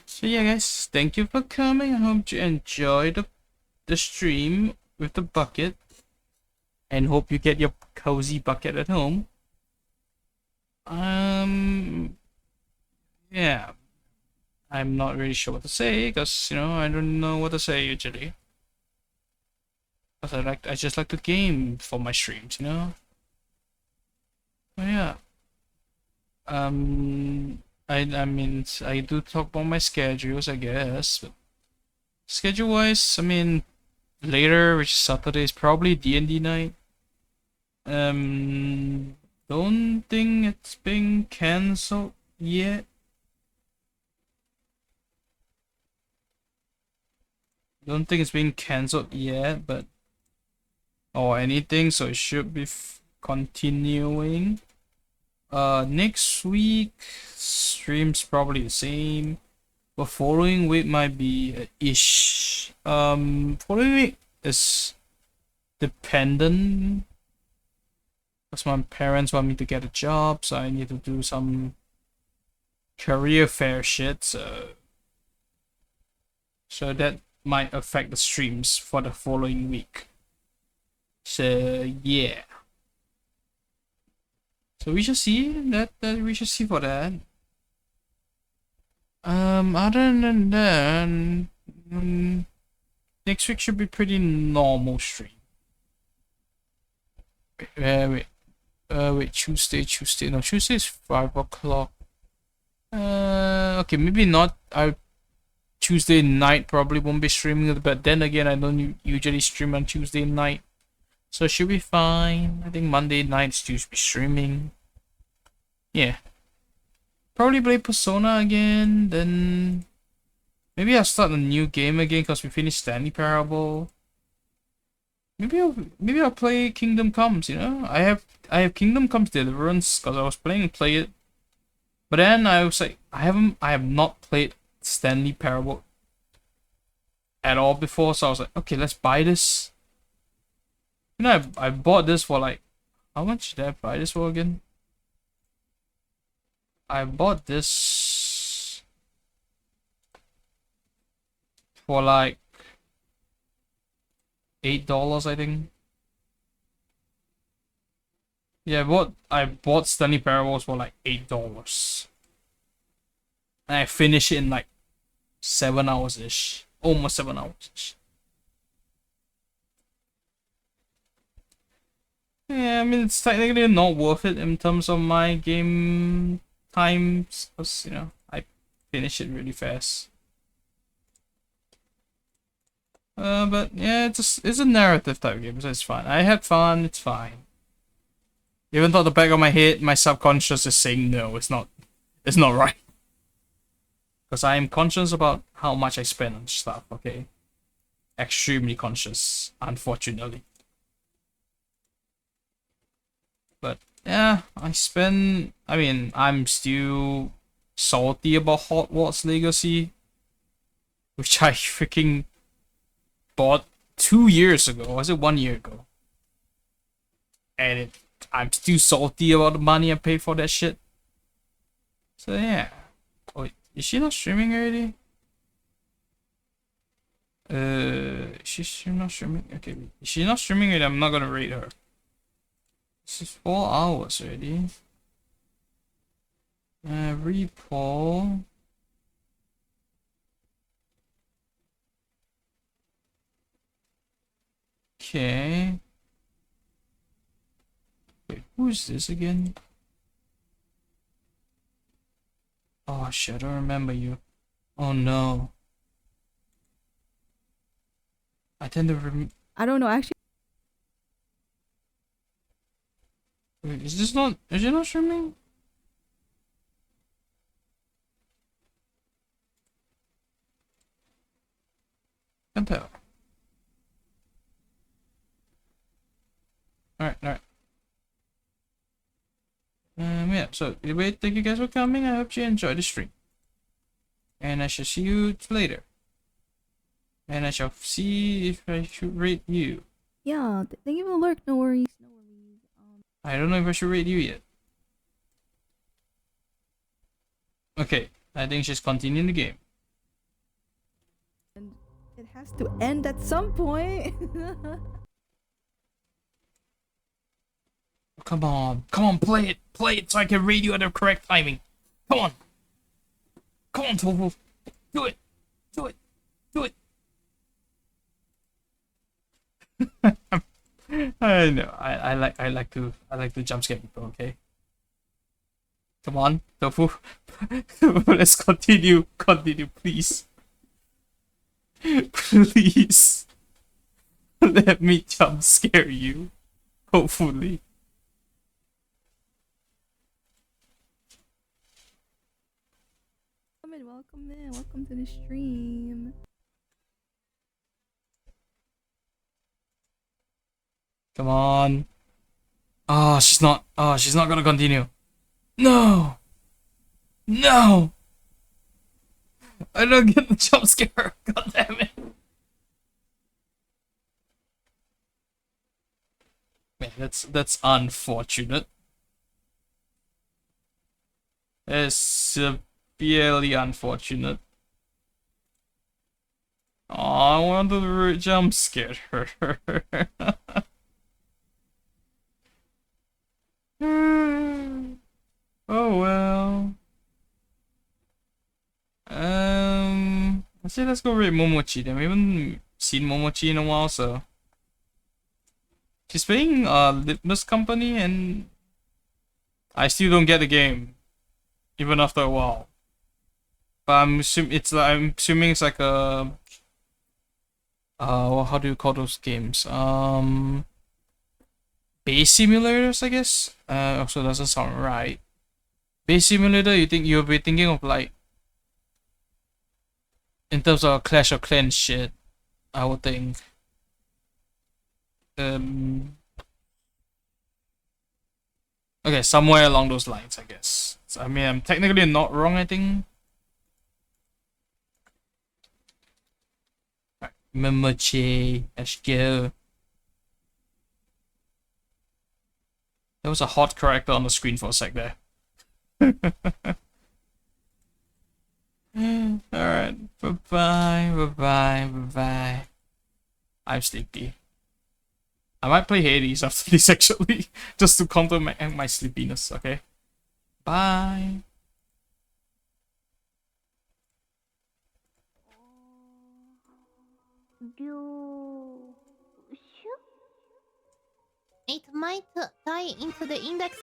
So yeah, guys, thank you for coming. I hope you enjoyed the stream with the bucket, and hope you get your cozy bucket at home. Yeah, I'm not really sure what to say because I don't know what to say usually. Cause I just like to game for my streams, But yeah. I mean, I do talk about my schedules, I guess. But schedule wise, I mean, later, which is Saturday, is probably D&D night. Don't think it's been cancelled yet. Don't think it's been cancelled yet, but or anything, so it should be continuing. Next week streams probably the same, but following week might be ish. Following week is dependent because my parents want me to get a job, so I need to do some career fair shit, so that might affect the streams for the following week. So yeah. So we shall see that we shall see for that. Other than that, next week should be pretty normal stream. Wait, Tuesday. No, Tuesday is 5 o'clock. Okay, maybe not. Tuesday night probably won't be streaming, but then again, I don't usually stream on Tuesday night. So it should be fine. I think Monday night still be streaming. Yeah. Probably play Persona again, then maybe I'll start a new game again because we finished Stanley Parable. Maybe I'll play Kingdom Comes, you know? I have Kingdom Comes Deliverance because I was planning to play it. But then I was like, I have not played Stanley Parable at all before, so I was like, okay, let's buy this. You know, I bought this for like, how much did I buy this for again? I bought this for like $8, I think. Yeah, I bought Stanley Parables for like $8. And I finished it in like 7 hours-ish. Almost 7 hours-ish. Yeah, I mean, it's technically not worth it in terms of my game times, because, you know, I finish it really fast. But yeah, it's a narrative type game, so it's fine. I had fun, it's fine. Even though the back of my head, my subconscious is saying no, it's not right. Because I am conscious about how much I spend on stuff, okay? Extremely conscious, unfortunately. But yeah, I'm still salty about Hogwarts Legacy, which I freaking bought 2 years ago. Was it 1 year ago? And I'm still salty about the money I paid for that shit. So yeah. Oh, is she not streaming already? She's not streaming. Okay, is she not streaming already? I'm not gonna rate her. This is 4 hours already. Repoll. Okay. Wait, who is this again? Oh shit, I don't remember you. Oh no. I tend to I don't know, actually. Wait, is she not streaming? Can't tell. Alright. Yeah, so anyway, thank you guys for coming. I hope you enjoyed the stream. And I shall see you later. And I shall see if I should rate you. Yeah, thank you for the lurk. No worries. I don't know if I should rate you yet. Okay, I think she's continuing the game. And it has to end at some point. Come on, play it so I can rate you at the correct timing. Come on, Tofu, do it. I know, I like to jump scare people. Okay, come on, Tofu, let's continue, please, please, let me jump scare you, hopefully. Welcome to the stream. Come on. Oh, she's not. Oh, she's not gonna continue. No. No. I don't get the jump scare. God damn it. Man, that's unfortunate. It's severely unfortunate. Oh, I wanted to jump scare her. Oh well. Let's go rate Momochi then. We haven't seen Momochi in a while, so she's playing Litmus Company, and I still don't get the game, even after a while. But I'm assuming it's like a how do you call those games? Base simulators, I guess. Also doesn't sound right. Base simulator, you'll be thinking of like in terms of Clash of Clans shit, I would think. Okay, somewhere along those lines, I guess. So, I mean, I'm technically not wrong, I think. Alright, Momochi, let's go. There was a hot character on the screen for a sec there. Alright, bye-bye. I'm sleepy. I might play Hades after this actually, just to counter my sleepiness, okay? Bye. It might tie into the index